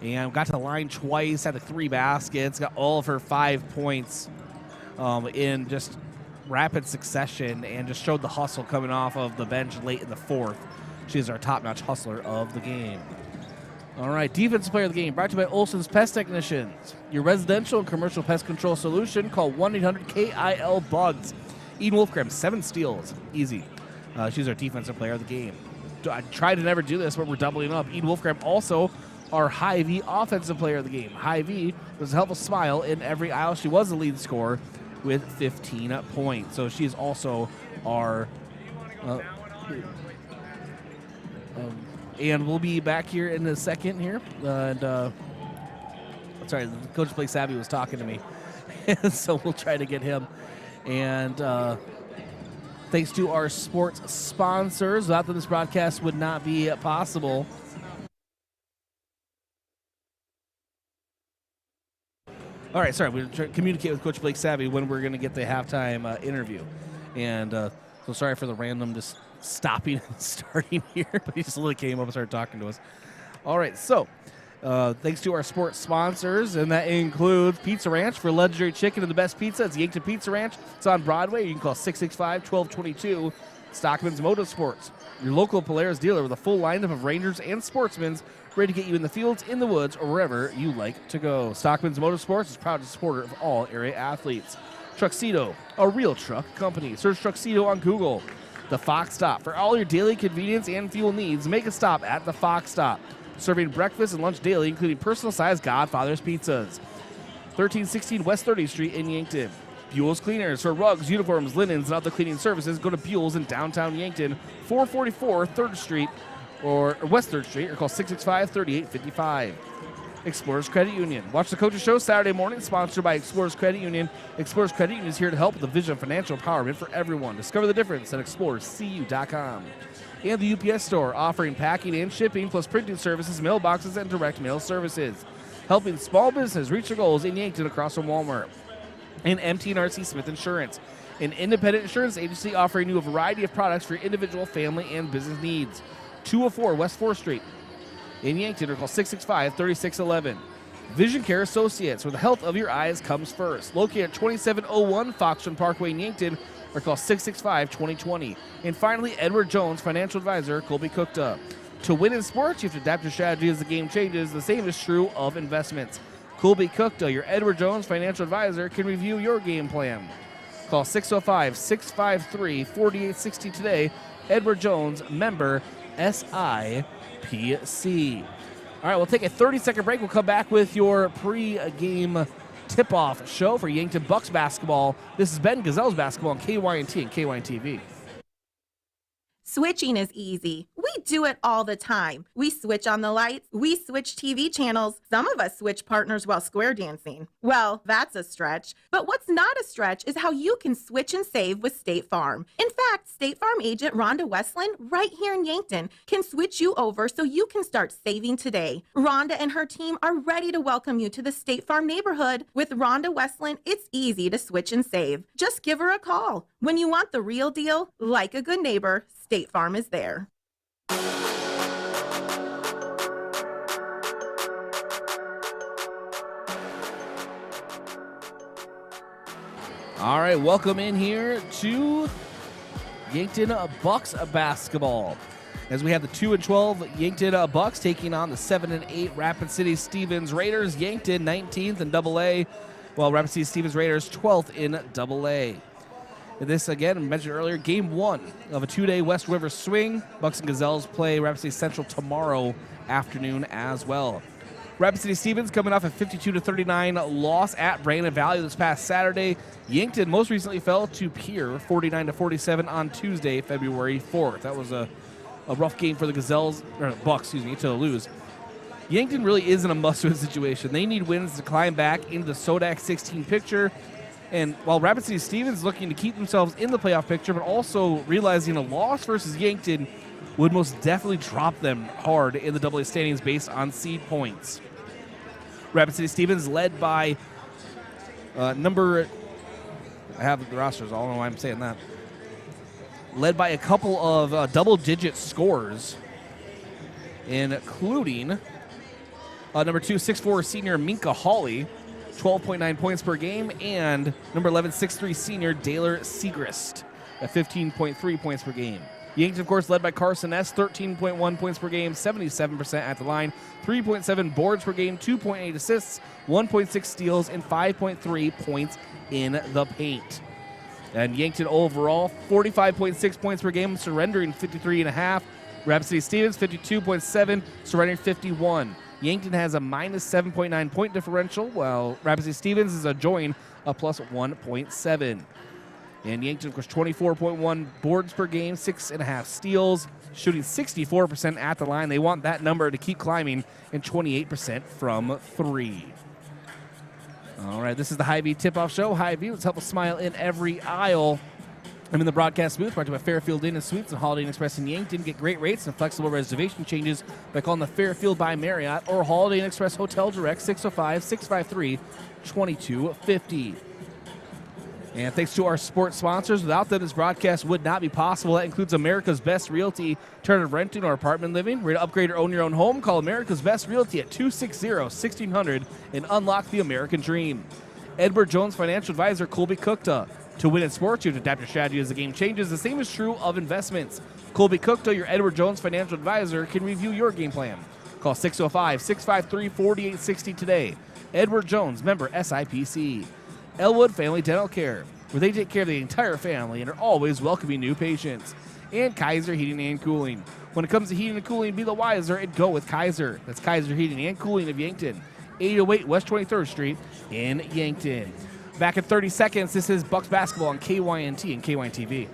and got to the line twice, had the 3 baskets, got all of her 5 points in just rapid succession, and just showed the hustle coming off of the bench late in the fourth. She's our top-notch hustler of the game. All right, defensive player of the game, brought to you by Olson's Pest Technicians. Your residential and commercial pest control solution. Call 1-800-KIL-BUGS. Eden Wolfgram, 7 steals. Easy. She's our defensive player of the game. I try to never do this, but we're doubling up. Eden Wolfgram also our Hy-Vee offensive player of the game. Hy-Vee was a helpful smile in every aisle. She was the lead scorer with 15 points. So she is also our... and we'll be back here in a second here. Sorry, Coach Blake Savvy was talking to me. So we'll try to get him. And thanks to our sports sponsors. Without them, this broadcast would not be possible. All right, sorry, we're trying to communicate with Coach Blake Savvy when we're going to get the halftime interview. And so sorry for the random just stopping and starting here, but he just literally came up and started talking to us. All right, so thanks to our sports sponsors, and that includes Pizza Ranch for legendary chicken and the best pizza. It's Yankton Pizza Ranch. It's on Broadway. You can call 665-1222. Stockman's Motorsports, your local Polaris dealer with a full lineup of Rangers and Sportsmans ready to get you in the fields, in the woods, or wherever you like to go. Stockman's Motorsports is proud supporter of all area athletes. Truxedo, a real truck company. Search Truxedo on Google. The Fox Stop. For all your daily convenience and fuel needs, make a stop at the Fox Stop. Serving breakfast and lunch daily, including personal-sized Godfather's pizzas. 1316 West 30th Street in Yankton. Buell's Cleaners. For rugs, uniforms, linens, and other cleaning services, go to Buell's in downtown Yankton, 444 3rd Street, or West 3rd Street, or call 665-3855. Explorers Credit Union. Watch the Coaches Show Saturday morning, sponsored by Explorers Credit Union. Explorers Credit Union is here to help with the vision of financial empowerment for everyone. Discover the difference at explorerscu.com. And the UPS Store, offering packing and shipping, plus printing services, mailboxes, and direct mail services. Helping small businesses reach their goals in Yankton across from Walmart. And MT&RC Smith Insurance, an independent insurance agency offering you a variety of products for your individual, family, and business needs. 204 West 4th Street in Yankton, or call 665-3611. Vision Care Associates, where the health of your eyes comes first. Located at 2701 Foxton Parkway in Yankton, or call 665-2020. And finally, Edward Jones, financial advisor, Colby Cookta. To win in sports, you have to adapt your strategy as the game changes. The same is true of investments. Colby Cookta, your Edward Jones financial advisor, can review your game plan. Call 605-653-4860 today. Edward Jones, member SIPC. All right, we'll take a 30-second break. We'll come back with your pre-game tip-off show for Yankton Bucks basketball. This is Yankton Gazelles basketball on KYNT and KYNTV. Switching is easy. We do it all the time. We switch on the lights. We switch TV channels. Some of us switch partners while square dancing. Well, that's a stretch. But what's not a stretch is how you can switch and save with State Farm. In fact, State Farm agent Rhonda Westland, right here in Yankton, can switch you over so you can start saving today. Rhonda and her team are ready to welcome you to the State Farm neighborhood. With Rhonda Westland, it's easy to switch and save. Just give her a call. When you want the real deal, like a good neighbor, State Farm is there. All right, welcome in here to Yankton Bucks basketball. As we have the 2-12 Yankton Bucks taking on the 7-8 Rapid City Stevens Raiders. Yankton 19th in AA, while Rapid City Stevens Raiders 12th in AA. This, again, mentioned earlier, game 1 of a 2-day West River swing. Bucks and Gazelles play Rapid City Central tomorrow afternoon as well. Rapid City Stevens coming off a 52-39 loss at Brandon Valley this past Saturday. Yankton most recently fell to Pierre 49-47 on Tuesday, February 4th. That was a rough game for the Gazelles, or Bucks, to lose. Yankton really is in a must-win situation. They need wins to climb back into the Sodak 16 picture. And while Rapid City Stevens is looking to keep themselves in the playoff picture, but also realizing a loss versus Yankton would most definitely drop them hard in the AA standings based on seed points. Rapid City Stevens led by I have the rosters, I don't know why I'm saying that. Led by a couple of double-digit scores, including number 2, 6'4" senior Minka Hawley, 12.9 points per game, and number 11, 6'3" senior Daylor Segrist at 15.3 points per game. Yankton, of course, led by Carson S., 13.1 points per game, 77% at the line, 3.7 boards per game, 2.8 assists, 1.6 steals, and 5.3 points in the paint. And Yankton overall, 45.6 points per game, surrendering 53.5. Rapid City Stevens, 52.7, surrendering 51. Yankton has a minus 7.9 point differential, while Rapid City Stevens is enjoying a plus 1.7. And Yankton, of course, 24.1 boards per game, 6.5 steals, shooting 64% at the line. They want that number to keep climbing, and 28% from 3. All right, this is the Hy-Vee Tip-Off Show. Hy-Vee, let's help us smile in every aisle. I'm in the broadcast booth, brought to you by Fairfield Inn & Suites and Holiday Inn Express in Yankton. Get great rates and flexible reservation changes by calling the Fairfield by Marriott or Holiday Inn Express Hotel Direct, 605-653-2250. And thanks to our sports sponsors. Without them, this broadcast would not be possible. That includes America's Best Realty, alternative renting or apartment living. Ready to upgrade or own your own home? Call America's Best Realty at 260-1600 and unlock the American dream. Edward Jones Financial Advisor Colby Cookta. To win in sports, you have to adapt your strategy as the game changes. The same is true of investments. Colby Cookta, your Edward Jones Financial Advisor, can review your game plan. Call 605-653-4860 today. Edward Jones, member SIPC. Elwood Family Dental Care, where they take care of the entire family and are always welcoming new patients. And Kaiser Heating and Cooling. When it comes to heating and cooling, be the wiser and go with Kaiser. That's Kaiser Heating and Cooling of Yankton, 808 West 23rd Street in Yankton. Back in 30 seconds, this is Bucks basketball on KYNT and KYNTV.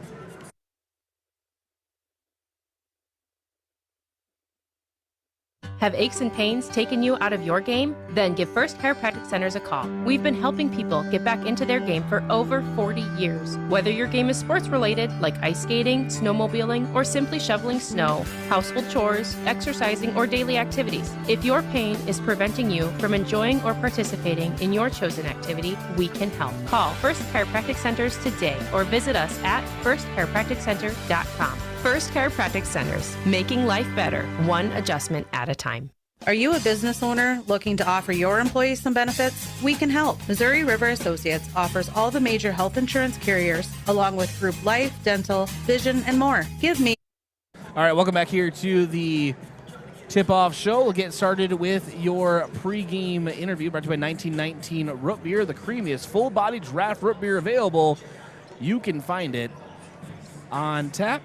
Have aches and pains taken you out of your game? Then give First Chiropractic Centers a call. We've been helping people get back into their game for over 40 years. Whether your game is sports related, like ice skating, snowmobiling, or simply shoveling snow, household chores, exercising, or daily activities, if your pain is preventing you from enjoying or participating in your chosen activity, we can help. Call First Chiropractic Centers today or visit us at firstchiropracticcenter.com. First Chiropractic Centers, making life better, one adjustment at a time. Are you a business owner looking to offer your employees some benefits? We can help. Missouri River Associates offers all the major health insurance carriers, along with group life, dental, vision, and more. Give me. All right, welcome back here to the tip-off show. We'll get started with your pregame interview brought to you by 1919 Root Beer, the creamiest full-body draft root beer available. You can find it on tap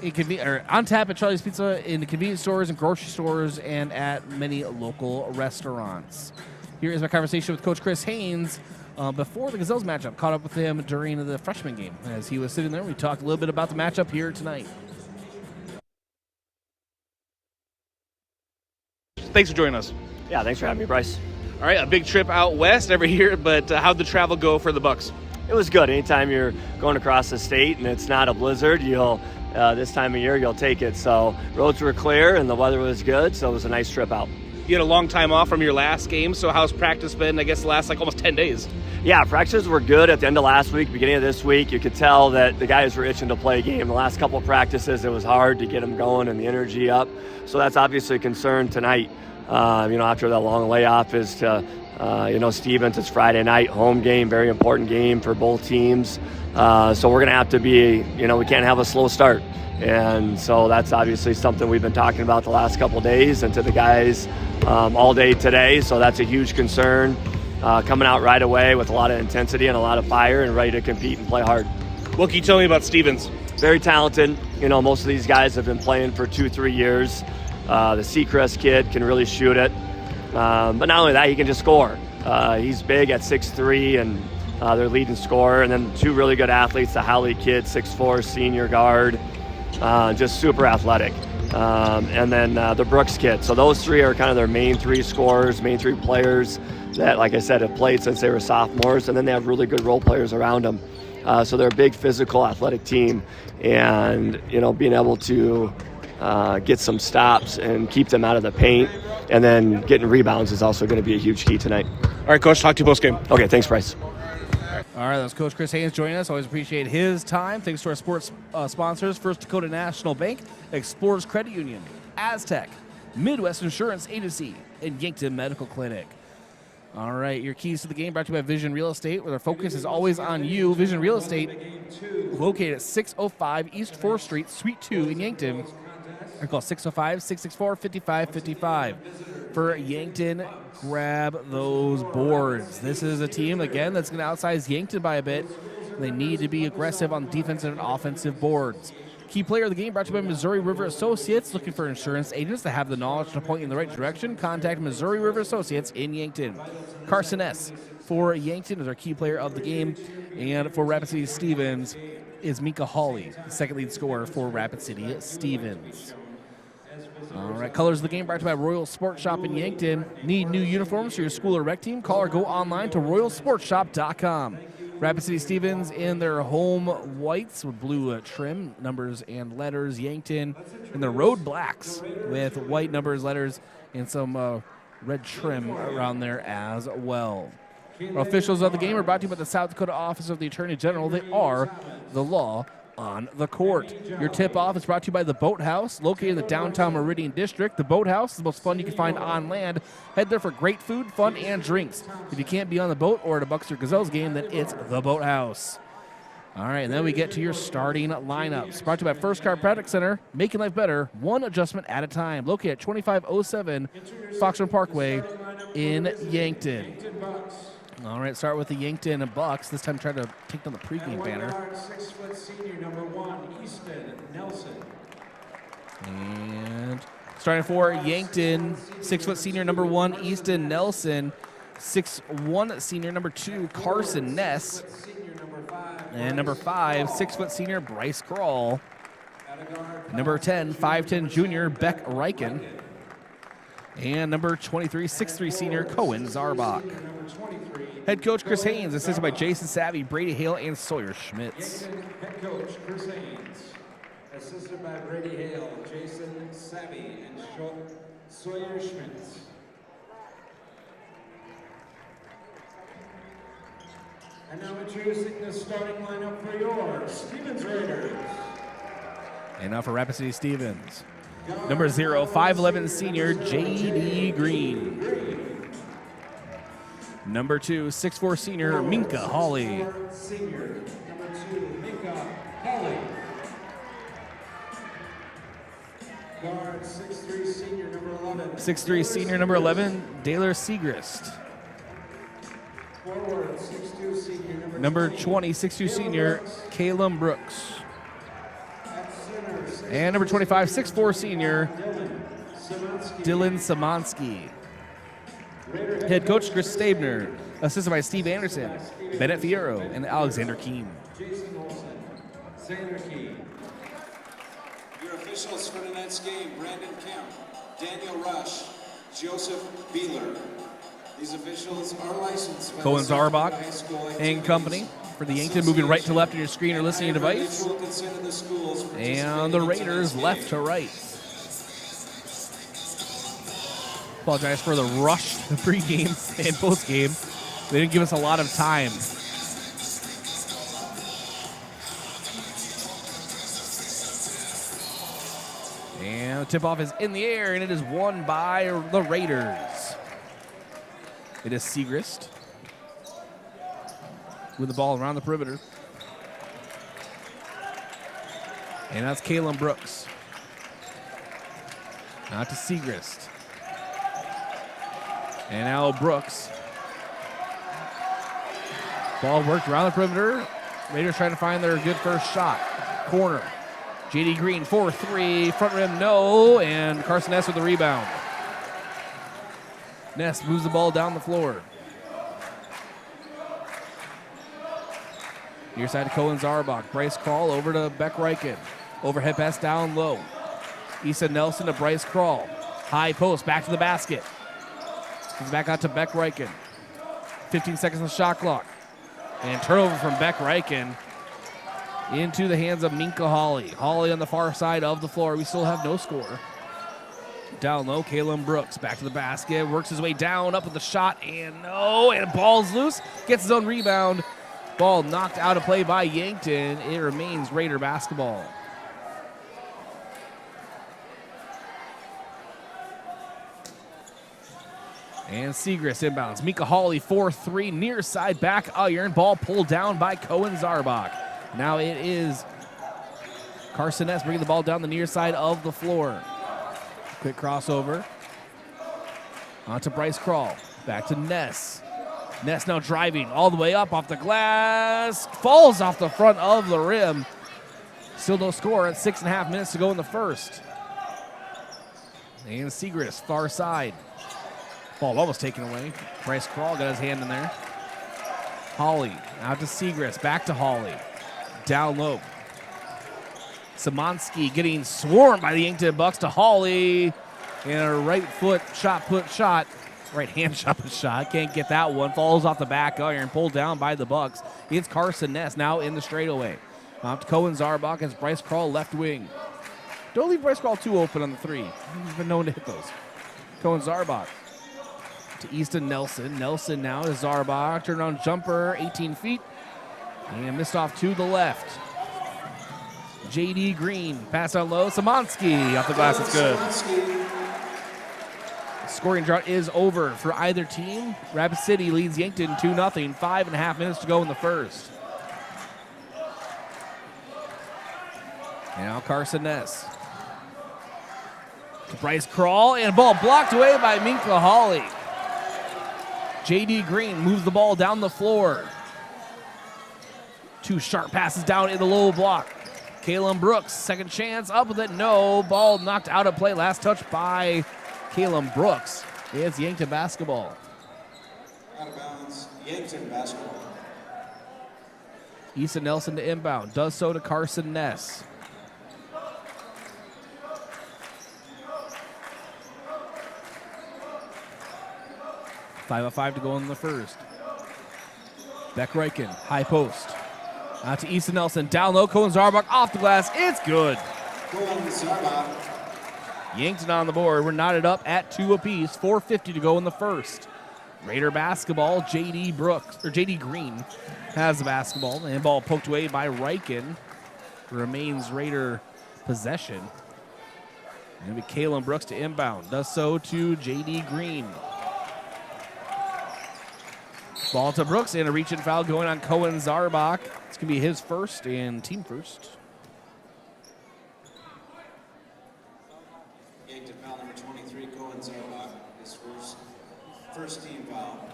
on tap at Charlie's Pizza, in the convenience stores and grocery stores, and at many local restaurants. Here is my conversation with Coach Chris Haynes before the Gazelles matchup. Caught up with him during the freshman game. As he was sitting there, we talked a little bit about the matchup here tonight. Thanks for joining us. Yeah, thanks for having me, Bryce. All right, a big trip out west every year, but how'd the travel go for the Bucks? It was good. Anytime you're going across the state and it's not a blizzard, this time of year you'll take it. So roads were clear and the weather was good, so it was a nice trip out. You had a long time off from your last game, so how's practice been? I guess the last almost 10 days. Yeah, practices were good at the end of last week, beginning of this week. You could tell that the guys were itching to play a game. The last couple of practices, it was hard to get them going and the energy up. So that's obviously a concern tonight. After that long layoff is to, Stevens, it's Friday night, home game, very important game for both teams. So we're going to have to be, we can't have a slow start. And so that's obviously something we've been talking about the last couple of days and to the guys all day today. So that's a huge concern, coming out right away with a lot of intensity and a lot of fire and ready to compete and play hard. What can you tell me about Stevens? Very talented. Most of these guys have been playing for 2-3 years. The Seacrest kid can really shoot it. But not only that, he can just score. He's big at 6'3", and their leading scorer. And then two really good athletes, the Howley kid, 6'4", senior guard, just super athletic. And then the Brooks kid. So those three are kind of their main three scorers, main three players that, like I said, have played since they were sophomores. And then they have really good role players around them. So they're a big physical, athletic team. And, being able to get some stops and keep them out of the paint, and then getting rebounds is also going to be a huge key tnight. All right, Coach, talk to you post-game. Okay, thanks, Bryce. All right, that's Coach Chris Haynes joining us. Always appreciate his time. Thanks to our sports sponsors, First Dakota National Bank, Explorers Credit Union, Aztec, Midwest Insurance Agency, and Yankton Medical Clinic. All right, your keys to the game brought to you by Vision Real Estate, where their focus is always on you. Vision Real Estate, located at 605 East 4th Street, Suite 2 in Yankton. Or call 605-664-5555. For Yankton, grab those boards. This is a team, again, that's going to outsize Yankton by a bit. They need to be aggressive on defensive and offensive boards. Key player of the game brought to you by Missouri River Associates. Looking for insurance agents that have the knowledge to point you in the right direction? Contact Missouri River Associates in Yankton. Carson S. for Yankton is our key player of the game. And for Rapid City Stevens is Mika Hawley, the second lead scorer for Rapid City Stevens. All right, colors of the game brought to you by Royal Sports Shop in Yankton. Need new uniforms for your school or rec team? Call or go online to royalsportshop.com. Rapid City Stevens in their home whites with blue trim, numbers and letters. Yankton in their road blacks with white numbers, letters, and some red trim around there as well. Our officials of the game are brought to you by the South Dakota Office of the Attorney General. They are the law on the court. Your tip-off is brought to you by the Boathouse, located in the downtown Meridian District. The Boathouse is the most fun you can find on land. Head there for great food, fun, and drinks. If you can't be on the boat or at a Bucks or Gazelles game, then it's the Boathouse. All right, and then we get to your starting lineups. Brought to you by First Chiropractic Center, making life better, one adjustment at a time. Located at 2507 Foxrun Parkway in Yankton. All right, start with the Yankton Bucks. This time try to take down the pregame banner. 6-foot senior number 1, Easton Nelson. And starting for Yankton, 6-foot senior number 1, Easton Nelson. 6'1" senior number 2, Carson Ness. And number 5, 6-foot senior Bryce Crawl. Number 10, 5'10" junior Beck Reichen. And number 23, 6'3" senior Cohen Zarbach. Head coach Chris Haynes, assisted by Jason Savvy, Brady Hale, and Sawyer Schmitz. Head coach Chris Haynes, assisted by Brady Hale, Jason Savvy, and Sawyer Schmitz. And now introducing the starting lineup for your Stevens Raiders. And now for Rapid City Stevens. Number 0, 5'11" senior J.D. Green. Number 2, 6'4" senior Minka Hawley. Senior, number 2, Minka Hawley. Guard, 6'3" senior number 11. 6'3" senior number 11, Daylor Segrist. Forward, 6'2" senior Number 20, 6'2" senior Caleb Brooks. At center, And number 25, 6'4" senior, Dylan Samansky. Head coach Chris Stabner, assisted by Steve Anderson, Bennett Fierro, and Alexander Keem. Your officials for tonight's game: Brandon Kemp, Daniel Rush, Joseph Beeler. These officials are licensed by Cohen the Zarbach High School and company for the Yankton, moving right to left on your screen or listening device. Mutual consent of the schools And the Raiders left to right. Apologize for the rush, the pregame and postgame. They didn't give us a lot of time. And the tip-off is in the air, and it is won by the Raiders. It is Segrist with the ball around the perimeter. And that's Kalen Brooks. Out to Segrist. And now Brooks. Ball worked around the perimeter. Raiders trying to find their good first shot. Corner. JD Green, 4-3. Front rim, no. And Carson Ness with the rebound. Ness moves the ball down the floor. Near side to Cohen Zarbach. Bryce Krall over to Beck Reichen. Overhead pass down low. Issa Nelson to Bryce Krall. High post, back to the basket. He's back out to Beck Reichen. 15 seconds on the shot clock. And turnover from Beck Reichen into the hands of Minka Hawley. Hawley on the far side of the floor. We still have no score. Down low, Kalen Brooks back to the basket. Works his way down, up with the shot, and no. And ball's loose. Gets his own rebound. Ball knocked out of play by Yankton. It remains Raider basketball. And Segrist inbounds. Mika Hawley, 4-3, near side, back iron. Ball pulled down by Cohen Zarbach. Now it is Carson Ness bringing the ball down the near side of the floor. Quick crossover. On to Bryce Krall. Back to Ness. Ness now driving all the way up off the glass. Falls off the front of the rim. Still no score at 6.5 minutes to go in the first. And Segrist, far side. Ball almost taken away. Bryce Krall got his hand in there. Hawley out to Segrist. Back to Hawley. Down low. Samansky getting swarmed by the Yankton Bucks to Hawley. And a right foot shot put shot. Right hand shot put shot. Can't get that one. Falls off the back iron. Pulled down by the Bucks. It's Carson Ness now in the straightaway. Out to Cohen Zarbach as Bryce Krall left wing. Don't leave Bryce Krall too open on the three. He's been known to hit those. Cohen Zarbach. To Easton Nelson. Nelson now to Zarbach. Turnaround jumper, 18 feet. And missed off to the left. JD Green. Pass down low. Samansky off the glass. It's good. Scoring drought is over for either team. Rapid City leads Yankton 2-0. 5.5 minutes to go in the first. And now Carson Ness. To Bryce Krall. And ball blocked away by Minka Hawley. JD Green moves the ball down the floor. Two sharp passes down in the low block. Kalen Brooks, second chance, up with it, no. Ball knocked out of play, last touch by Kalen Brooks. It's Yankton basketball. Out of bounds, Yankton basketball. Issa Nelson to inbound, does so to Carson Ness. Five of 5 to go in the first. Beck Reichen, high post. Out to Issa Nelson, down low, Cohen Zarbach off the glass, it's good. Cohen Zarbach. Yankton on the board, we're knotted up at 2 apiece, 4:50 to go in the first. Raider basketball, JD Green has the basketball, and ball poked away by Reichen. Remains Raider possession. And it'll be Kalen Brooks to inbound, does so to JD Green. Ball to Brooks, and a reach-in foul going on Cohen Zarbach. It's going to be his first and team first. Yankton foul number 23, Cohen Zarbach. His first team foul.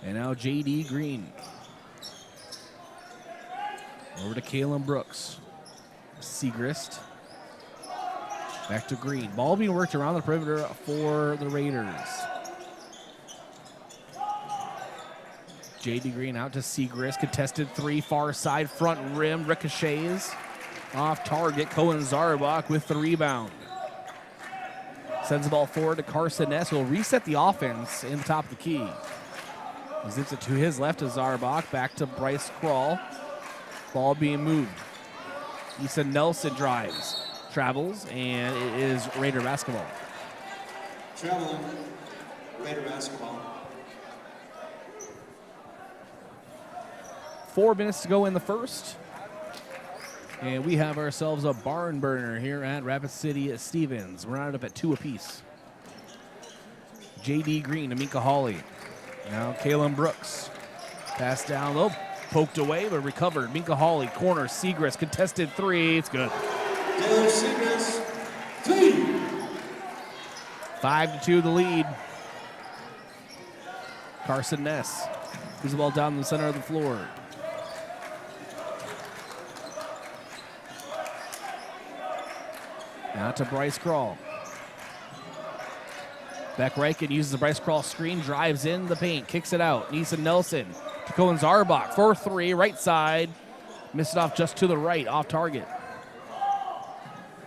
And now JD Green. Over to Kalen Brooks. Segrist. Back to Green. Ball being worked around the perimeter for the Raiders. J.D. Green out to Segrist. Contested three, far side, front rim, ricochets. Off target, Cohen Zarbach with the rebound. Sends the ball forward to Carson Ness, who will reset the offense in the top of the key. Zips it to his left to Zarbach, back to Bryce Kral. Ball being moved. Issa Nelson drives, travels, and it is Raider basketball. Traveling, Raider basketball. 4 minutes to go in the first. And we have ourselves a barn burner here at Rapid City Stevens. We're rounded up at 2 apiece. J.D. Green to Minka Hawley. Now Kalen Brooks. Pass down low. Poked away, but recovered. Minka Hawley, corner, Segrist, contested three. It's good. Taylor Segrist, 3. 5-2 the lead. Carson Ness. Moves the ball down the center of the floor. Now to Bryce Kral. Beck Reichen uses the Bryce Kral screen, drives in the paint, kicks it out. Neeson Nelson to Cohen Zarbach for 3, right side. Missed it off just to the right, off target.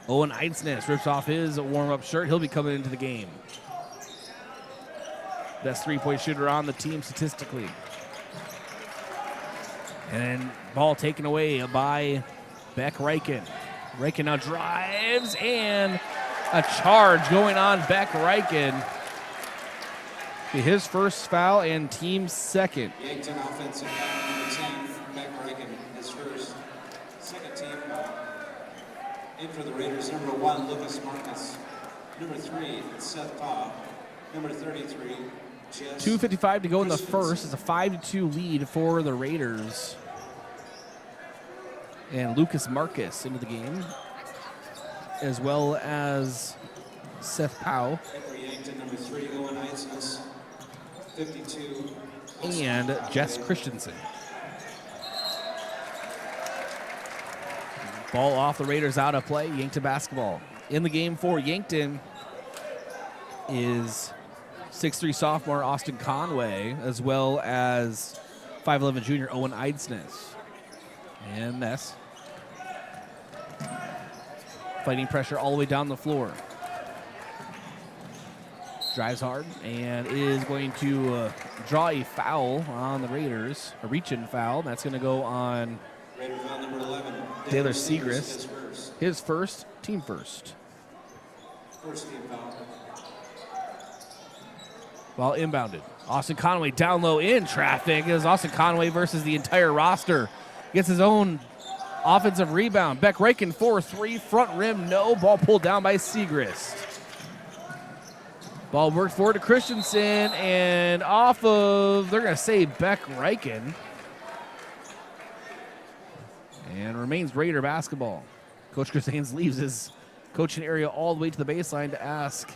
Owen Eidsness rips off his warm-up shirt. He'll be coming into the game. Best three-point shooter on the team statistically. And ball taken away by Beck Reichen. Reichen now drives, and a charge going on Beck Reichen. His first foul and team second. Yankton offensive foul number 10 from Beck Reichen, his first. Second team foul. In for the Raiders, number 1, Lucas Marcus. Number 3, Seth Paugh. Number 33, Jess. 2:55 to go in the first. It's a 5-2 lead for the Raiders. And Lucas Marcus into the game, as well as Seth Powell. For Yankton, number 3, Owen Eidsness. 52. And Jess Christensen. Ball off the Raiders, out of play. Yankton basketball. In the game for Yankton is 6'3" sophomore Austin Conway, as well as 5'11" junior Owen Eidsness. And Ness. Fighting pressure all the way down the floor. Drives hard and is going to draw a foul on the Raiders, a reach-in foul. That's going to go on Raider foul number 11. Taylor Segrist. His first, team first. First team foul. While inbounded. Austin Conway down low in traffic. It was Austin Conway versus the entire roster. Gets his own offensive rebound. Beck Reichen 4-3, front rim, no. Ball pulled down by Segrist. Ball worked forward to Christensen, and off of, they're going to say Beck Reichen. And remains Raider basketball. Coach Chris Haynes leaves his coaching area all the way to the baseline to ask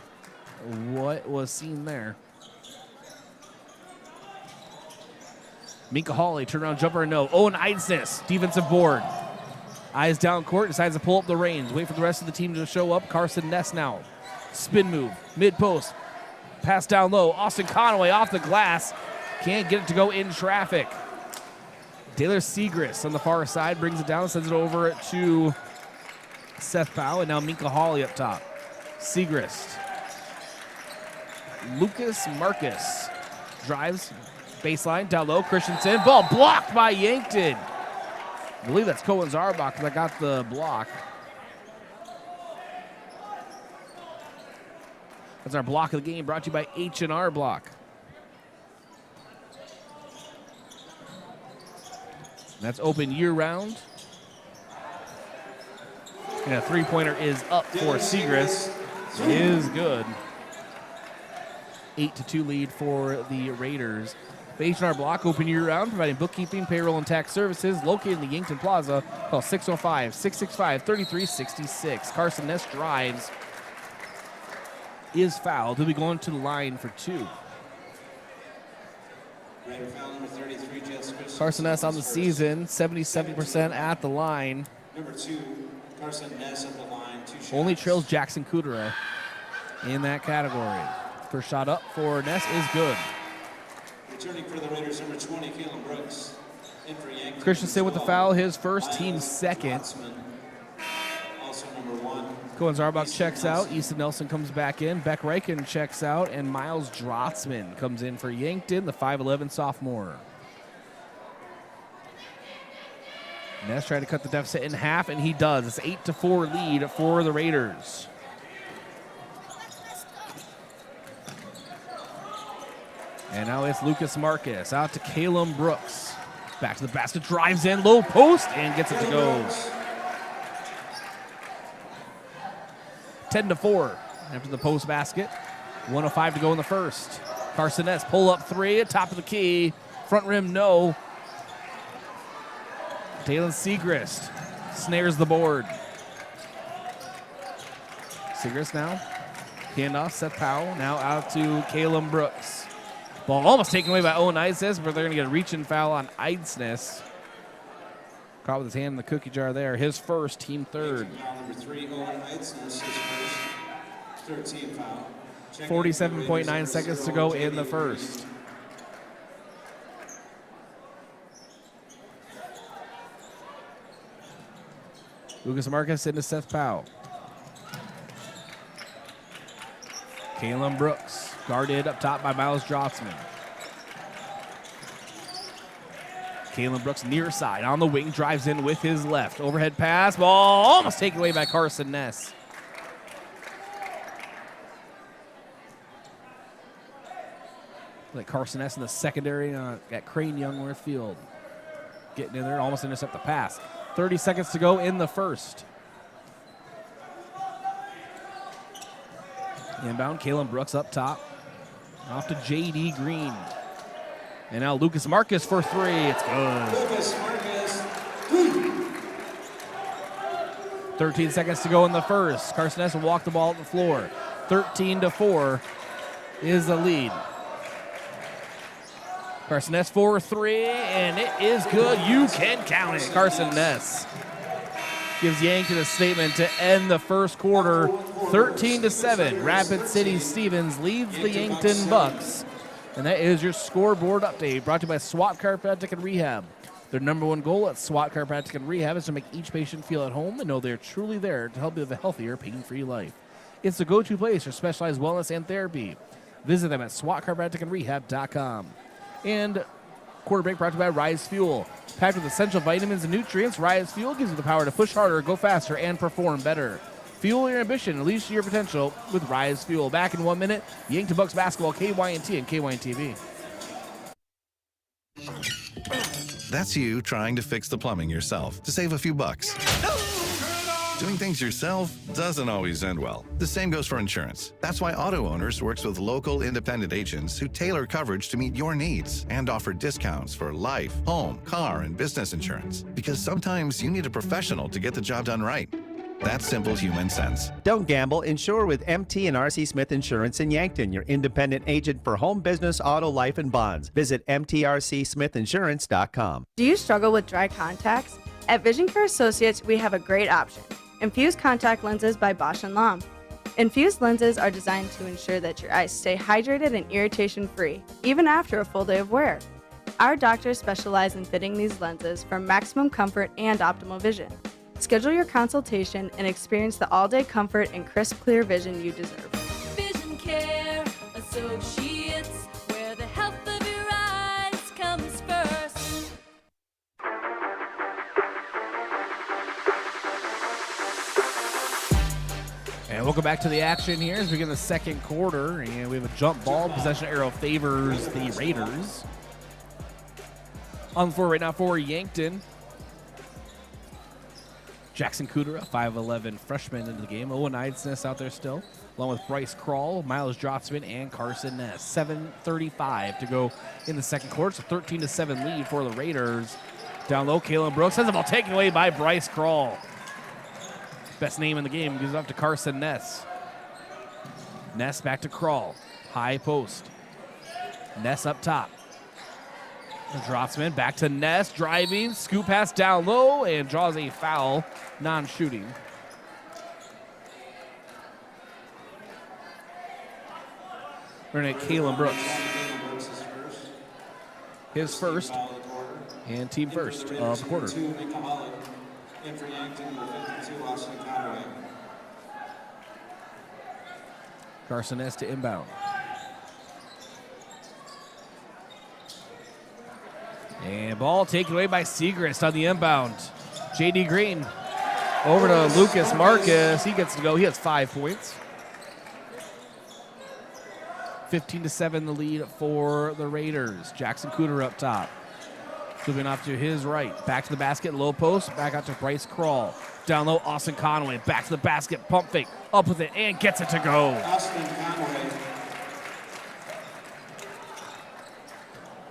what was seen there. Minka Hawley, turnaround jumper, no. Owen Eidsness, defensive board. Eyes down court, decides to pull up the reins. Wait for the rest of the team to show up. Carson Ness now. Spin move, mid-post. Pass down low. Austin Conway off the glass. Can't get it to go in traffic. Taylor Segrist on the far side brings it down, sends it over to Seth Powell, and now Minka Hawley up top. Segrist. Lucas Marcus drives. Baseline, down low, Christensen. Ball blocked by Yankton. I believe that's Cohen Zarbach that got the block. That's our block of the game, brought to you by H&R Block. That's open year-round. And a three-pointer is up for Segrist. Is good. 8-2 lead for the Raiders. H&R Block, open year-round, providing bookkeeping, payroll, and tax services. Located in the Yankton Plaza. Call 605-665-3366. Carson Ness drives. Is fouled. He'll be going to the line for 2. Raider foul number 33, Jess Christensen. Carson Ness on the season, 77% at the line. Number 2, Carson Ness at the line, 2 shots. Only trails Jackson Kudera in that category. First shot up for Ness is good. Returning for the Raiders, number 20, Kalen Brooks. In for Yankton. Christensen with the foul, his first, team second. Also number 1. Cohen Zarbach checks out. Easton Nelson comes back in. Beck Reichen checks out. And Miles Drotzman comes in for Yankton, the 5'11 sophomore. Ness tried to cut the deficit in half, and he does. It's 8-4 lead for the Raiders. And now it's Lucas Marcus out to Calum Brooks. Back to the basket, drives in, low post, and gets it to go. 10-4 after the post basket. 1:05 to go in the first. Carson Ness pull up three at top of the key. Front rim, no. Dalen Segrist snares the board. Segrist now. Handoff, Seth Powell. Now out to Calum Brooks. Ball almost taken away by Owen Eidsness, but they're going to get a reach-in foul on Eidsness. Caught with his hand in the cookie jar there. His first, team third. Foul number 3, Owen Eidsness, his first. 13 foul. 47.9 seconds to go in the first. Lucas Marcus into Seth Powell. Calum Brooks guarded up top by Miles Drotzman. Calum Brooks near side on the wing, drives in with his left. Overhead pass, ball almost taken away by Carson Ness. Like Carson Ness in the secondary at Crane Youngworth Field. Getting in there, almost intercept the pass. 30 seconds to go in the first. Inbound, Calum Brooks up top. Off to J.D. Green. And now Lucas Marcus for three. It's good. Lucas Marcus. 13 seconds to go in the first. Carson Ness will walk the ball at the floor. 13-4 is the lead. Carson Ness for three, and it is good. You can count it. Carson Ness gives Yankton a statement to end the first quarter. 13-7. Rapid City Stevens leads the Yankton Bucks. And that is your scoreboard update, brought to you by SWAT Chiropractic and Rehab. Their number one goal at SWAT Chiropractic and Rehab is to make each patient feel at home and know they're truly there to help you live a healthier, pain-free life. It's the go-to place for specialized wellness and therapy. Visit them at swatchiropracticandrehab.com. And quarter break brought to you by Rise Fuel. Packed with essential vitamins and nutrients, Rise Fuel gives you the power to push harder, go faster, and perform better. Fuel your ambition, unleash your potential with Rise Fuel. Back in 1 minute, Yankton Bucks basketball, KYNT and KYNTV. That's you trying to fix the plumbing yourself to save a few bucks. Doing things yourself doesn't always end well. The same goes for insurance. That's why Auto Owners works with local independent agents who tailor coverage to meet your needs and offer discounts for life, home, car, and business insurance. Because sometimes you need a professional to get the job done right. That's simple human sense. Don't gamble. Insure with MT and RC Smith Insurance in Yankton, your independent agent for home, business, auto, life, and bonds. Visit mtrcsmithinsurance.com. Do you struggle with dry contacts? At Vision Care Associates, we have a great option. Infused contact lenses by Bosch & Lomb. Infused lenses are designed to ensure that your eyes stay hydrated and irritation-free, even after a full day of wear. Our doctors specialize in fitting these lenses for maximum comfort and optimal vision. Schedule your consultation and experience the all-day comfort and crisp, clear vision you deserve. Vision Care Associates, where the health of your eyes comes first. And welcome back to the action here as we begin the second quarter. And we have a jump ball. Possession arrow favors the Raiders. On the floor right now for Yankton. Jackson Kudera, 5'11 freshman into the game. Owen Eidsness out there still, along with Bryce Krall, Miles Drotzman, and Carson Ness. 7:35 to go in the second quarter. It's a 13-7 lead for the Raiders. Down low, Calum Brooks has the ball taken away by Bryce Krall. Best name in the game, gives it up to Carson Ness. Ness back to Krall. High post. Ness up top. Drotzman back to Ness, driving, scoop pass down low, and draws a foul, non-shooting. We're going to Kalen Brooks. His first and team first of the quarter. In for Yankton, number 52, Austin Conway. Carson Ness to inbound. And ball taken away by Segrist on the inbound. J.D. Green over to Lucas Marcus. He gets to go. He has 5 points. 15-7 the lead for the Raiders. Jackson Cooter up top. Moving off to his right. Back to the basket, low post. Back out to Bryce Crawl. Down low, Austin Conway. Back to the basket, pump fake. Up with it, and gets it to go.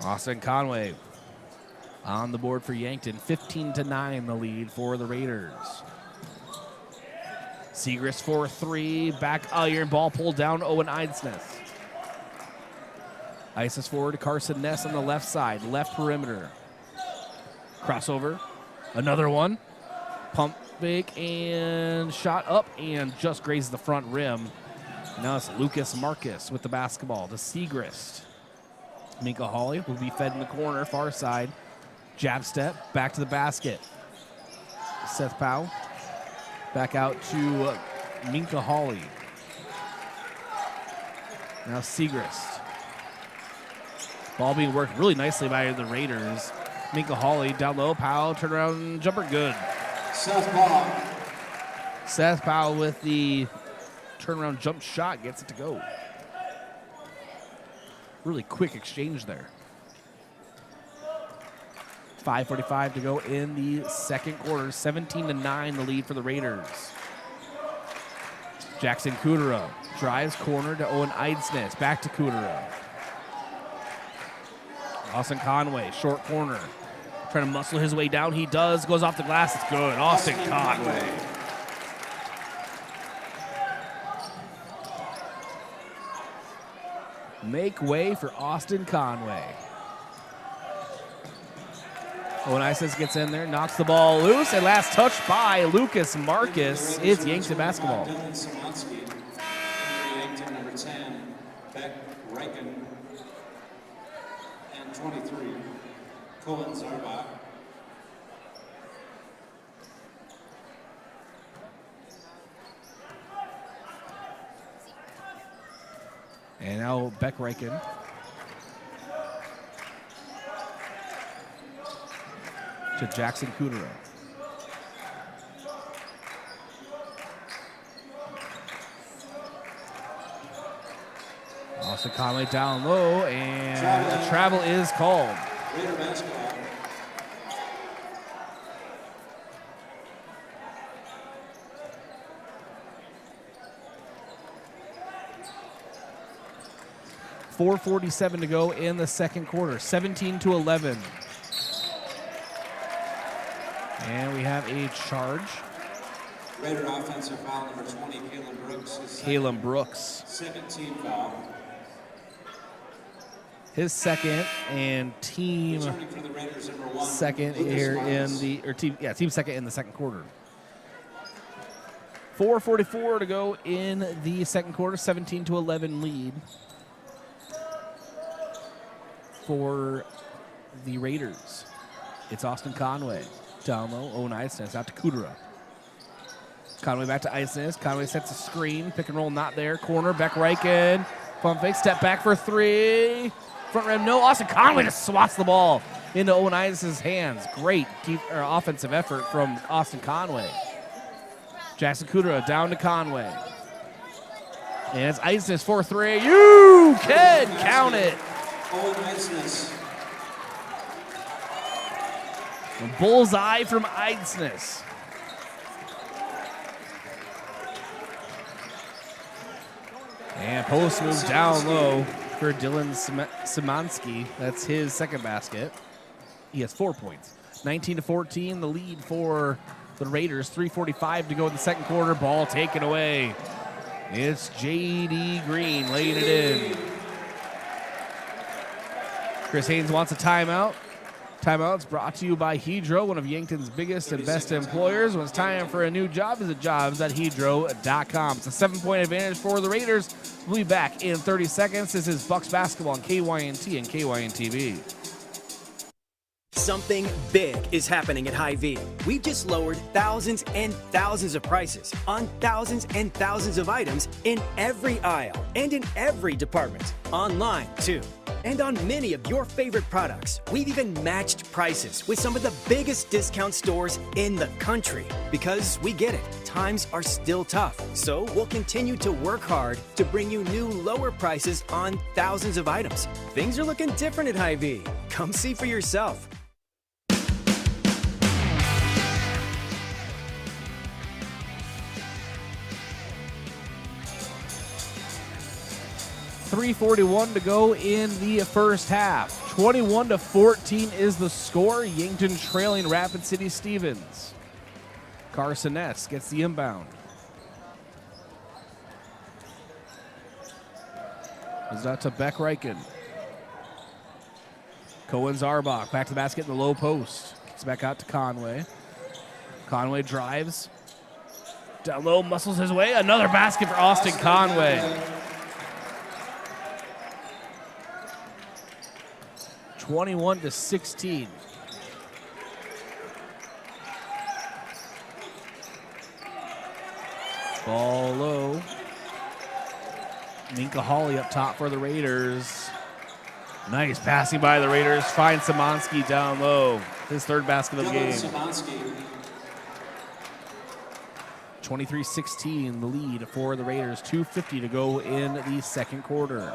Austin Conway on the board for Yankton. 15-9 the lead for the Raiders. Segrist for 3. Back iron, ball pulled down, Owen Eidsness. Ices forward to Carson Ness on the left side, left perimeter. Crossover, another one. Pump fake and shot up and just grazes the front rim. Now it's Lucas Marcus with the basketball to Segrist. Minka Hawley will be fed in the corner, far side. Jab step, back to the basket. Seth Powell back out to Minka Hawley. Now Segrist. Ball being worked really nicely by the Raiders. Minka Hawley down low. Powell, turnaround jumper, good. Seth Powell with the turnaround jump shot gets it to go. Really quick exchange there. 5:45 to go in the second quarter. 17-9 the lead for the Raiders. Jackson Kudera drives corner to Owen Eidsness. Back to Kudera. Austin Conway, short corner. Trying to muscle his way down. He does. Goes off the glass. It's good. Austin Conway. Make way for Austin Conway. Owen Eidsness gets in there, knocks the ball loose, and last touch by Lucas Marcus. It's Yankton basketball. Yankton, number 10, Beck Reichen. 23, Colin Zarbach. And now Beck Reichen. To Jackson Kudera. Austin Conway down low, and a travel is called. Raider basketball. .447 to go in the second quarter. 17-11. And we have a charge. Raider offensive foul number 20, Kalen Brooks. Kalen Brooks. Second team foul. His second and team second here in the team second in the second quarter. 4:44 to go in the second quarter. 17-11 lead for the Raiders. It's Austin Conway down low. Owen Eidsness out to Kudera. Conway back to Eidsness. Conway sets a screen. Pick and roll not there. Corner. Beck Reichen. Pump fake. Step back for 3. Front rim, no. Austin Conway just swats the ball into Owen Eidsness' hands. Great offensive effort from Austin Conway. Jackson Kudera down to Conway. And it's Eidsness for 3. You can count it. Owen Eidsness. Bullseye from Eidsness. And post move down low for Dylan Szymanski. That's his second basket. He has 4 points. 19-14, the lead for the Raiders. 3:45 to go in the second quarter. Ball taken away. It's J.D. Green laying it in. Chris Haynes wants a timeout. Timeouts brought to you by Hedro, one of Yankton's biggest and best employers. When it's time for a new job, visit jobs@hedro.com. It's a 7-point advantage for the Raiders. We'll be back in 30 seconds. This is Bucks basketball on KYNT and KYN-TV. Something big is happening at Hy-Vee. We've just lowered thousands and thousands of prices on thousands and thousands of items in every aisle and in every department. Online, too. And on many of your favorite products, we've even matched prices with some of the biggest discount stores in the country. Because we get it, times are still tough. So we'll continue to work hard to bring you new lower prices on thousands of items. Things are looking different at Hy-Vee. Come see for yourself. .341 to go in the first half. 21-14 is the score. Yankton trailing Rapid City Stevens. Carson Ness gets the inbound. Goes out to Beck Reichen. Cohen Zarbach back to the basket in the low post. Kicks back out to Conway. Conway drives. Down low, muscles his way. Another basket for Austin Conway. 21-16. Ball low. Minka Hawley up top for the Raiders. Nice passing by the Raiders. Finds Szymanski down low. His third basket of the game. 23-16, the lead for the Raiders. 2:50 to go in the second quarter.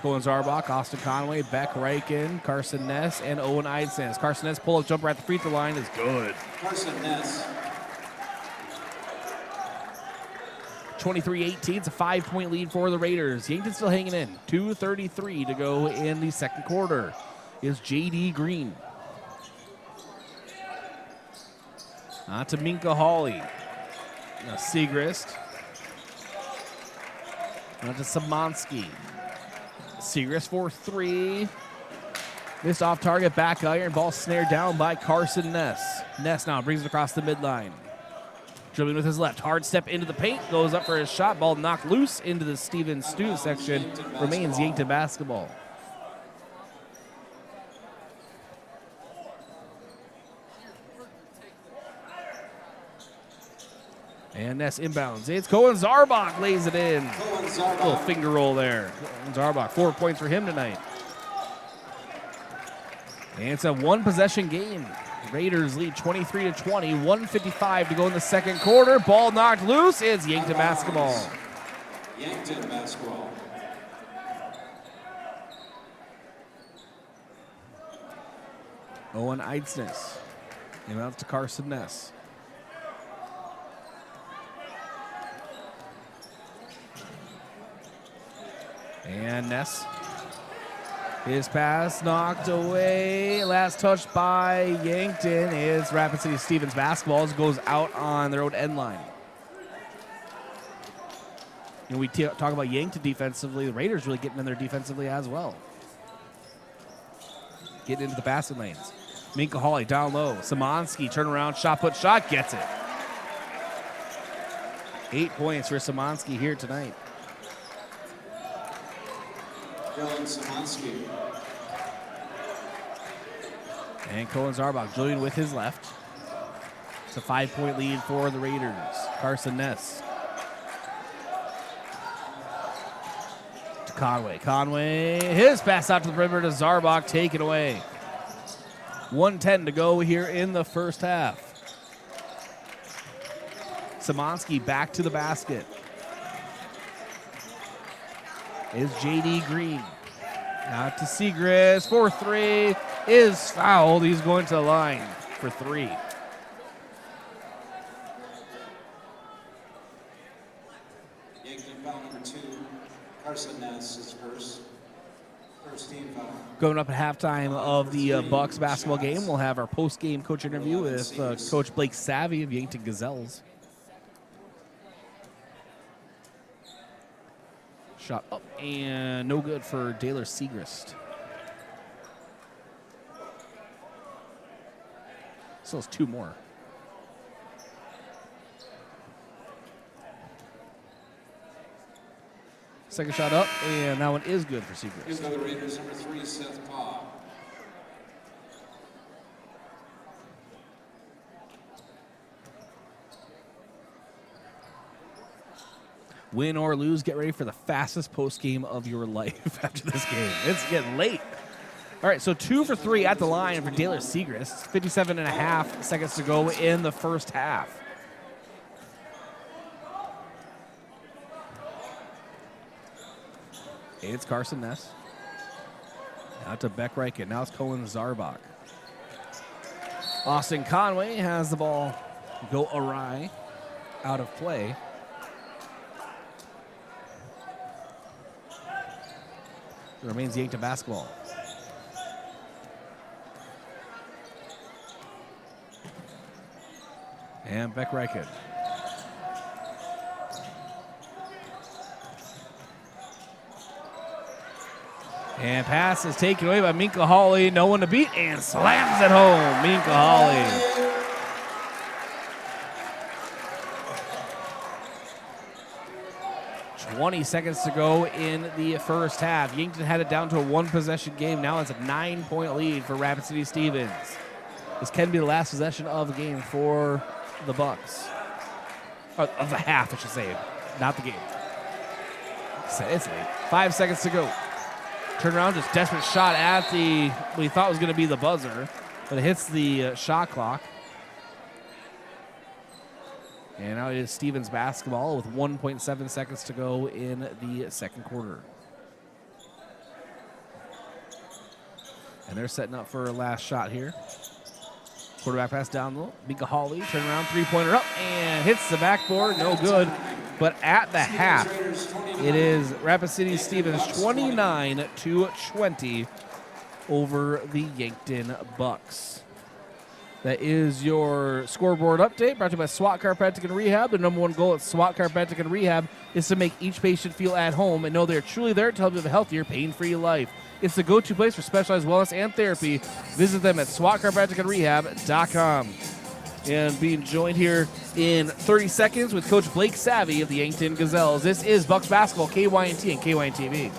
Cohen Zarbach, Austin Conway, Beck Reichen, Carson Ness, and Owen Eidsens. Carson Ness pull-up jumper at the free throw line is good. Carson Ness. 23-18, it's a 5-point lead for the Raiders. Yankton still hanging in. 2:33 to go in the second quarter. Is J.D. Green. On to Minka Hawley. Now Segrist. On to Szymanski. Segrist for 3. Missed off target, back iron. Ball snared down by Carson Ness. Ness now brings it across the midline. Dribbling with his left. Hard step into the paint. Goes up for his shot. Ball knocked loose into the Stevens student section. Remains Yankton basketball. And Ness inbounds. It's Cohen Zarbach lays it in. Little finger roll there. Cohen Zarbach, 4 points for him tonight. And it's a one-possession game. Raiders lead 23-20. 1:55 to go in the second quarter. Ball knocked loose. It's Yankton basketball. Yankton basketball. Owen Eidsnes. Inbounds to Carson Ness. And Ness. His pass knocked away. Last touch by Yankton is Rapid City Stevens basketball. It goes out on their own end line. And we talk about Yankton defensively. The Raiders really getting in there defensively as well. Getting into the passing lanes. Minka Hawley down low. Szymanski turnaround, shot put, shot, gets it. 8 points for Szymanski here tonight. Dylan Szymanski. And Cohen Zarbach joining with his left. It's a 5-point lead for the Raiders. Carson Ness. To Conway. Conway, his pass out to the perimeter to Zarbach, taken away. 1:10 to go here in the first half. Szymanski back to the basket. Is J.D. Green. Out to Segrist for 3. Is fouled. He's going to the line for 3. Yankton foul number 2. Carson Ness is first team foul. Going up at halftime of the Bucks basketball game, we'll have our post-game coach interview with Coach Blake Savvy of Yankton Gazelles. Shot up and no good for Daylor Segrist. Still has 2 more. Second shot up, and that one is good for Seacrest. Here's the Raiders, number 3, Seth Paugh. Win or lose, get ready for the fastest post game of your life after this game. It's getting late. All right, so 2 for 3 at the line for Taylor Seacrest. 57.5 seconds to go in the first half. It's Carson Ness. Out to Beck Reichen. Now it's Cohen Zarbach. Austin Conway has the ball go awry, out of play. It remains Yankton basketball. And Beck Reichen. And pass is taken away by Minka Hawley. No one to beat and slams it home. Minka Hawley. $20 seconds to go in the first half. Yankton had it down to a 1-possession game. Now it's a 9-point lead for Rapid City Stevens. This can be the last possession of the game for the Bucks. Or of the half, I should say. Not the game. It's late. 5 seconds to go. Turn around, just desperate shot at what he thought was going to be the buzzer, but it hits the shot clock. And now it is Stevens basketball with 1.7 seconds to go in the second quarter. And they're setting up for a last shot here. Quarterback pass down low. Minka Hawley, turn around, 3-pointer up, and hits the backboard, no good. But at the half, it is Rapid City Stevens 29-20 over the Yankton Bucks. That is your scoreboard update brought to you by SWAT Chiropractic and Rehab. The number one goal at SWAT Chiropractic and Rehab is to make each patient feel at home and know they're truly there to help you live a healthier, pain-free life. It's the go-to place for specialized wellness and therapy. Visit them at swatchiropracticandrehab.com. And being joined here in 30 seconds with Coach Blake Savvy of the Yankton Gazelles. This is Bucks Basketball, KYNT and KYNTV.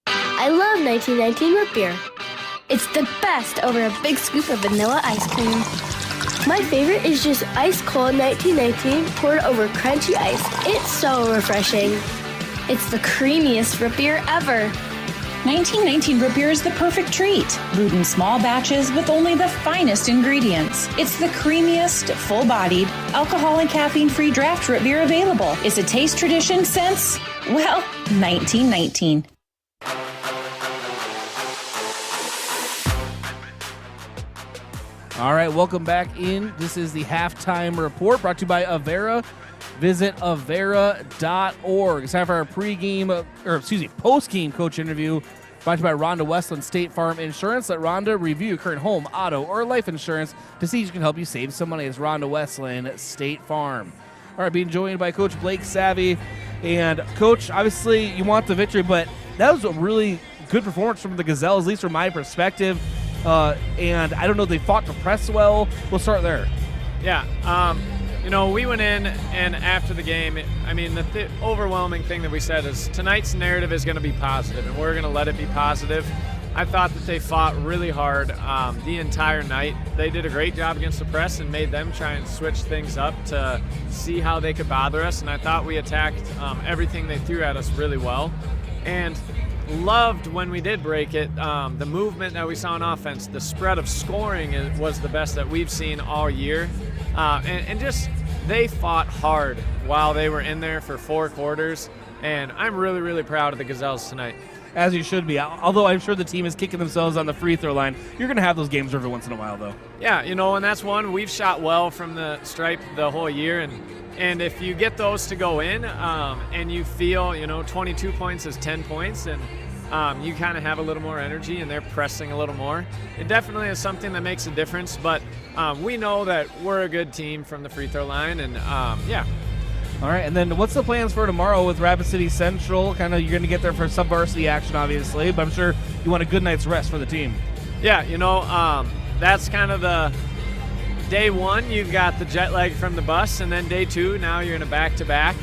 I love 1919 root beer. It's the best over a big scoop of vanilla ice cream. My favorite is just ice cold 1919 poured over crunchy ice. It's so refreshing. It's the creamiest root beer ever. 1919 root beer is the perfect treat. Brewed in small batches with only the finest ingredients. It's the creamiest, full-bodied, alcohol and caffeine-free draft root beer available. It's a taste tradition since, well, 1919. All right, welcome back in. This is the halftime report brought to you by Avera. Visit Avera.org. It's time for our post-game coach interview brought to you by Rhonda Westland State Farm Insurance. Let Rhonda review your current home, auto, or life insurance to see if she can help you save some money. It's Rhonda Westland State Farm. All right, being joined by Coach Blake Savvy. And, Coach, obviously you want the victory, but that was a really good performance from the Gazelles, at least from my perspective. And I don't know if they fought to press well. We'll start there. Yeah, we went in, and after the game, the overwhelming thing that we said is tonight's narrative is going to be positive, and we're going to let it be positive. I thought that they fought really hard the entire night. They did a great job against the press and made them try and switch things up to see how they could bother us, and I thought we attacked everything they threw at us really well. And loved when we did break it, the movement that we saw on offense, the spread of scoring was the best that we've seen all year. And just they fought hard while they were in there for 4 quarters, and I'm really, really proud of the Gazelles tonight. As you should be, although I'm sure the team is kicking themselves on the free throw line. You're going to have those games every once in a while, though. Yeah, and that's one. We've shot well from the stripe the whole year, and if you get those to go in and you feel, 22 points is 10 points, and you kind of have a little more energy and they're pressing a little more, it definitely is something that makes a difference. But we know that we're a good team from the free throw line, and yeah. All right, and then what's the plans for tomorrow with Rapid City Central? Kind of you're going to get there for some varsity action, obviously, but I'm sure you want a good night's rest for the team. Yeah, that's kind of the day one. You've got the jet lag from the bus, and then day two, now you're in a back-to-back.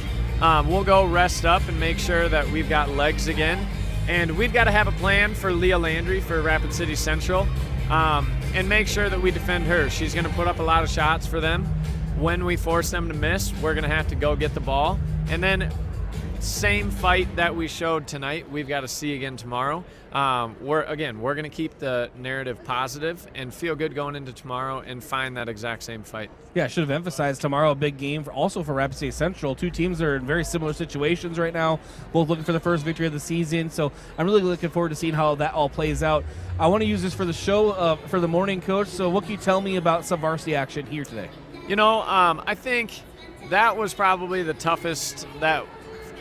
We'll go rest up and make sure that we've got legs again. And we've got to have a plan for Leah Landry for Rapid City Central, and make sure that we defend her. She's going to put up a lot of shots for them. When we force them to miss, we're going to have to go get the ball. And then same fight that we showed tonight, we've got to see again tomorrow. We're going to keep the narrative positive and feel good going into tomorrow and find that exact same fight. Yeah, I should have emphasized tomorrow a big game also for Rapid City Central. Two teams are in very similar situations right now, both looking for the first victory of the season. So I'm really looking forward to seeing how that all plays out. I want to use this for the show for the morning, Coach. So what can you tell me about some varsity action here today? I think that was probably the toughest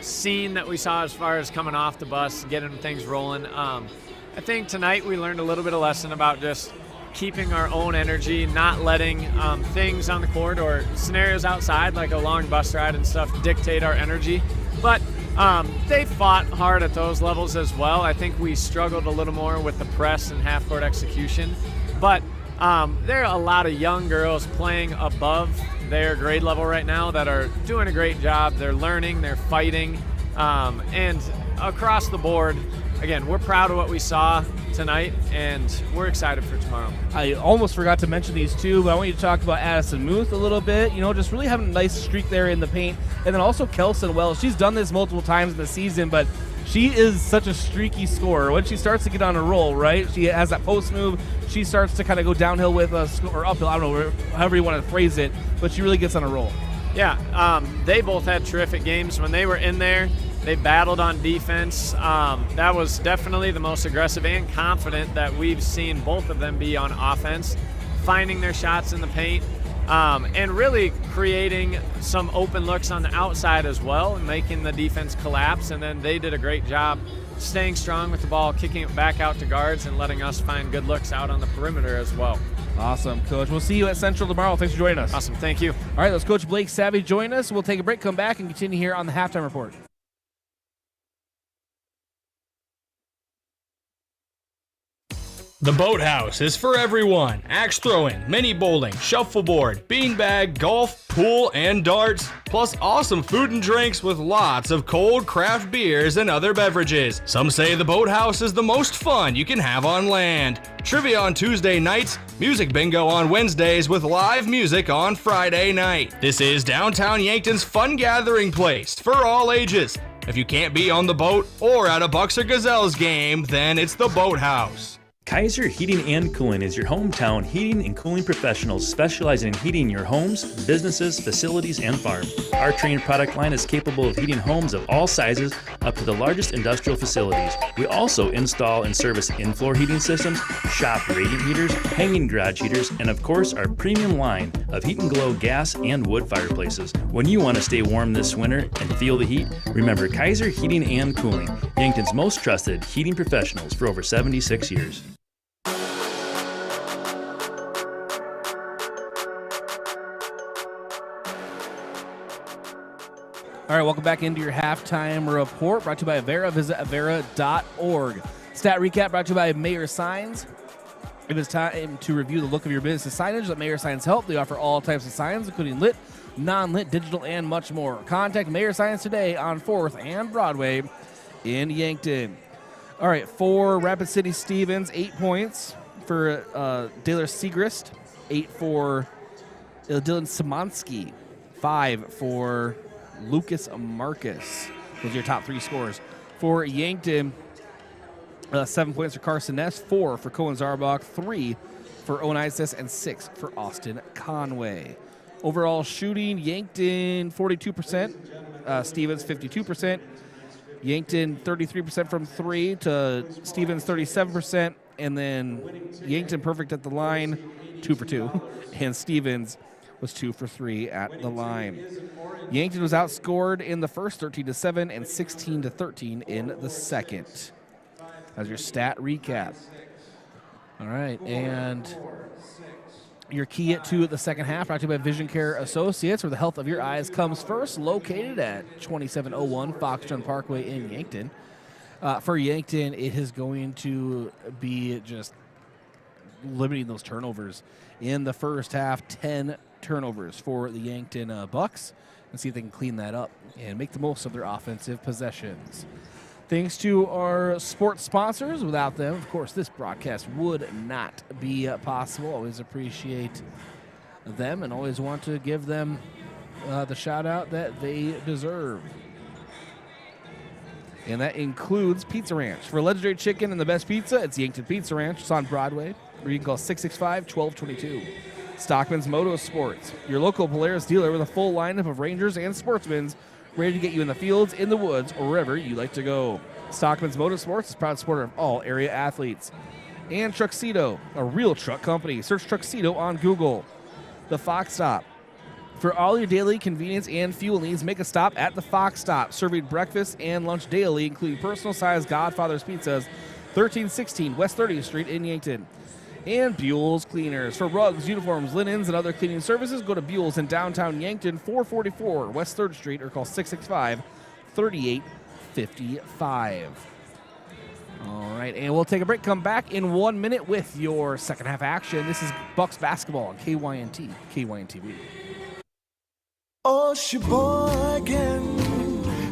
scene that we saw as far as coming off the bus, getting things rolling. I think tonight we learned a little bit of lesson about just keeping our own energy, not letting things on the court or scenarios outside like a long bus ride and stuff dictate our energy. But they fought hard at those levels as well. I think we struggled a little more with the press and half-court execution. But there are a lot of young girls playing above their grade level right now that are doing a great job. They're learning, they're fighting, and across the board, again, we're proud of what we saw tonight, and we're excited for tomorrow. I almost forgot to mention these two, but I want you to talk about Addison Muth a little bit. Just really having a nice streak there in the paint. And then also Kelson Wells. She's done this multiple times in the season, but she is such a streaky scorer. When she starts to get on a roll, right? She has that post move. She starts to kind of go downhill with us, or uphill, I don't know, however you want to phrase it, but she really gets on a roll. Yeah, they both had terrific games. When they were in there, they battled on defense. That was definitely the most aggressive and confident that we've seen both of them be on offense, finding their shots in the paint, and really creating some open looks on the outside as well, and making the defense collapse. And then they did a great job staying strong with the ball, kicking it back out to guards, and letting us find good looks out on the perimeter as well. Awesome, Coach. We'll see you at Central tomorrow. Thanks for joining us. Awesome. Thank you. All right, let's Coach Blake Savvy join us. We'll take a break, come back, and continue here on the Halftime Report. The Boathouse is for everyone. Axe throwing, mini bowling, shuffleboard, beanbag, golf, pool, and darts. Plus awesome food and drinks with lots of cold craft beers and other beverages. Some say the Boathouse is the most fun you can have on land. Trivia on Tuesday nights, music bingo on Wednesdays with live music on Friday night. This is downtown Yankton's fun gathering place for all ages. If you can't be on the boat or at a Bucks or Gazelles game, then it's the Boathouse. Kaiser Heating and Cooling is your hometown heating and cooling professionals specializing in heating your homes, businesses, facilities, and farms. Our trained product line is capable of heating homes of all sizes up to the largest industrial facilities. We also install and service in-floor heating systems, shop radiant heaters, hanging garage heaters, and of course our premium line of Heat and Glow gas and wood fireplaces. When you want to stay warm this winter and feel the heat, remember Kaiser Heating and Cooling, Yankton's most trusted heating professionals for over 76 years. All right, welcome back into your halftime report, brought to you by Avera. Visit Avera.org. Stat recap brought to you by Mayor Signs. It is time to review the look of your business signage. Let Mayor Signs help. They offer all types of signs, including lit, non-lit, digital, and much more. Contact Mayor Signs today on 4th and Broadway in Yankton. All right, for Rapid City Stevens, 8 points for Daylor Segrist, 8 for Dylan Szymanski, 5 for Lucas Marcus. Those are your top 3 scores. For Yankton, 7 points for Carson Ness, 4 for Cohen Zarbach, 3 for Owen Isis, and 6 for Austin Conway. Overall shooting, Yankton 42%, Stevens 52%. Yankton 33% from 3 to Stevens 37%, and then Yankton perfect at the line, 2 for 2, and Stevens was 2 for 3 at the line. Yankton was outscored in the first 13-7 and 16-13 in the second. That's your stat recap. All right, and your key to the second half brought to you by Vision Care Associates, where the health of your eyes comes first, located at 2701 Foxton Parkway in Yankton. For Yankton, it is going to be just limiting those turnovers. In the first half, 10 turnovers for the Yankton Bucks, and see if they can clean that up and make the most of their offensive possessions. Thanks to our sports sponsors. Without them, of course, this broadcast would not be possible. Always appreciate them and always want to give them the shout out that they deserve. And that includes Pizza Ranch. For legendary chicken and the best pizza, it's Yankton Pizza Ranch. It's on Broadway, or you can call 665-1222. Stockman's Motorsports, your local Polaris dealer with a full lineup of Rangers and Sportsmans ready to get you in the fields, in the woods, or wherever you like to go. Stockman's Motorsports is a proud supporter of all area athletes. And Truxedo, a real truck company. Search Truxedo on Google. The Fox Stop. For all your daily convenience and fuel needs, make a stop at the Fox Stop, serving breakfast and lunch daily, including personal-sized Godfather's pizzas, 1316 West 30th Street in Yankton. And Buell's Cleaners. For rugs, uniforms, linens, and other cleaning services, go to Buell's in downtown Yankton, 444 West 3rd Street, or call 665-3855. All right, and we'll take a break. Come back in 1 minute with your second half action. This is Bucks basketball on KYNT, KYNTV. Oh, Sheboygan,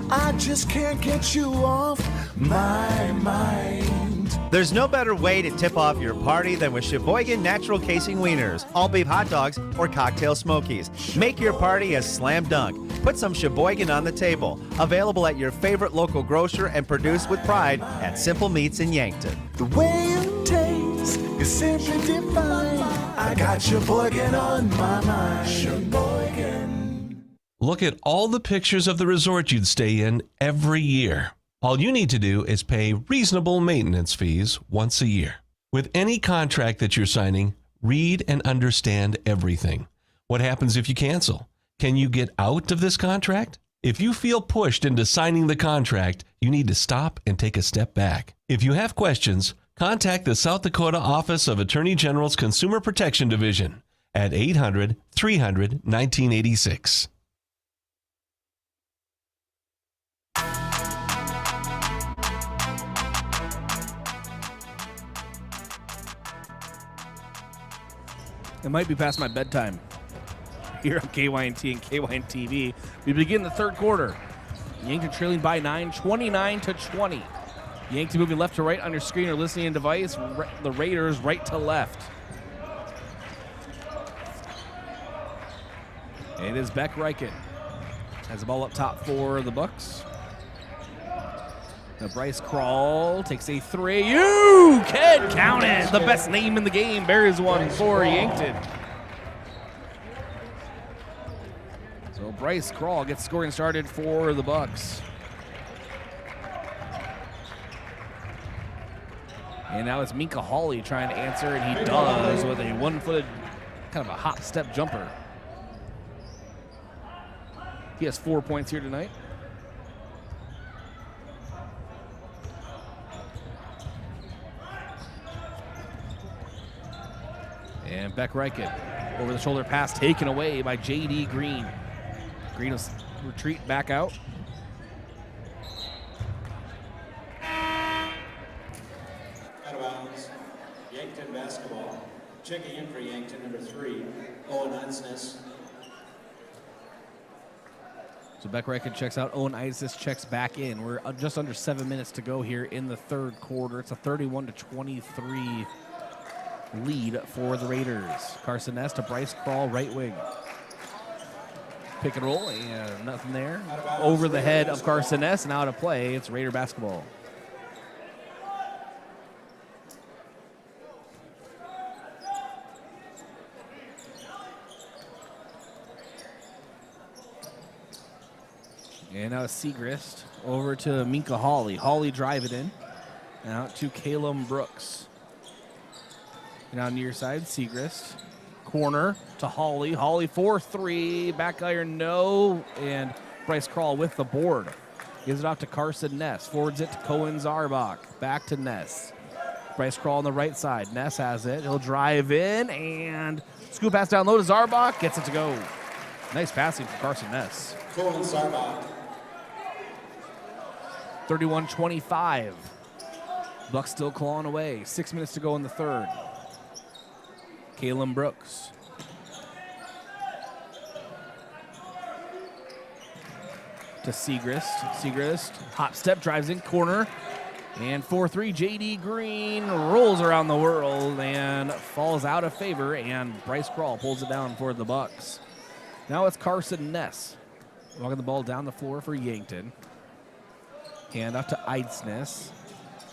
I just can't get you off my mind. There's no better way to tip off your party than with Sheboygan Natural Casing Wieners, all beef hot dogs, or cocktail smokies. Make your party a slam dunk. Put some Sheboygan on the table. Available at your favorite local grocer and produced with pride at Simple Meats in Yankton. The way it tastes is simply divine. I got Sheboygan on my mind. Sheboygan. Look at all the pictures of the resort you'd stay in every year. All you need to do is pay reasonable maintenance fees once a year. With any contract that you're signing, read and understand everything. What happens if you cancel? Can you get out of this contract? If you feel pushed into signing the contract, you need to stop and take a step back. If you have questions, contact the South Dakota Office of Attorney General's Consumer Protection Division at 800-300-1986. It might be past my bedtime here on KYNT and KYNTV. We begin the third quarter. Yankton trailing by 9, 29-20. Yankton moving left to right on your screen or listening device. The Raiders right to left. It is Beck Reichen. Has the ball up top for the Bucks. Now Bryce Crawl takes a three. You can count it. The best name in the game. Bears one for Yankton. So Bryce Crawl gets scoring started for the Bucks. And now it's Minka Hawley trying to answer, and he does with a one-footed, kind of a hop step jumper. He has 4 points here tonight. And Beck Reichen, over the shoulder pass taken away by J.D. Green. Green will retreat back out. Out of bounds, Yankton basketball. Checking in for Yankton, number 3, Owen Einsness. So Beck Reichen checks out. Owen Einsness checks back in. We're just under 7 minutes to go here in the third quarter. It's a 31-23 lead for the Raiders. Carson Ness to Bryce Crawl, right wing. Pick and roll, and nothing there. Over the head of Carson Ness, and out of play. It's Raider basketball. And now it's Segrist over to Minka Hawley. Hawley drive it in. And out to Calum Brooks. Now near side, Segrist. Corner to Hawley. Hawley 4-3. Back iron, no. And Bryce Crawl with the board. Gives it off to Carson Ness. Forwards it to Cohen Zarbach. Back to Ness. Bryce Crawl on the right side. Ness has it. He'll drive in and scoop pass down low to Zarbach. Gets it to go. Nice passing for Carson Ness. Cohen Zarbach. 31-25. Bucks still clawing away. 6 minutes to go in the third. Kalen Brooks. To Segrist. Segrist, hop step, drives in corner. And 4-3, J.D. Green rolls around the world and falls out of favor, and Bryce Krall pulls it down for the Bucks. Now it's Carson Ness walking the ball down the floor for Yankton. Hand off to Eidsness.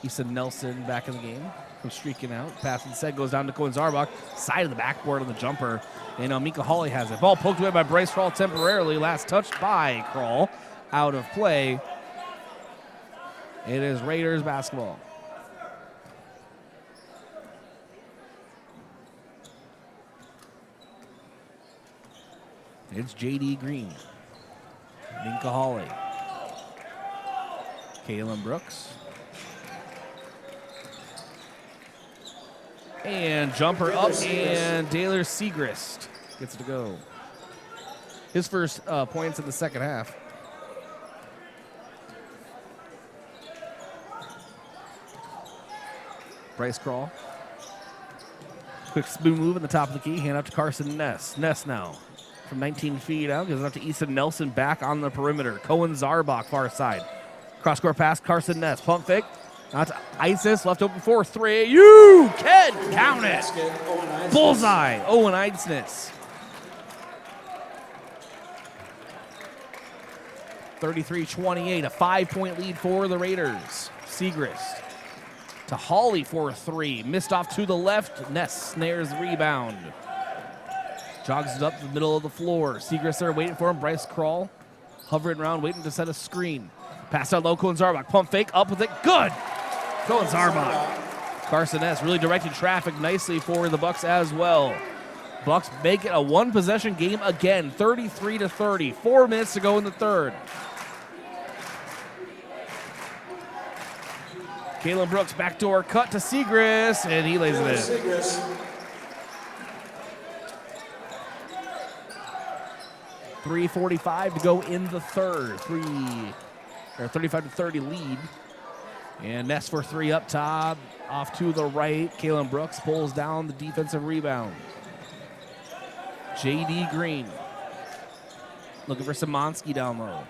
Easton Nelson back in the game. Comes streaking out. Pass instead goes down to Cohen Zarbach. Side of the backboard on the jumper. And Mika Hawley has it. Ball poked away by Bryce Krall temporarily. Last touch by Krall. Out of play. It is Raiders basketball. It's J.D. Green. Minka Hawley. Kalen Brooks. And jumper up, and Taylor Segrist gets it to go. His first points in the second half. Bryce Krall. Quick spoon move in the top of the key. Hand up to Carson Ness. Ness now from 19 feet out. Gives it up to Easton Nelson back on the perimeter. Cohen Zarbach far side. Cross-court pass, Carson Ness. Pump fake. Out to Isis. Left open for 3. You can count it. Bullseye. Owen Eidsness. 33-28. A 5-point lead for the Raiders. Segrist. To Hawley for 3. Missed off to the left. Ness snares the rebound. Jogs it up the middle of the floor. Segrist there waiting for him. Bryce Krall hovering around, waiting to set a screen. Pass out low, Cohen Zarbach. Pump fake, up with it. Good! Cohen Zarbach. Carson Ness really directing traffic nicely for the Bucks as well. Bucks make it a one-possession game again. 33-30. 4 minutes to go in the third. Kalen Brooks, backdoor cut to Segrist, and he lays it in. 3:45 to go in the third. 35-30 lead. And Ness for 3 up top. Off to the right. Kalen Brooks pulls down the defensive rebound. J.D. Green looking for Szymanski down low.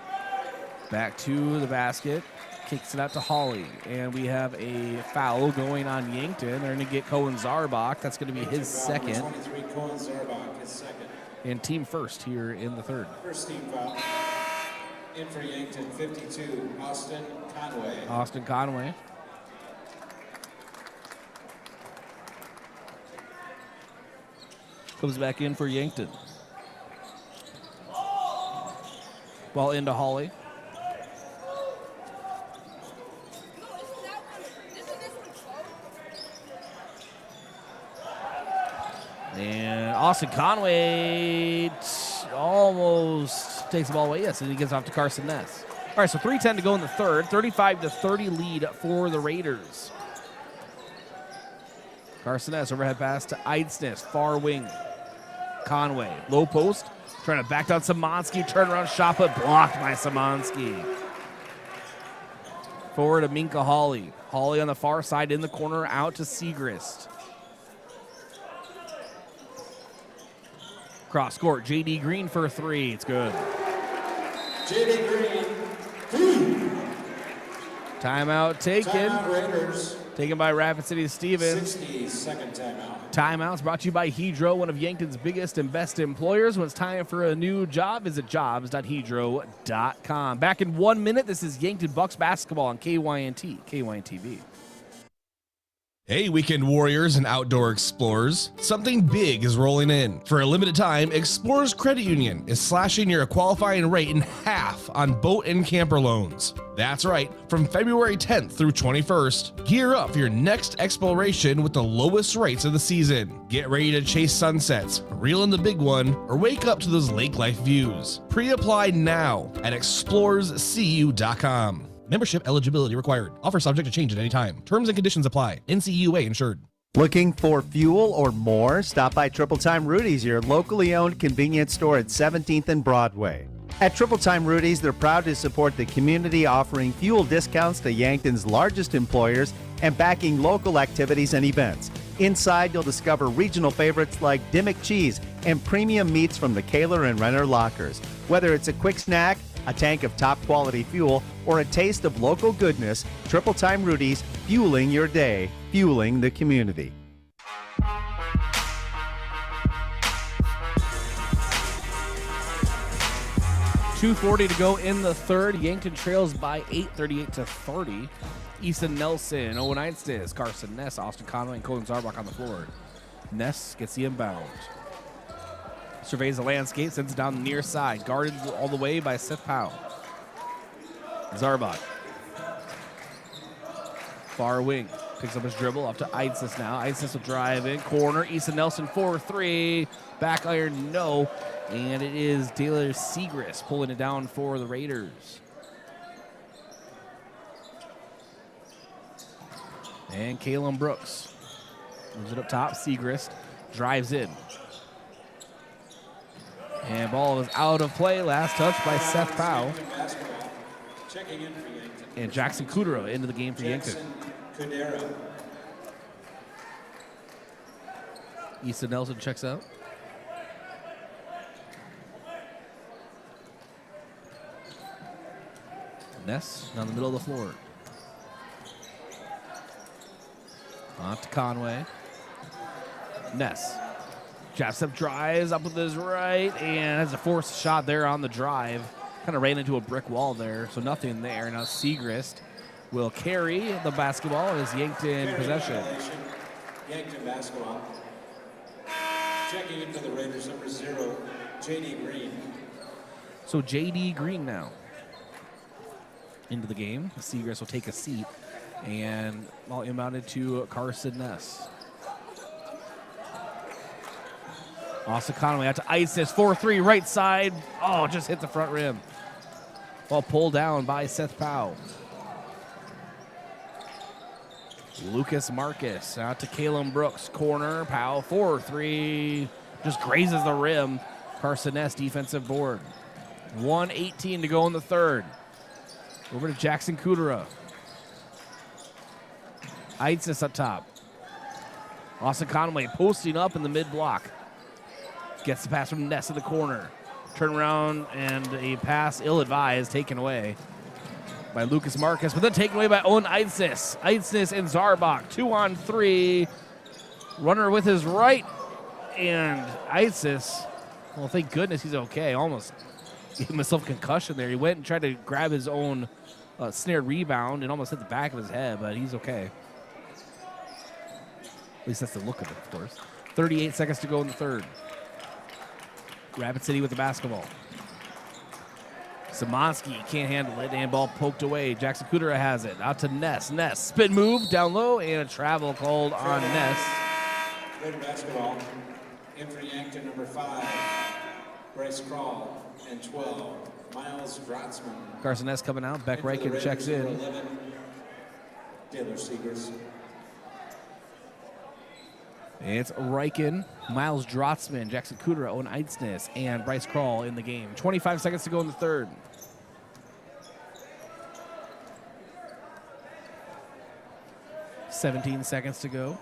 Back to the basket. Kicks it out to Hawley. And we have a foul going on Yankton. They're going to get Cohen Zarbach. That's going to be his second. 23, Cohen Zarbach, his second. And team first here in the third. First team foul. In for Yankton, 52, Austin Conway. Austin Conway. Comes back in for Yankton. Ball into Hawley. And Austin Conway almost takes the ball away. Yes, and he gets off to Carson Ness. All right, so 3:10 to go in the third. 35-30 lead for the Raiders. Carson Ness, overhead pass to Eidsness, far wing. Conway, low post, trying to back down Szymanski, turnaround shot, but blocked by Szymanski. Forward to Minka Hawley. Hawley on the far side in the corner, out to Segrist. Cross court, J.D. Green for 3. It's good. J.D. Green, 3. Timeout taken. Timeout Raiders. Taken by Rapid City Stevens. 60-second timeout. Timeouts brought to you by Hedro, one of Yankton's biggest and best employers. When it's time for a new job, visit jobs.hedro.com. Back in 1 minute, this is Yankton Bucks basketball on KYNT, KYNTV. Hey, weekend warriors and outdoor explorers. Something big is rolling in. For a limited time, Explorers Credit Union is slashing your qualifying rate in half on boat and camper loans. That's right, from February 10th through 21st, gear up for your next exploration with the lowest rates of the season. Get ready to chase sunsets, reel in the big one, or wake up to those lake life views. Pre-apply now at explorerscu.com. Membership eligibility required. Offer subject to change at any time. Terms and conditions apply. NCUA insured. Looking for fuel or more? Stop by Triple Time Rudy's, your locally owned convenience store at 17th and Broadway. At Triple Time Rudy's, they're proud to support the community, offering fuel discounts to Yankton's largest employers and backing local activities and events. Inside, you'll discover regional favorites like Dimmick cheese and premium meats from the Kaler and Renner lockers. Whether it's a quick snack, a tank of top quality fuel, or a taste of local goodness, Triple Time Rudy's, fueling your day, fueling the community. .240 to go in the third. Yankton trails by 8, 38-30. Easton Nelson, Owen Einstis, Carson Ness, Austin Conway, and Colin Zarbach on the floor. Ness gets the inbound. Surveys the landscape, sends it down the near side. Guarded all the way by Seth Powell. Zarbach. Far wing. Picks up his dribble up to Einstis now. Einstis will drive in. Corner. Easton Nelson 4-3. Back iron, no. And it is Taylor Segrist pulling it down for the Raiders. And Kalen Brooks moves it up top. Segrist drives in. And ball is out of play. Last touch by Seth Powell. And Jackson Kudera into the game for Yankton. Easton Nelson checks out. Ness down the middle of the floor. On to Conway. Ness. Jab step drives up with his right and has a forced shot there on the drive. Kind of ran into a brick wall there, so nothing there. Now Segrist will carry the basketball as Yankton possession. Yankton basketball. Checking in for the Raiders, number 0, J.D. Green. So J.D. Green now into the game. Segrist will take a seat, and ball inbounded to Carson Ness. Austin Conway out to Einstis, 4-3 right side. Oh, just hit the front rim. Ball pulled down by Seth Powell. Lucas Marcus out to Kalen Brooks, corner. Powell 4-3, just grazes the rim. Carson Ness defensive board. 1:18 to go in the third. Over to Jackson Kudera. Einstis up top. Austin Conway posting up in the mid block. Gets the pass from Ness in the corner. Turn around and a pass ill-advised taken away by Lucas Marcus, but then taken away by Owen Einstis. Einstis and Zarbach, 2-on-3. Runner with his right, and Einstis, well, thank goodness he's okay. Almost gave himself a concussion there. He went and tried to grab his own snared rebound and almost hit the back of his head, but he's okay. At least that's the look of it, of course. 38 seconds to go in the third. Rapid City with the basketball. Szymanski can't handle it, and ball poked away. Jackson Kudera has it. Out to Ness. Ness, spin move, down low, and a travel called on Ness. Raider basketball. In for Yankton, number 5, Bryce Crawl, and 12, Miles Drotzman. Carson Ness coming out. Beck Reichen checks in. 11, Taylor Segrist. It's Reichen, Miles Drotzman, Jackson Kudera, Owen Einstis, and Bryce Crawl in the game. 25 seconds to go in the third. .17 seconds to go.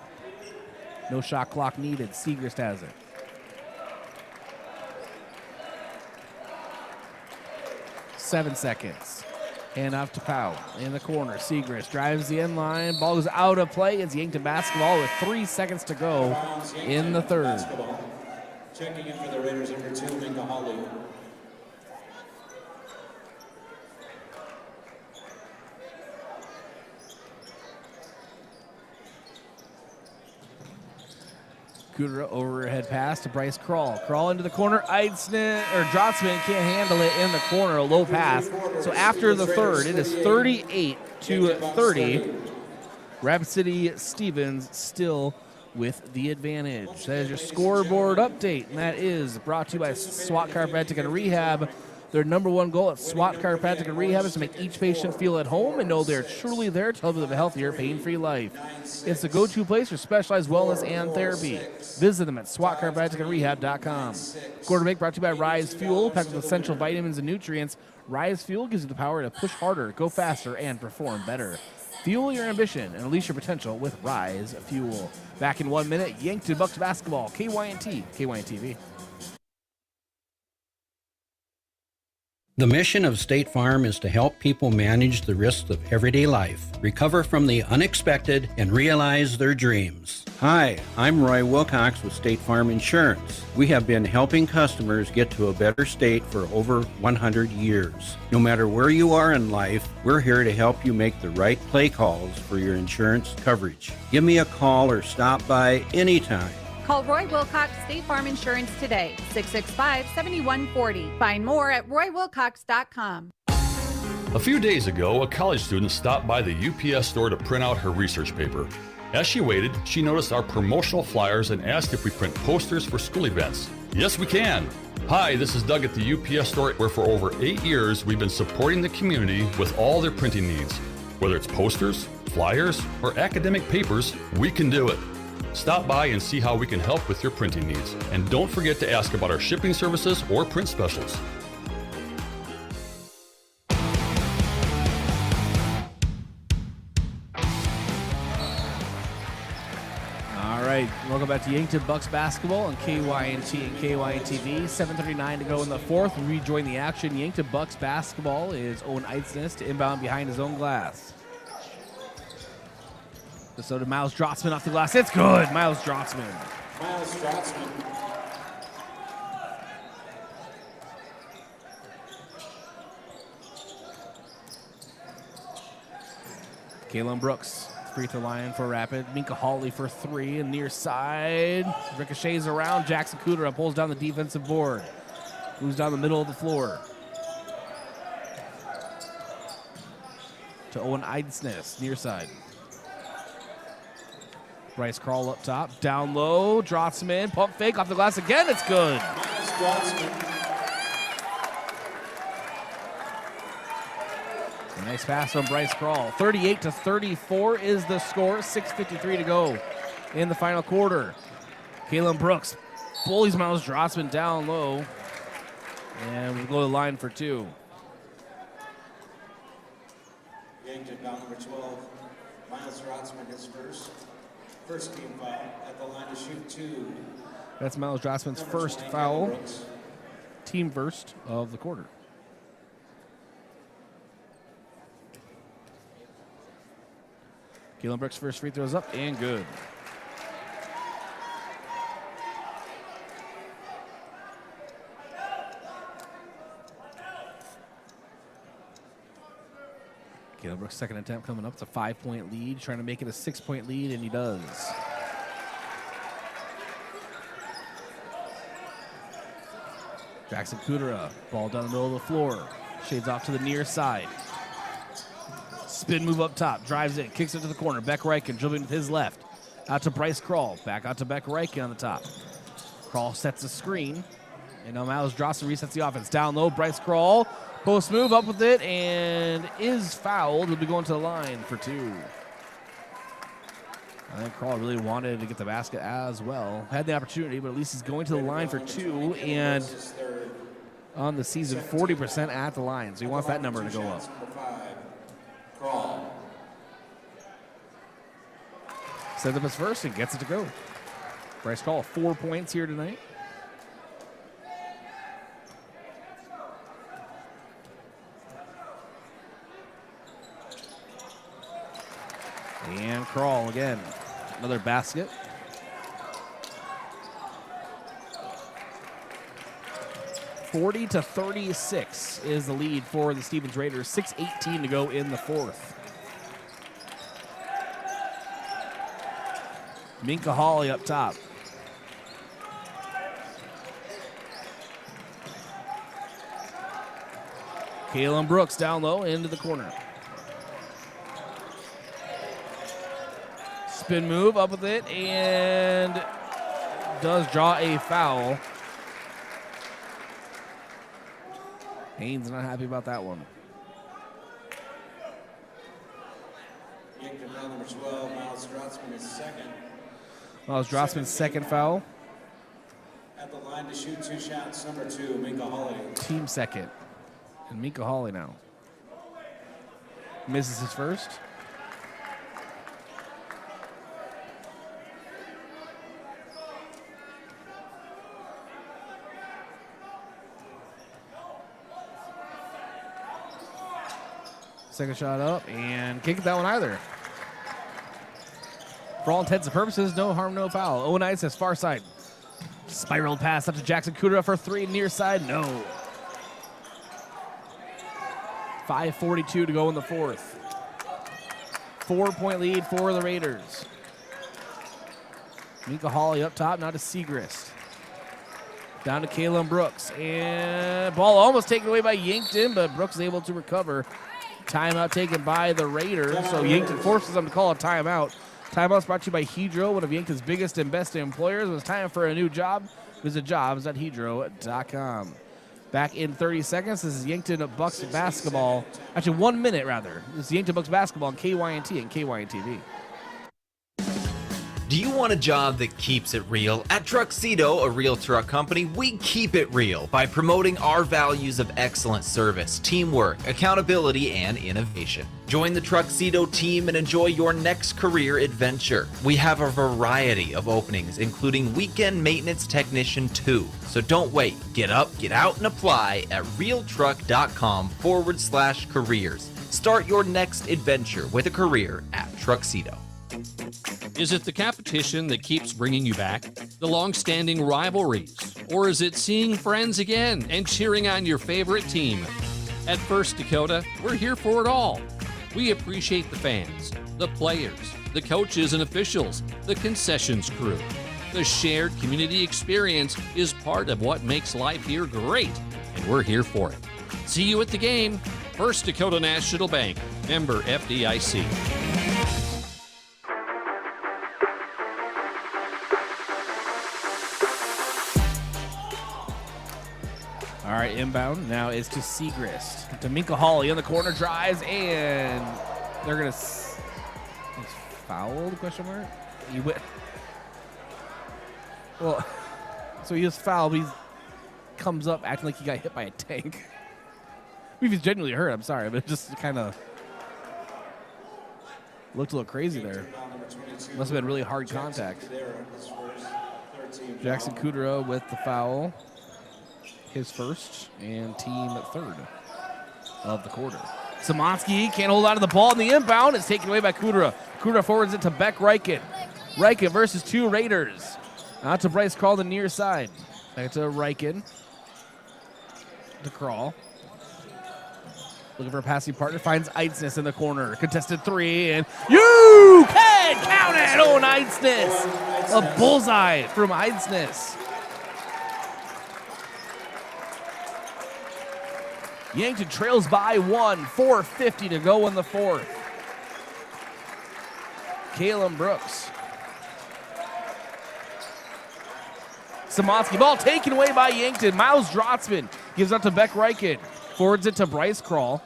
No shot clock needed. Segrist has it. .7 seconds. Hand off to Powell in the corner. Segrist drives the end line. Ball goes out of play. It's Yankton basketball with 3 seconds to go in the third. Basketball. Checking in for the Raiders, number 2, Minka Hawley. Kudera overhead pass to Bryce Crawl. Crawl into the corner. Drotzman can't handle it in the corner. A low pass. So after the third, it is 38-30. Rapid City Stevens still with the advantage. That is your scoreboard update, and that is brought to you by SWAT Chiropractic and Rehab. Their number one goal at SWAT Chiropractic and Rehab is to make each patient feel at home and know they're truly there to help them live a healthier, pain-free life. It's the go-to place for specialized wellness and therapy. Visit them at SWATChiropracticandRehab.com. Quarter Make brought to you by Rise Fuel, packed with essential vitamins and nutrients. Rise Fuel gives you the power to push harder, go faster, and perform better. Fuel your ambition and unleash your potential with Rise Fuel. Back in 1 minute, Yankton Bucks basketball, KYNT, KYNTV. The mission of State Farm is to help people manage the risks of everyday life, recover from the unexpected, and realize their dreams. Hi, I'm Roy Wilcox with State Farm Insurance. We have been helping customers get to a better state for over 100 years. No matter where you are in life, we're here to help you make the right play calls for your insurance coverage. Give me a call or stop by anytime. Call Roy Wilcox State Farm Insurance today, 665-7140. Find more at roywilcox.com. A few days ago, a college student stopped by the UPS store to print out her research paper. As she waited, she noticed our promotional flyers and asked if we print posters for school events. Yes, we can. Hi, this is Doug at the UPS store, where for over 8 years we've been supporting the community with all their printing needs. Whether it's posters, flyers, or academic papers, we can do it. Stop by and see how we can help with your printing needs. And don't forget to ask about our shipping services or print specials. All right, welcome back to Yankton Bucks basketball on KYNT and KYNTV. 7:39 to go in the fourth. We rejoin the action. Yankton Bucks basketball is Owen Eidsness to inbound behind his own glass. So to Miles Drotzman off the glass. It's good. Miles Drotzman. Miles Drotzman. Kalen Brooks, free throw line for Rapid. Minka Hawley for three and near side. Ricochets around. Jackson Kudera pulls down the defensive board. Moves down the middle of the floor. To Owen Eidsness, near side. Bryce Crawl up top, down low, Drotzman, pump fake off the glass again, it's good. A nice pass from Bryce Crawl. 38-34 is the score, 6:53 to go in the final quarter. Kalen Brooks bullies Miles Drotzman down low, and we go to the line for two. Yankton down number 12, Miles Drotzman his first team foul at the line to shoot two. That's Miles Drotzman's first foul, team first of the quarter. Kalen Brooks' first free throws up and good. Kalen Brooks' second attempt coming up. It's a 5-point lead, trying to make it a 6-point lead, and he does. Jackson Kudera, ball down the middle of the floor. Shades off to the near side. Spin move up top, drives in, kicks it to the corner. Beck Reichen dribbling with his left. Out to Bryce Crawl, back out to Beck Reichen on the top. Crawl sets a screen, and now Miles Drotzman resets the offense. Down low, Bryce Crawl. Post move up with it and is fouled. He'll be going to the line for two. I think Crawl really wanted to get the basket as well. Had the opportunity, but at least he's going to the line for two. And on the season, 40% at the line. So he wants that number to go up. Sends up his first and gets it to go. Bryce Crawl, 4 points here tonight. And Crawl again. Another basket. (40-36) is the lead for the Stevens Raiders. 6:18 to go in the fourth. Minka Hawley up top. Kalen Brooks down low into the corner. Spin move up with it and does draw a foul. Haynes not happy about that one. Yankton foul number 12, Miles Drotzman is second. Miles Drotzman's second foul. At the line to shoot two shots, number 2, Minka Hawley. Team second. And Minka Hawley now. Misses his first. second shot up, and can't get that one either. For all intents and purposes, no harm, no foul. Owen Ice has far side. Spiraled pass up to Jackson Kudra for three, near side, no. 5:42 to go in the fourth. 4-point lead for the Raiders. Mika Hawley up top, now to Segrist. Down to Kalen Brooks. And ball almost taken away by Yankton, but Brooks is able to recover. Timeout taken by the Raiders, so Yankton forces them to call a timeout. Timeout's brought to you by Hedro, one of Yankton's biggest and best employers. When it's time for a new job, visit jobs.hedro.com. Back in 30 seconds, this is Yankton Bucks basketball. Actually, 1 minute, rather. This is Yankton Bucks basketball on KYNT and KYNTV. Do you want a job that keeps it real? At Truxedo, a real truck company, we keep it real by promoting our values of excellent service, teamwork, accountability, and innovation. Join the Truxedo team and enjoy your next career adventure. We have a variety of openings, including weekend maintenance technician 2. So don't wait. Get up, get out, and apply at realtruck.com/careers. Start your next adventure with a career at Truxedo. Is it the competition that keeps bringing you back? The long-standing rivalries? Or is it seeing friends again and cheering on your favorite team? At First Dakota, we're here for it all. We appreciate the fans, the players, the coaches and officials, the concessions crew. The shared community experience is part of what makes life here great, and we're here for it. See you at the game. First Dakota National Bank, member FDIC. All right, inbound now is to Segrist. To Minka Hawley on the corner, drives, and they're going to... He's fouled, question mark? He went... Well, so he was fouled, but he comes up acting like he got hit by a tank. If he's genuinely hurt, I'm sorry, but it just kind of looked a little crazy there. Must have been really hard contact. Jackson Kudra with the foul. His first and team third of the quarter. Szymanski can't hold on to the ball in the inbound. It's taken away by Kudra. Kudra forwards it to Beck Reichen. Reichen versus two Raiders. Out to Bryce Crawl, the near side. Back to Reichen. To Crawl. Looking for a passing partner. Finds Eidsness in the corner. Contested three, and you can count it! Oh, Eidsness. A bullseye from Eidsness. Yankton trails by one, 4:50 to go in the fourth. Kalen Brooks. Szymanski, ball taken away by Yankton. Miles Drotzman gives out to Beck Reichen. Forwards it to Bryce Crawl.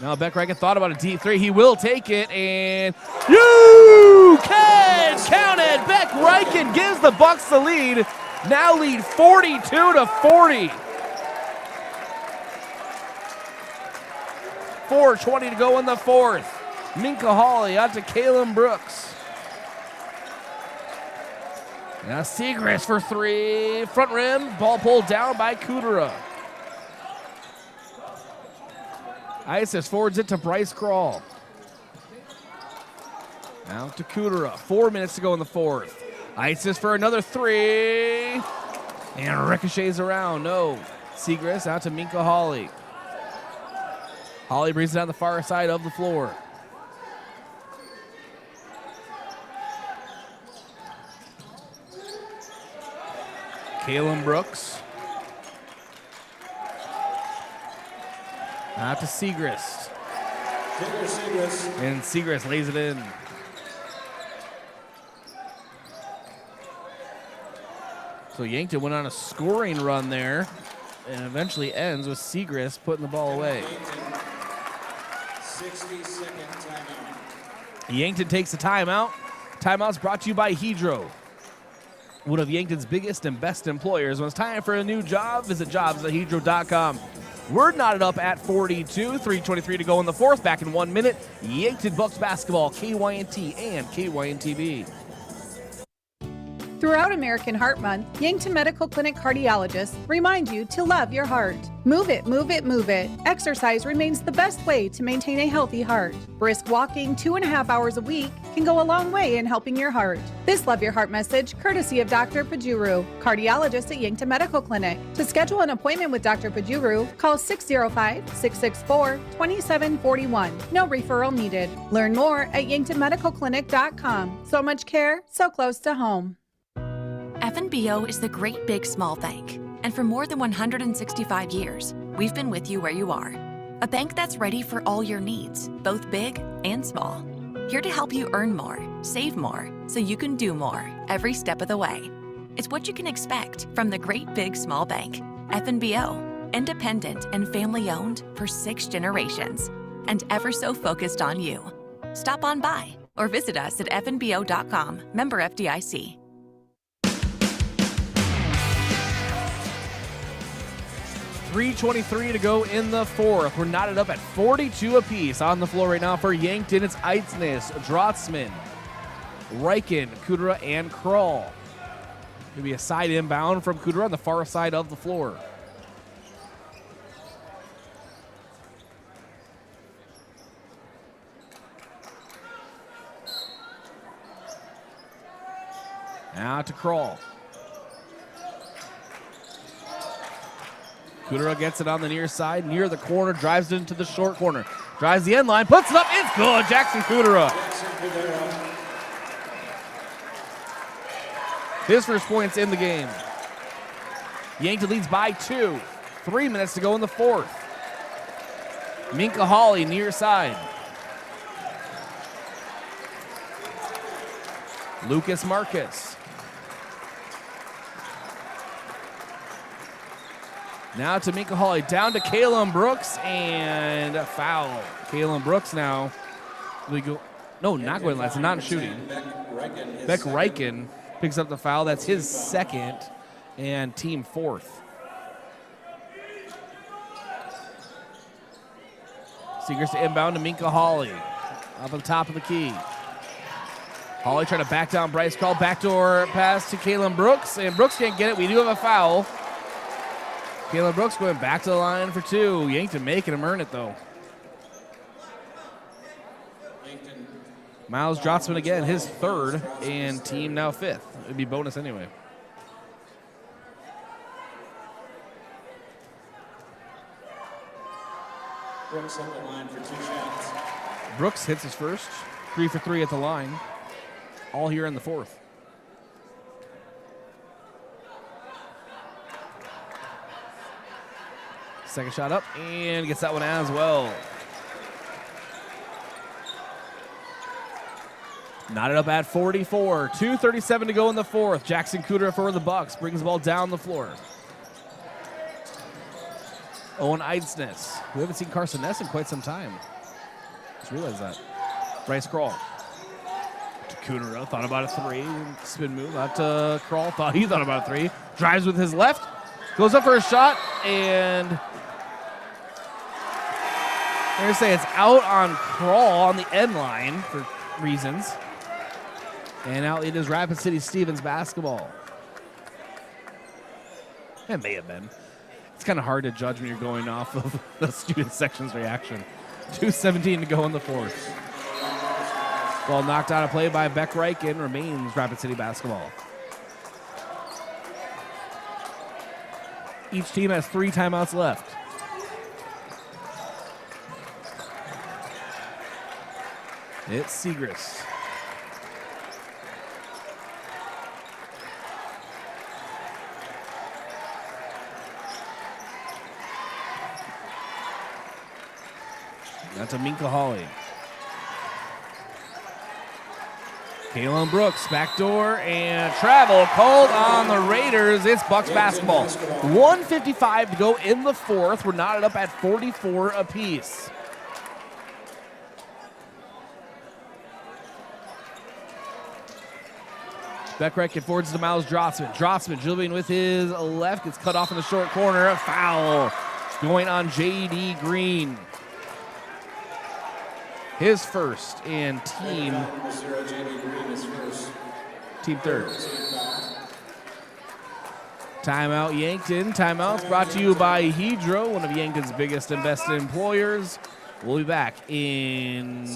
Now Beck Reichen thought about a deep three. He will take it, and you can count it. Beck Reichen gives the Bucks the lead. Now lead 42-40. 4:20 to go in the fourth. Minka Hawley out to Kalen Brooks. Now Segrist for three. Front rim. Ball pulled down by Kudra. Isis forwards it to Bryce Crawl. Now to Kudra. 4 minutes to go in the fourth. Isis for another three. And ricochets around. No. Segrist out to Minka Hawley. Hawley brings it down the far side of the floor. Kalen Brooks. Out to Segrist. And Segrist lays it in. So Yankton went on a scoring run there and eventually ends with Segrist putting the ball away. 60-second timeout. Yankton takes a timeout. Timeout's brought to you by Hedro, one of Yankton's biggest and best employers. When it's time for a new job, visit jobs.hedro.com. We're knotted up at 42, 3:23 to go in the fourth. Back in 1 minute, Yankton Bucks basketball, KYNT and KYNTV. Throughout American Heart Month, Yankton Medical Clinic cardiologists remind you to love your heart. Move it, move it, move it. Exercise remains the best way to maintain a healthy heart. Brisk walking 2.5 hours a week can go a long way in helping your heart. This Love Your Heart message, courtesy of Dr. Pajuru, cardiologist at Yankton Medical Clinic. To schedule an appointment with Dr. Pajuru, call 605-664-2741. No referral needed. Learn more at yanktonmedicalclinic.com. So much care, so close to home. FNBO is the great big small bank. And for more than 165 years, we've been with you where you are. A bank that's ready for all your needs, both big and small. Here to help you earn more, save more, so you can do more every step of the way. It's what you can expect from the great big small bank. FNBO, independent and family owned for 6 generations, and ever so focused on you. Stop on by or visit us at fnbo.com, member FDIC. 3:23 to go in the fourth. We're knotted up at 42 apiece. On the floor right now for Yankton, it's Eitznes, Drotzman, Reichen, Kudera, and Kroll. Going to be a side inbound from Kudera on the far side of the floor. Now to Kroll. Kudera gets it on the near side, near the corner, drives it into the short corner. Drives the end line, puts it up, it's good. Jackson Kudera. His first points in the game. Yankton leads by 2. 3 minutes to go in the fourth. Minka Hawley near side. Lucas Marcus. Now to Minka Hawley, down to Kalen Brooks, and a foul. Kalen Brooks now. We go. No, not going last. Not shooting. Beck Reichen picks up the foul. That's his second, and team fourth. Seegers to inbound to Minka Hawley. Up on the top of the key. Hawley trying to back down Bryce Crawl. Backdoor pass to Kalen Brooks, and Brooks can't get it. We do have a foul. Kalen Brooks going back to the line for 2. Yankton making him earn it, though. Miles Drotzman again, his third, and team now 5th. It'd be bonus anyway. Brooks at the line for 2 shots. Brooks hits his first. 3 for 3 at the line. All here in the fourth. Second shot up and gets that one as well. Knotted up at 44. 2:37 to go in the fourth. Jackson Kudera for the Bucks brings the ball down the floor. Owen Eidsness. We haven't seen Carson Ness in quite some time. Just realized that. Bryce Kroll. To Kudera. Thought about a 3. Spin move. Out to Kroll. Thought he thought about a 3. Drives with his left. Goes up for a shot and... I'm going to say it's out on Kroll on the end line for reasons. And now it is Rapid City Stevens basketball. It may have been. It's kind of hard to judge when you're going off of the student section's reaction. 2:17 to go in the fourth. Ball knocked out of play by Beck Reichen. Remains Rapid City basketball. Each team has 3 timeouts left. It's Segrist. Now to Minka Hawley. Kalen Brooks, backdoor and travel called on the Raiders. It's Bucks basketball. 1:55 to go in the fourth. We're knotted up at 44 apiece. Beck Reichen forwards to Miles Drotzman. Drotzman dribbling with his left. Gets cut off in the short corner. A foul going on J.D. Green. His first and team third. Timeout Yankton. Timeouts brought to you by Hedro, one of Yankton's biggest and best employers. We'll be back in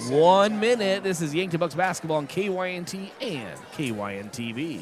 1 minute. This is Yankton Bucks basketball on KYNT and KYN-TV.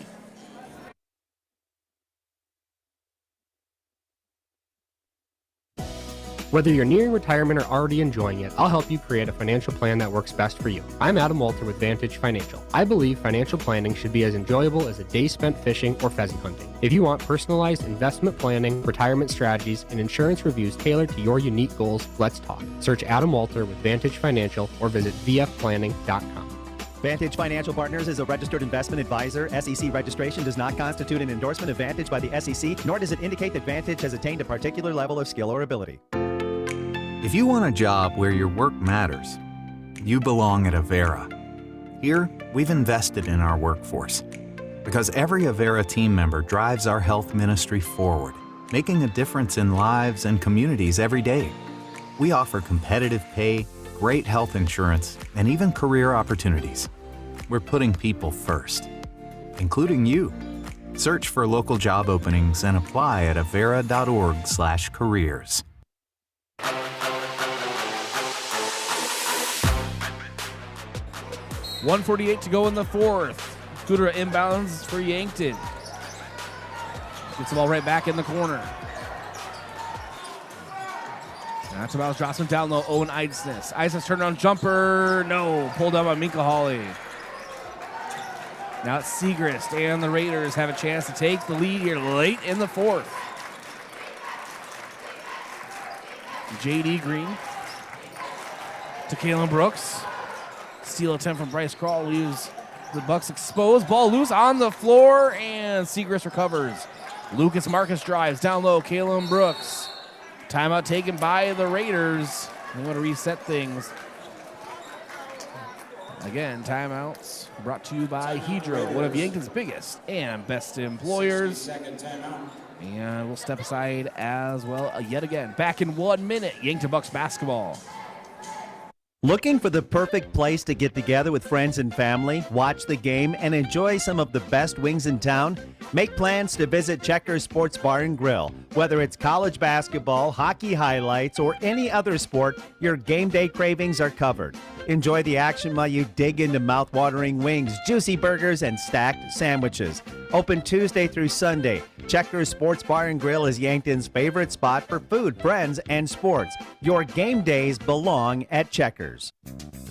Whether you're nearing retirement or already enjoying it, I'll help you create a financial plan that works best for you. I'm Adam Walter with Vantage Financial. I believe financial planning should be as enjoyable as a day spent fishing or pheasant hunting. If you want personalized investment planning, retirement strategies, and insurance reviews tailored to your unique goals, let's talk. Search Adam Walter with Vantage Financial or visit vfplanning.com. Vantage Financial Partners is a registered investment advisor. SEC registration does not constitute an endorsement of Vantage by the SEC, nor does it indicate that Vantage has attained a particular level of skill or ability. If you want a job where your work matters, you belong at Avera. Here, we've invested in our workforce because every Avera team member drives our health ministry forward, making a difference in lives and communities every day. We offer competitive pay, great health insurance, and even career opportunities. We're putting people first, including you. Search for local job openings and apply at avera.org/careers. 1:48 to go in the fourth. Kudra inbounds for Yankton. Gets the ball right back in the corner. That's about drops him down low. Owen Eidsness. Eidsness turnaround jumper. No. Pulled down by Minka Hawley. Now it's Segrist, and the Raiders have a chance to take the lead here late in the fourth. J.D. Green to Kalen Brooks. Steal attempt from Bryce Crawl leaves the Bucks exposed. Ball loose on the floor, and Segrist recovers. Lucas Marcus drives down low. Kalen Brooks. Timeout taken by the Raiders. They want to reset things. Again, timeouts brought to you by Hedro, one of Yankton's biggest and best employers. And we'll step aside as well yet again. Back in 1 minute, Yankton Bucks basketball. Looking for the perfect place to get together with friends and family, watch the game, and enjoy some of the best wings in town? Make plans to visit Checkers Sports Bar and Grill. Whether it's college basketball, hockey highlights, or any other sport, your game day cravings are covered. Enjoy the action while you dig into mouth-watering wings, juicy burgers, and stacked sandwiches. Open Tuesday through Sunday. Checkers Sports Bar and Grill is Yankton's favorite spot for food, friends, and sports. Your game days belong at Checkers.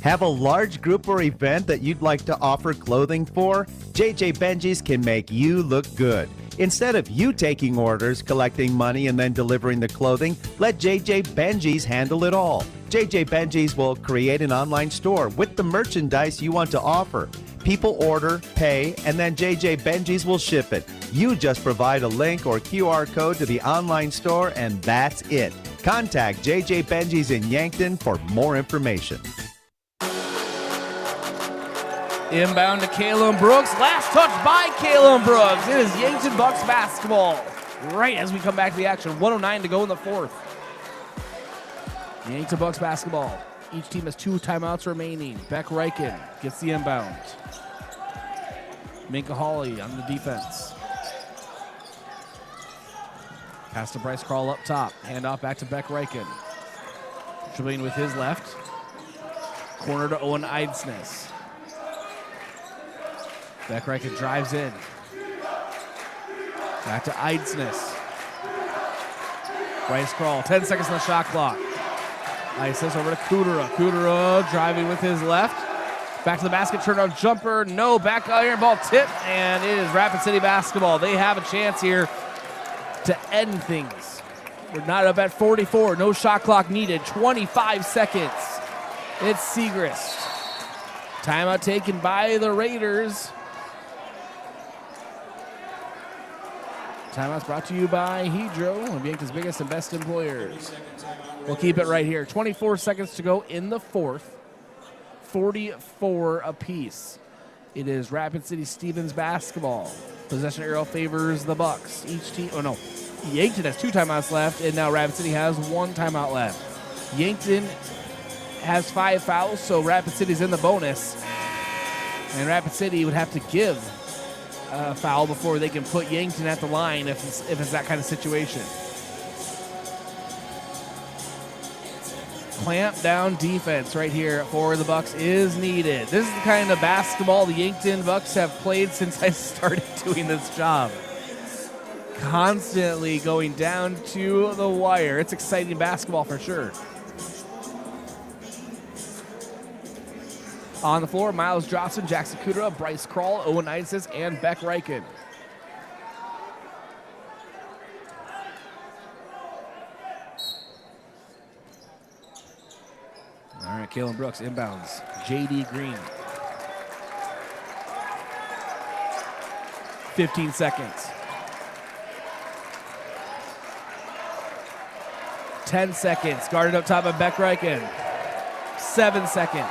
Have a large group or event that you'd like to offer clothing for? JJ Benji's can make you look good. Instead of you taking orders, collecting money, and then delivering the clothing, let JJ Benji's handle it all. JJ Benji's will create an online store with the merchandise you want to offer. People order, pay, and then JJ Benji's will ship it. You just provide a link or QR code to the online store, and that's it. Contact JJ Benji's in Yankton for more information. Inbound to Kalen Brooks. Last touch by Kalen Brooks. It is Yankton Bucks basketball. Right as we come back to the action. 1:09 to go in the fourth. Yankton Bucks basketball. Each team has 2 timeouts remaining. Beck Reichen gets the inbound. Minka Hawley on the defense. Pass to Bryce Crawl up top. Handoff back to Beck Reichen. Dribbling with his left. Corner to Owen Eidsness. Beck Reichen drives in. Back to Eidsness. Bryce Crawl, 10 seconds on the shot clock. Eidsness over to Kudera. Kudera driving with his left. Back to the basket, turnaround jumper. No, back iron ball tip, and it is Rapid City basketball. They have a chance here to end things. We're not up at 44. No shot clock needed. 25 seconds. It's Segrist. Timeout taken by the Raiders. Timeout's brought to you by Hedro, one of Yankton's biggest and best employers. We'll keep it right here. 24 seconds to go in the fourth. 44 apiece. It is Rapid City Stevens basketball. Possession arrow favors the Bucks. Each team, Yankton has 2 timeouts left, and now Rapid City has 1 timeout left. Yankton has 5 fouls, so Rapid City's in the bonus. And Rapid City would have to give foul before they can put Yankton at the line if it's that kind of situation. Clamp down defense right here for the Bucks is needed. This is the kind of basketball the Yankton Bucks have played since I started doing this job. Constantly going down to the wire. It's exciting basketball for sure. On the floor, Miles Johnson, Jackson Kudra, Bryce Kroll, Owen Isis, and Beck Reichen. All right, Kalen Brooks inbounds. J.D. Green. 15 seconds. 10 seconds. Guarded up top by Beck Reichen. 7 seconds.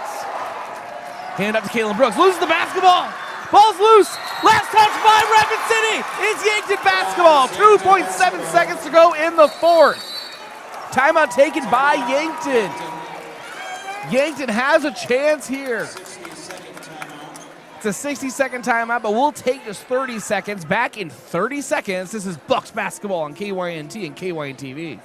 Hand up to Kalen Brooks. Loses the basketball. Ball's loose. Last touch by Rapid City. It's Yankton basketball. 2.7 seconds to go in the fourth. Timeout taken by Yankton. Yankton has a chance here. It's a 60-second timeout, but we'll take just 30 seconds. Back in 30 seconds, this is Bucks basketball on KYNT and KYN-TV.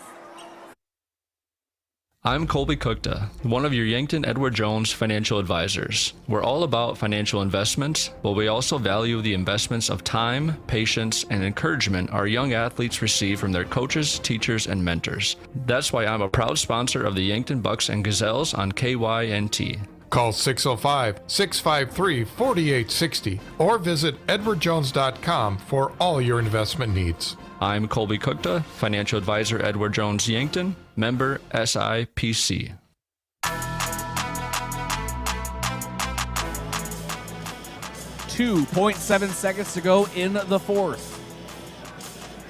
I'm Colby Kukta, one of your Yankton Edward Jones financial advisors. We're all about financial investments, but we also value the investments of time, patience, and encouragement our young athletes receive from their coaches, teachers, and mentors. That's why I'm a proud sponsor of the Yankton Bucks and Gazelles on KYNT. Call 605-653-4860 or visit edwardjones.com for all your investment needs. I'm Colby Kukta, financial advisor Edward Jones Yankton, member SIPC. 2.7 seconds to go in the fourth.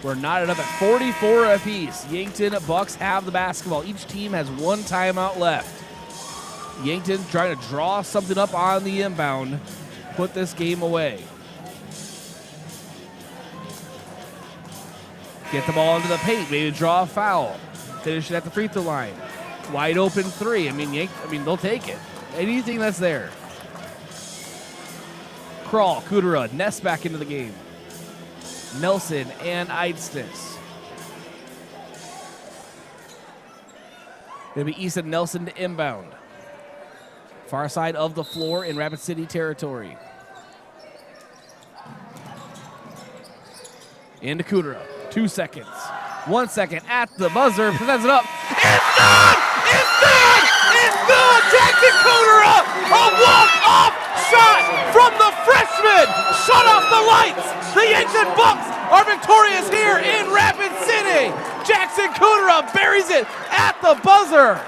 We're knotted up at 44 apiece. Yankton Bucks have the basketball. Each team has one timeout left. Yankton trying to draw something up on the inbound, put this game away. Get the ball into the paint, maybe draw a foul. Finish it at the free throw line. Wide open three. I mean, they'll take it. Anything that's there. Kroll, Kudera, Ness back into the game. Nelson and Eidstis. It'll be Easton Nelson to inbound. Far side of the floor in Rapid City territory. Into Kudera. 2 seconds. 1 second at the buzzer. Presents it up. It's good! It's good! It's good! Jackson Kudera! A walk-off shot from the freshman! Shut off the lights! The Yankton Bucks are victorious here in Rapid City! Jackson Kudera buries it at the buzzer!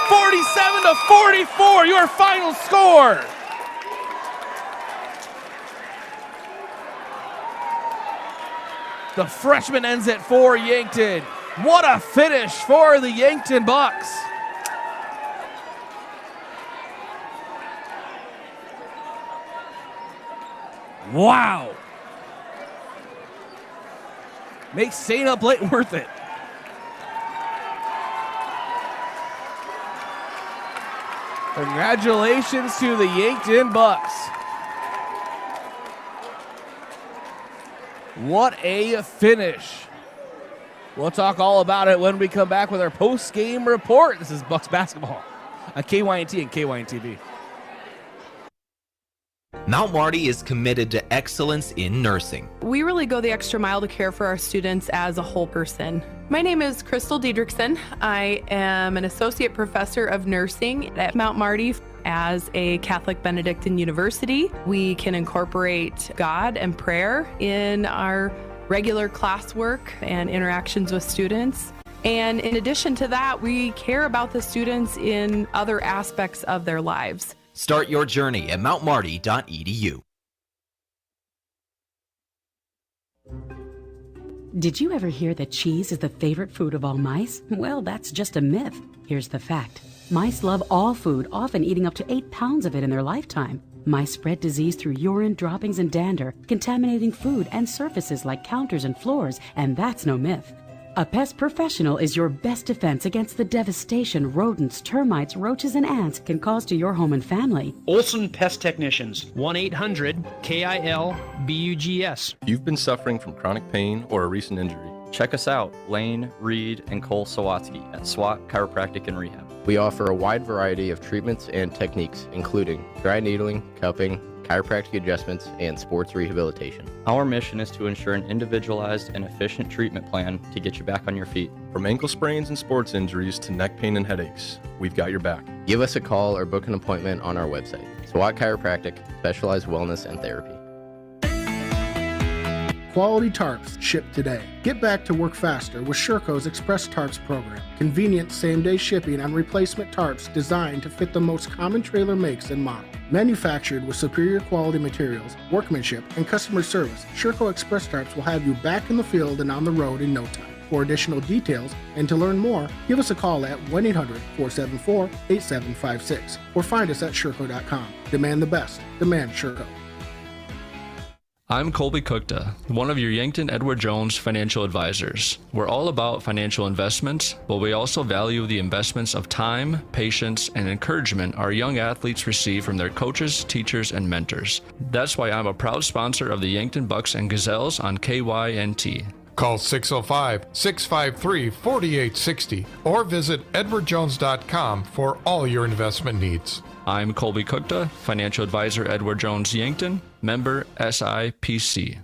47-44, your final score! The freshman ends it for Yankton. What a finish for the Yankton Bucks. Wow. Makes staying up late worth it. Congratulations to the Yankton Bucks. What a finish. We'll talk all about it when we come back with our post-game report. This is Bucks basketball on KYNT and KYN-TV. Mount Marty is committed to excellence in nursing. We really go the extra mile to care for our students as a whole person. My name is Crystal Diedrichson. I am an associate professor of nursing at Mount Marty. As a Catholic Benedictine university, we can incorporate God and prayer in our regular classwork and interactions with students. And in addition to that, we care about the students in other aspects of their lives. Start your journey at mountmarty.edu. Did you ever hear that cheese is the favorite food of all mice? Well, that's just a myth. Here's the fact. Mice love all food, often eating up to 8 pounds of it in their lifetime. Mice spread disease through urine, droppings, and dander, contaminating food and surfaces like counters and floors, and that's no myth. A pest professional is your best defense against the devastation rodents, termites, roaches, and ants can cause to your home and family. Olson Pest Technicians, 1-800-KIL-BUGS. If you've been suffering from chronic pain or a recent injury, check us out, Lane, Reed, and Cole Sawatsky at SWAT Chiropractic and Rehab. We offer a wide variety of treatments and techniques, including dry needling, cupping, chiropractic adjustments, and sports rehabilitation. Our mission is to ensure an individualized and efficient treatment plan to get you back on your feet. From ankle sprains and sports injuries to neck pain and headaches, we've got your back. Give us a call or book an appointment on our website. SWAT Chiropractic, specialized wellness and therapy. Quality tarps shipped today. Get back to work faster with Sherco's Express Tarps program. Convenient same-day shipping on replacement tarps designed to fit the most common trailer makes and models. Manufactured with superior quality materials, workmanship, and customer service, Sherco Express Tarps will have you back in the field and on the road in no time. For additional details and to learn more, give us a call at 1-800-474-8756 or find us at Sherco.com. Demand the best. Demand Sherco. I'm Colby Cookta, one of your Yankton Edward Jones financial advisors. We're all about financial investments, but we also value the investments of time, patience, and encouragement our young athletes receive from their coaches, teachers, and mentors. That's why I'm a proud sponsor of the Yankton Bucks and Gazelles on KYNT. Call 605-653-4860 or visit edwardjones.com for all your investment needs. I'm Colby Cookta, financial advisor Edward Jones Yankton, member SIPC.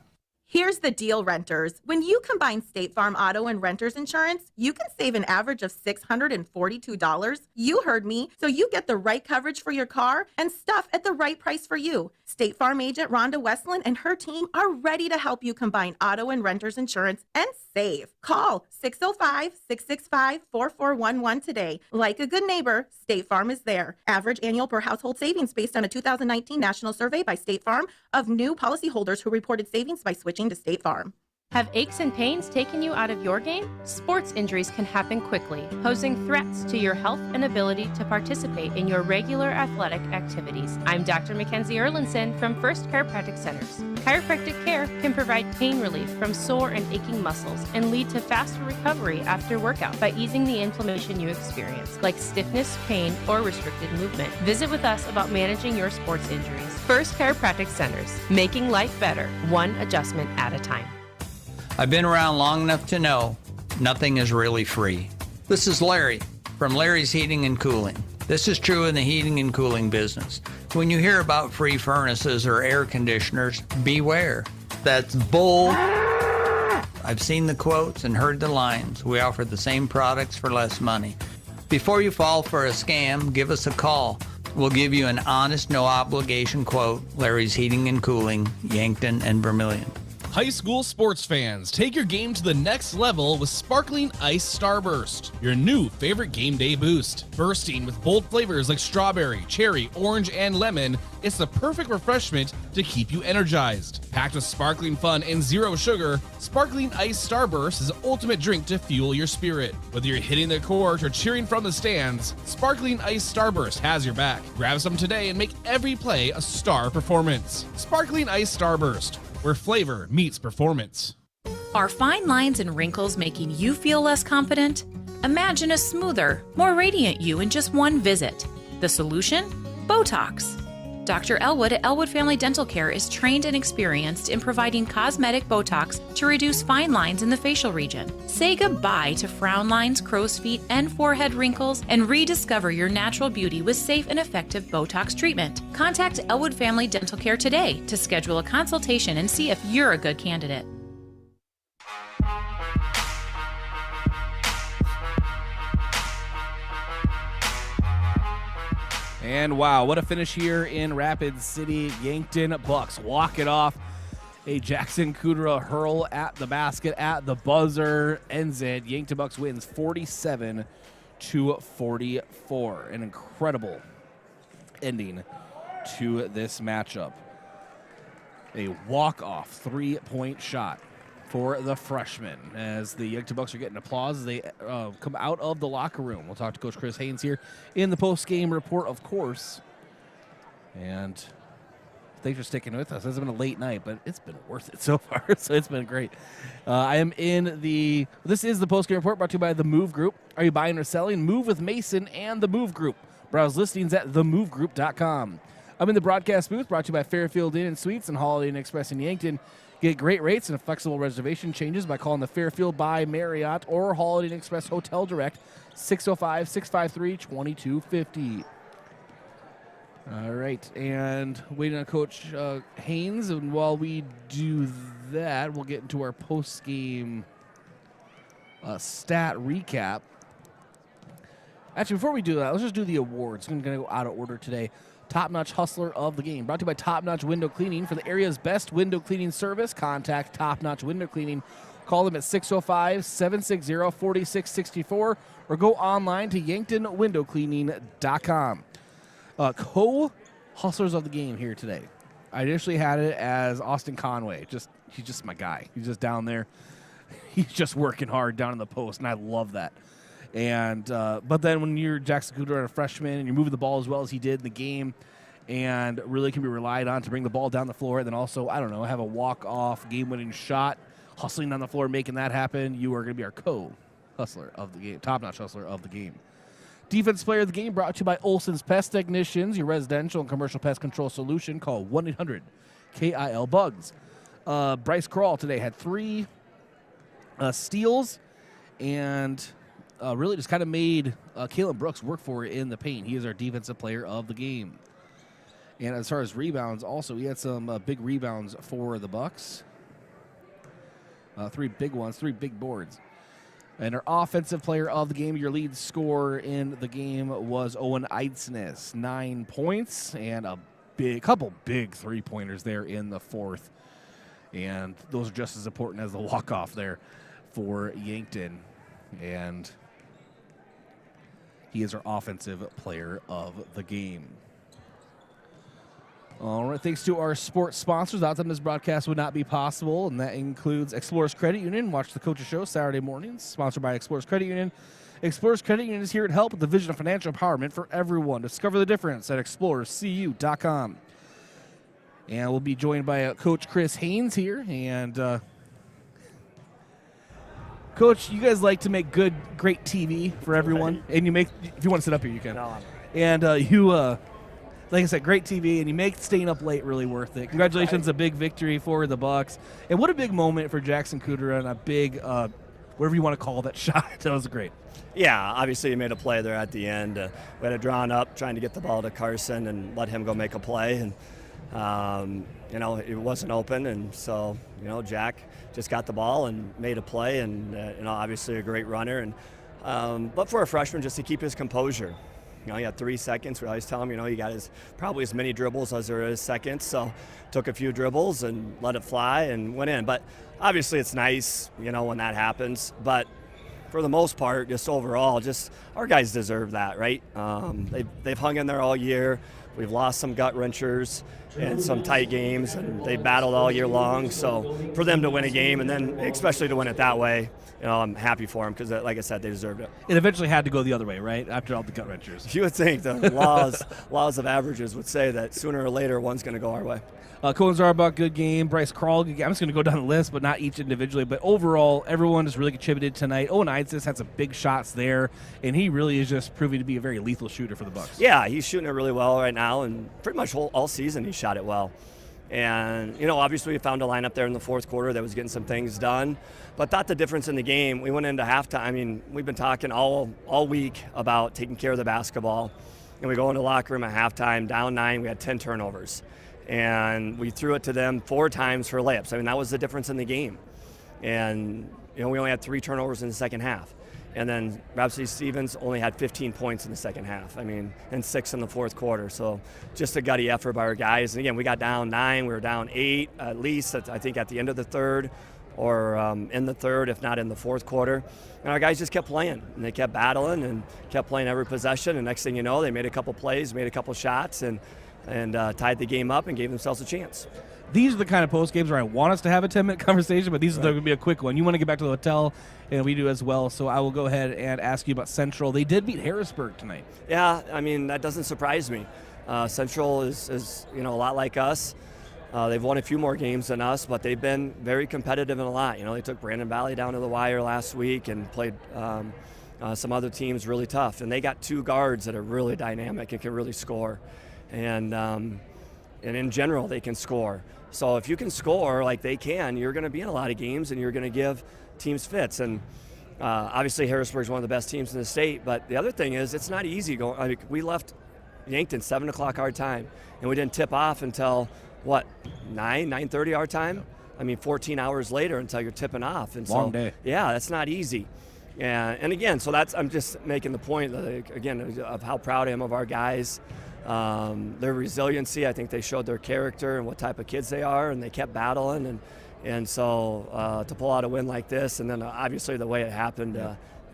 Here's the deal, renters. When you combine State Farm auto and renter's insurance, you can save an average of $642. You heard me. So you get the right coverage for your car and stuff at the right price for you. State Farm agent Rhonda Westland and her team are ready to help you combine auto and renter's insurance and save. Call 605-665-4411 today. Like a good neighbor, State Farm is there. Average annual per household savings based on a 2019 national survey by State Farm of new policyholders who reported savings by switching to State Farm. Have aches and pains taken you out of your game? Sports injuries can happen quickly, posing threats to your health and ability to participate in your regular athletic activities. I'm Dr. Mackenzie Erlinson from First Chiropractic Centers. Chiropractic care can provide pain relief from sore and aching muscles and lead to faster recovery after workout by easing the inflammation you experience, like stiffness, pain, or restricted movement. Visit with us about managing your sports injuries. First Chiropractic Centers, making life better, one adjustment at a time. I've been around long enough to know nothing is really free. This is Larry from Larry's Heating and Cooling. This is true in the heating and cooling business. When you hear about free furnaces or air conditioners, beware. That's bull. I've seen the quotes and heard the lines. We offer the same products for less money. Before you fall for a scam, give us a call. We'll give you an honest, no obligation quote. Larry's Heating and Cooling, Yankton and Vermilion. High school sports fans, take your game to the next level with Sparkling Ice Starburst, your new favorite game day boost. Bursting with bold flavors like strawberry, cherry, orange, and lemon, it's the perfect refreshment to keep you energized. Packed with sparkling fun and zero sugar, Sparkling Ice Starburst is the ultimate drink to fuel your spirit. Whether you're hitting the court or cheering from the stands, Sparkling Ice Starburst has your back. Grab some today and make every play a star performance. Sparkling Ice Starburst, where flavor meets performance. Are fine lines and wrinkles making you feel less confident? Imagine a smoother, more radiant you in just one visit. The solution? Botox. Dr. Elwood at Elwood Family Dental Care is trained and experienced in providing cosmetic Botox to reduce fine lines in the facial region. Say goodbye to frown lines, crow's feet, and forehead wrinkles, and rediscover your natural beauty with safe and effective Botox treatment. Contact Elwood Family Dental Care today to schedule a consultation and see if you're a good candidate. And wow, what a finish here in Rapid City. Yankton Bucks walk it off. A Jackson Kudra hurl at the basket, at the buzzer, ends it. Yankton Bucks wins 47-44. An incredible ending to this matchup. A walk-off three-point shot for the freshmen as the Yankton Bucks are getting applause as they come out of the locker room. We'll talk to Coach Chris Haynes here in the post-game report, of course. And Thanks for sticking with us. It's been a late night, but it's been worth it so far. So it's been great. I am in the. This is the postgame report brought to you by the Move Group. Are you buying or selling? Move with Mason and the Move Group. Browse listings at themovegroup.com. I'm in the broadcast booth brought to you by Fairfield Inn and Suites and Holiday Inn Express in Yankton. Get great rates and flexible reservation changes by calling the Fairfield by Marriott or Holiday Inn Express Hotel Direct, 605-653-2250. All right, and waiting on Coach Haynes. And while we do that, we'll get into our post-game stat recap. Actually, before we do that, let's just do the awards. I'm going to go out of order today. Top-Notch Hustler of the Game, brought to you by Top-Notch Window Cleaning. For the area's best window cleaning service, contact Top-Notch Window Cleaning. Call them at 605-760-4664 or go online to yanktonwindowcleaning.com. Co-Hustlers of the Game here today. I initially had it as Austin Conway. He's just my guy. He's just down there. He's just working hard down in the post, and I love that. And but then when you're Jackson Cooter, a freshman, and you're moving the ball as well as he did in the game, and really can be relied on to bring the ball down the floor, and then also, I don't know, have a walk-off game-winning shot, hustling down the floor, making that happen, you are going to be our co-hustler of the game, top-notch hustler of the game. Defense player of the game brought to you by Olson's Pest Technicians, your residential and commercial pest control solution. Call 1-800-KIL-BUGS. Bryce Crawl today had 3 steals and really just kind of made Kalen Brooks work for it in the paint. He is our defensive player of the game. And as far as rebounds, also, he had some big rebounds for the Bucks. 3 big ones, 3 big boards. And our offensive player of the game, your lead scorer in the game was Owen Eidsness. 9 points and a couple big 3-pointers there in the fourth. And those are just as important as the walk-off there for Yankton. And he is our offensive player of the game. All right, thanks to our sports sponsors. Without them, this broadcast would not be possible, and that includes Explorers Credit Union. Watch the Coaches Show Saturday mornings, sponsored by Explorers Credit Union. Explorers Credit Union is here to help with the vision of financial empowerment for everyone. Discover the difference at explorerscu.com. And we'll be joined by Coach Chris Haynes here. And, Coach, you guys like to make great TV for everyone. And you make, if you want to sit up here, you can. No, and like I said, great TV, and you make staying up late really worth it. Congratulations, a big victory for the Bucks. And what a big moment for Jackson Cooter and a big, whatever you want to call that shot. That was great. Yeah, obviously he made a play there at the end. We had it drawn up, trying to get the ball to Carson and let him go make a play. And, it wasn't open. And so, Jack just got the ball and made a play. And, obviously a great runner. And but for a freshman, just to keep his composure. He had 3 seconds. We always tell him, he got probably as many dribbles as there is seconds. So took a few dribbles and let it fly and went in. But obviously it's nice, when that happens. But for the most part, just overall, our guys deserve that, right? They've hung in there all year. We've lost some gut wrenchers in some tight games, and they battled all year long. So for them to win a game, and then especially to win it that way, I'm happy for them because, like I said, they deserved it. It eventually had to go the other way, right? After all the gut wrenchers. You would think the laws of averages would say that sooner or later one's going to go our way. Cohen Zarbuck, good game. Bryce Crawl, good game. I'm just going to go down the list, but not each individually. But overall, everyone just really contributed tonight. Owen Eidsness had some big shots there, and he really is just proving to be a very lethal shooter for the Bucks. Yeah, he's shooting it really well right now, and pretty much all season he shot it well. And, obviously we found a lineup there in the fourth quarter that was getting some things done. But thought the difference in the game, we went into halftime. We've been talking all week about taking care of the basketball. And we go into the locker room at halftime, down 9, we had 10 turnovers. And we threw it to them 4 times for layups. That was the difference in the game. And, we only had 3 turnovers in the second half. And then Rhapsody Stevens only had 15 points in the second half. And 6 in the fourth quarter. So just a gutty effort by our guys. And again, we got down 9. We were down 8 at least, I think, at the end of the third or in the third, if not in the fourth quarter. And our guys just kept playing. And they kept battling and kept playing every possession. And next thing you know, they made a couple plays, made a couple shots, and tied the game up and gave themselves a chance. These are the kind of post games where I want us to have a 10-minute conversation, but these are going to be a quick one. You want to get back to the hotel, and we do as well. So I will go ahead and ask you about Central. They did beat Harrisburg tonight. Yeah, that doesn't surprise me. Central is a lot like us. They've won a few more games than us, but they've been very competitive in a lot. They took Brandon Valley down to the wire last week and played some other teams really tough. And they got 2 guards that are really dynamic and can really score. And in general, they can score. So if you can score like they can, you're going to be in a lot of games and you're going to give teams fits. And obviously Harrisburg is one of the best teams in the state. But the other thing is, it's not easy going. I mean, we left Yankton 7 o'clock our time, and we didn't tip off until 9:30 our time. I mean, 14 hours later until you're tipping off. And long day. Yeah, that's not easy. And again, so I'm just making the point again of how proud I am of our guys, their resiliency. I think they showed their character and what type of kids they are, and they kept battling. And so to pull out a win like this, and then obviously the way it happened,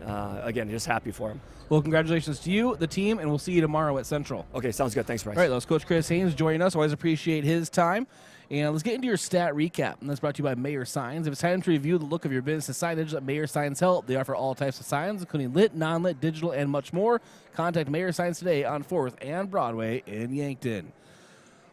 again, just happy for them. Well, congratulations to you, the team, and we'll see you tomorrow at Central. Okay, sounds good. Thanks, Bryce. All right, that's Coach Chris Haynes joining us. Always appreciate his time. And let's get into your stat recap. And that's brought to you by Mayor Signs. If it's time to review the look of your business signage, let Mayor Signs help. They offer all types of signs, including lit, non-lit, digital, and much more. Contact Mayor Signs today on 4th and Broadway in Yankton.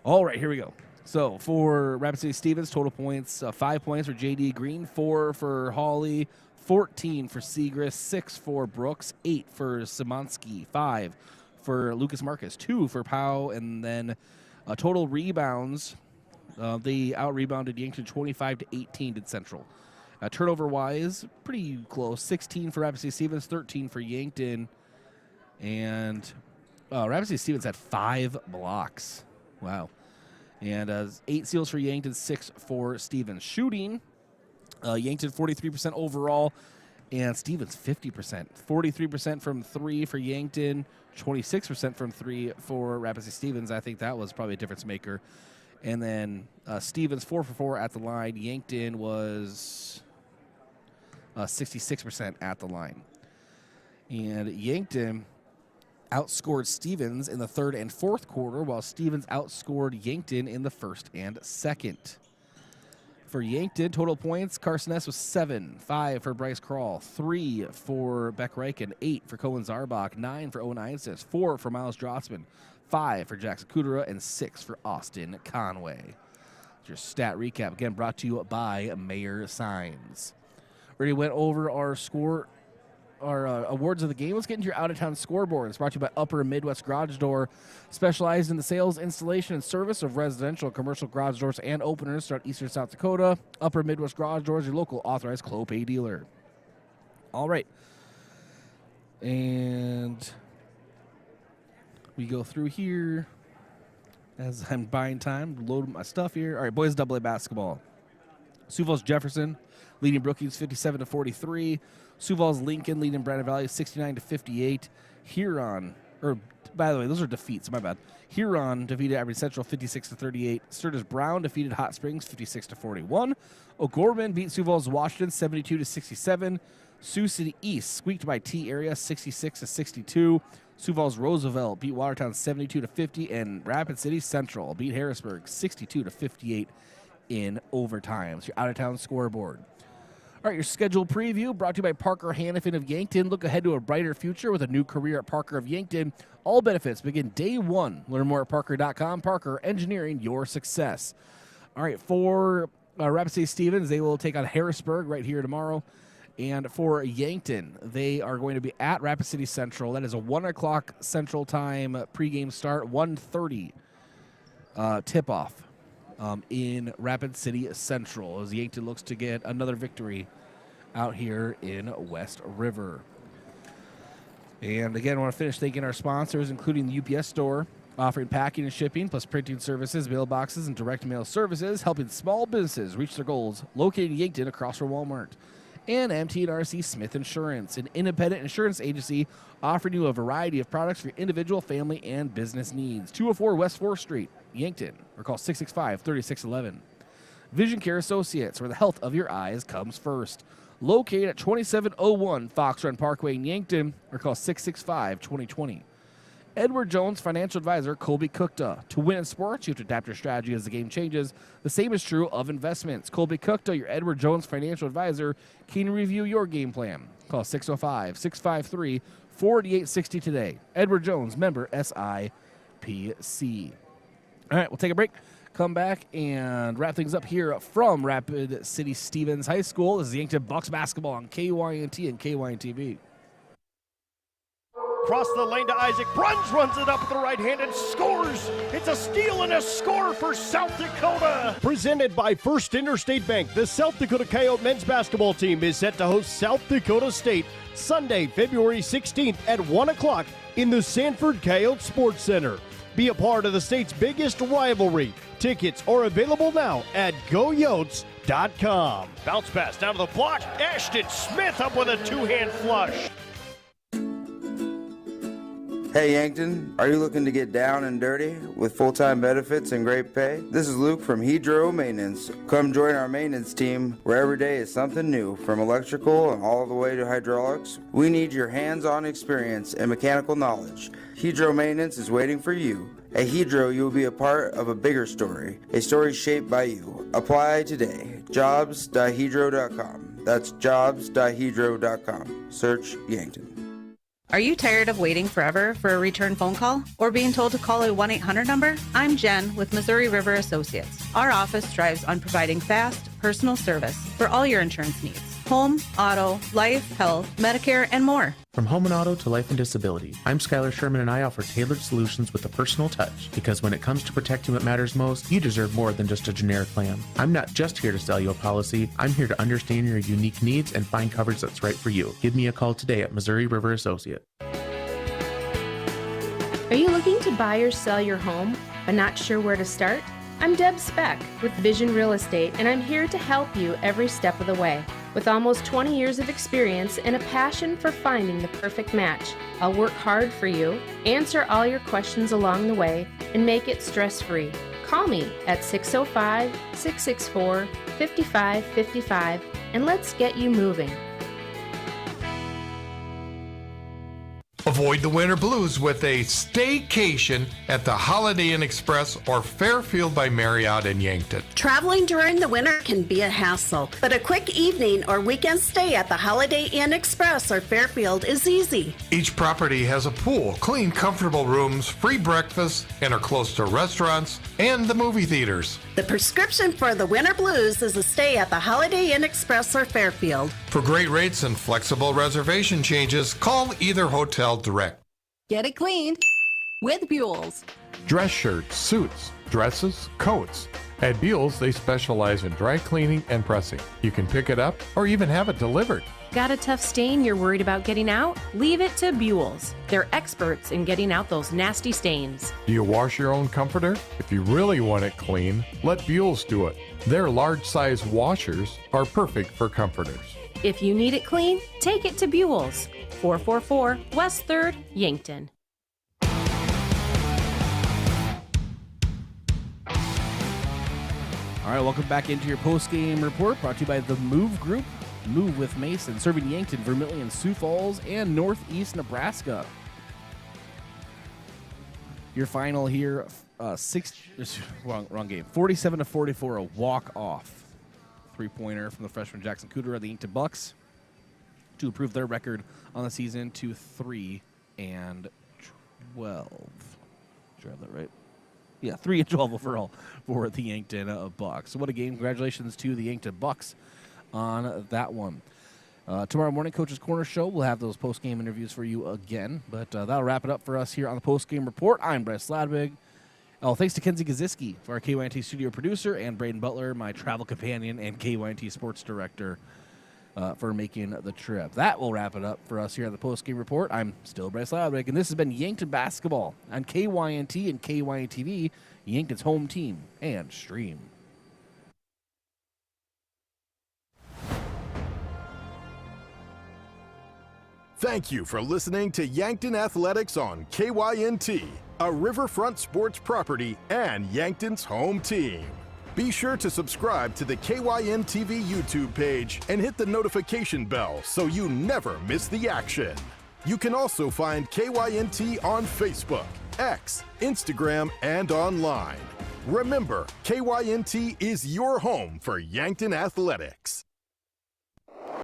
All right, here we go. So for Rapid City Stevens, total points, 5 points for J.D. Green, 4 for Hawley, 14 for Segrist, 6 for Brooks, 8 for Szymanski, 5 for Lucas Marcus, 2 for Powell, and then total rebounds. They out-rebounded Yankton 25-18 did Central. Turnover-wise, pretty close. 16 for Rapid City Stevens, 13 for Yankton. And Rapid City Stevens had 5 blocks. Wow. And 8 steals for Yankton, 6 for Stevens. Shooting, Yankton 43% overall, and Stevens 50%. 43% from 3 for Yankton, 26% from 3 for Rapid City Stevens. I think that was probably a difference maker. And then Stevens 4 for 4 at the line. Yankton was 66% at the line. And Yankton outscored Stevens in the 3rd and 4th quarter, while Stevens outscored Yankton in the 1st and 2nd. For Yankton, total points, Carson S. was 7, 5 for Bryce Krall, 3 for Beck Reichen, 8 for Cohen Zarbach, 9 for Owen Einsis, 4 for Miles Drotzman, 5 for Jackson Kudera, and 6 for Austin Conway. That's your stat recap, again brought to you by Mayor Signs. Already went over our awards of the game. Let's get into your out-of-town scoreboard. It's brought to you by Upper Midwest Garage Door, specialized in the sales, installation, and service of residential and commercial garage doors and openers throughout eastern South Dakota. Upper Midwest Garage Doors, your local authorized Clopay dealer. All right. And we go through here as I'm buying time, loading my stuff here. All right, boys AA basketball. Sioux Falls Jefferson leading Brookings 57-43. Sioux Falls Lincoln leading Brandon Valley 69-58. Huron, by the way, those are defeats, my bad. Huron defeated Aberdeen Central 56-38. Sturgis Brown defeated Hot Springs 56-41. O'Gorman beat Sioux Falls Washington 72-67. Sioux City East squeaked by T area 66-62. Sioux Falls Roosevelt beat Watertown 72-50, and Rapid City Central beat Harrisburg 62-58 in overtime. It's your out-of-town scoreboard. All right, your schedule preview brought to you by Parker Hannafin of Yankton. Look ahead to a brighter future with a new career at Parker of Yankton. All benefits begin day 1. Learn more at parker.com. Parker, engineering your success. All right, for Rapid City Stevens, they will take on Harrisburg right here tomorrow. And for Yankton, they are going to be at Rapid City Central. That is a 1 o'clock Central Time pregame start, 1:30 tip-off in Rapid City Central as Yankton looks to get another victory out here in West River. And again, I want to finish thanking our sponsors, including the UPS store, offering packing and shipping, plus printing services, mailboxes, and direct mail services, helping small businesses reach their goals, located in Yankton across from Walmart. And MT&RC Smith Insurance, an independent insurance agency offering you a variety of products for your individual, family, and business needs. 204 West 4th Street, Yankton, or call 665-3611. Vision Care Associates, where the health of your eyes comes first. Located at 2701 Fox Run Parkway in Yankton, or call 665-2020. Edward Jones Financial Advisor Colby Kukta. To win in sports, you have to adapt your strategy as the game changes. The same is true of investments. Colby Kukta, your Edward Jones Financial Advisor, can review your game plan. Call 605-653-4860 today. Edward Jones, member SIPC. All right, we'll take a break. come back and wrap things up here from Rapid City Stevens High School. This is Yankton Bucks basketball on KYNT and KYNTV. Across the lane to Isaac. Bruns runs it up with the right hand and scores. It's a steal and a score for South Dakota. Presented by First Interstate Bank, the South Dakota Coyote men's basketball team is set to host South Dakota State Sunday, February 16th at 1 o'clock in the Sanford Coyote Sports Center. Be a part of the state's biggest rivalry. Tickets are available now at goyotes.com. Bounce pass down to the block. Ashton Smith up with a two-hand flush. Hey Yankton, are you looking to get down and dirty with full-time benefits and great pay? This is Luke from Hydro Maintenance. Come join our maintenance team where every day is something new, from electrical and all the way to hydraulics. We need your hands-on experience and mechanical knowledge. Hydro Maintenance is waiting for you. At Hydro, you will be a part of a bigger story, a story shaped by you. Apply today. Jobs.hydro.com. That's jobs.hydro.com. Search Yankton. Are you tired of waiting forever for a return phone call or being told to call a 1-800 number? I'm Jen with Missouri River Associates. Our office strives on providing fast, personal service for all your insurance needs. Home, auto, life, health, Medicare, and more. From home and auto to life and disability, I'm Skylar Sherman and I offer tailored solutions with a personal touch, because when it comes to protecting what matters most, you deserve more than just a generic plan. I'm not just here to sell you a policy, I'm here to understand your unique needs and find coverage that's right for you. Give me a call today at Missouri River Associate. Are you looking to buy or sell your home, but not sure where to start? I'm Deb Speck with Vision Real Estate, and I'm here to help you every step of the way. With almost 20 years of experience and a passion for finding the perfect match, I'll work hard for you, answer all your questions along the way, and make it stress-free. Call me at 605-664-5555 and let's get you moving. Avoid the winter blues with a staycation at the Holiday Inn Express or Fairfield by Marriott in Yankton. Traveling during the winter can be a hassle, but a quick evening or weekend stay at the Holiday Inn Express or Fairfield is easy. Each property has a pool, clean, comfortable rooms, free breakfast, and are close to restaurants and the movie theaters. The prescription for the winter blues is a stay at the Holiday Inn Express or Fairfield. For great rates and flexible reservation changes, call either hotel direct. Get it cleaned with Buell's. Dress shirts, suits, dresses, coats. At Buell's, they specialize in dry cleaning and pressing. You can pick it up or even have it delivered. Got a tough stain you're worried about getting out? Leave it to Buell's. They're experts in getting out those nasty stains. Do you wash your own comforter? If you really want it clean, let Buell's do it. Their large-size washers are perfect for comforters. If you need it clean, take it to Buell's. 444 West 3rd, Yankton. All right, welcome back into your post-game report, brought to you by the Move Group. Move with Mason, serving Yankton, Vermillion, Sioux Falls, and Northeast Nebraska. Your final here, wrong game. 47-44, a walk-off three-pointer from the freshman Jackson Cooter of the Yankton Bucks to improve their record on the season to 3-12. Did I have that right? Yeah, 3-12 overall for the Yankton Bucks. So what a game. Congratulations to the Yankton Bucks on that one. Tomorrow morning, Coach's Corner Show, we'll have those post-game interviews for you again. But that'll wrap it up for us here on the post-game report. I'm Bryce Ladwig. Thanks to Kenzie Gaziski, for our KYNT studio producer, and Braden Butler, my travel companion and KYNT sports director, for making the trip. That will wrap it up for us here on the post-game report. I'm still Bryce Ladwig, and this has been Yankton Basketball on KYNT and KYNTV, Yankton's home team and stream. Thank you for listening to Yankton Athletics on KYNT, a Riverfront sports property and Yankton's home team. Be sure to subscribe to the KYN-TV YouTube page and hit the notification bell so you never miss the action. You can also find KYNT on Facebook, X, Instagram, and online. Remember, KYNT is your home for Yankton Athletics.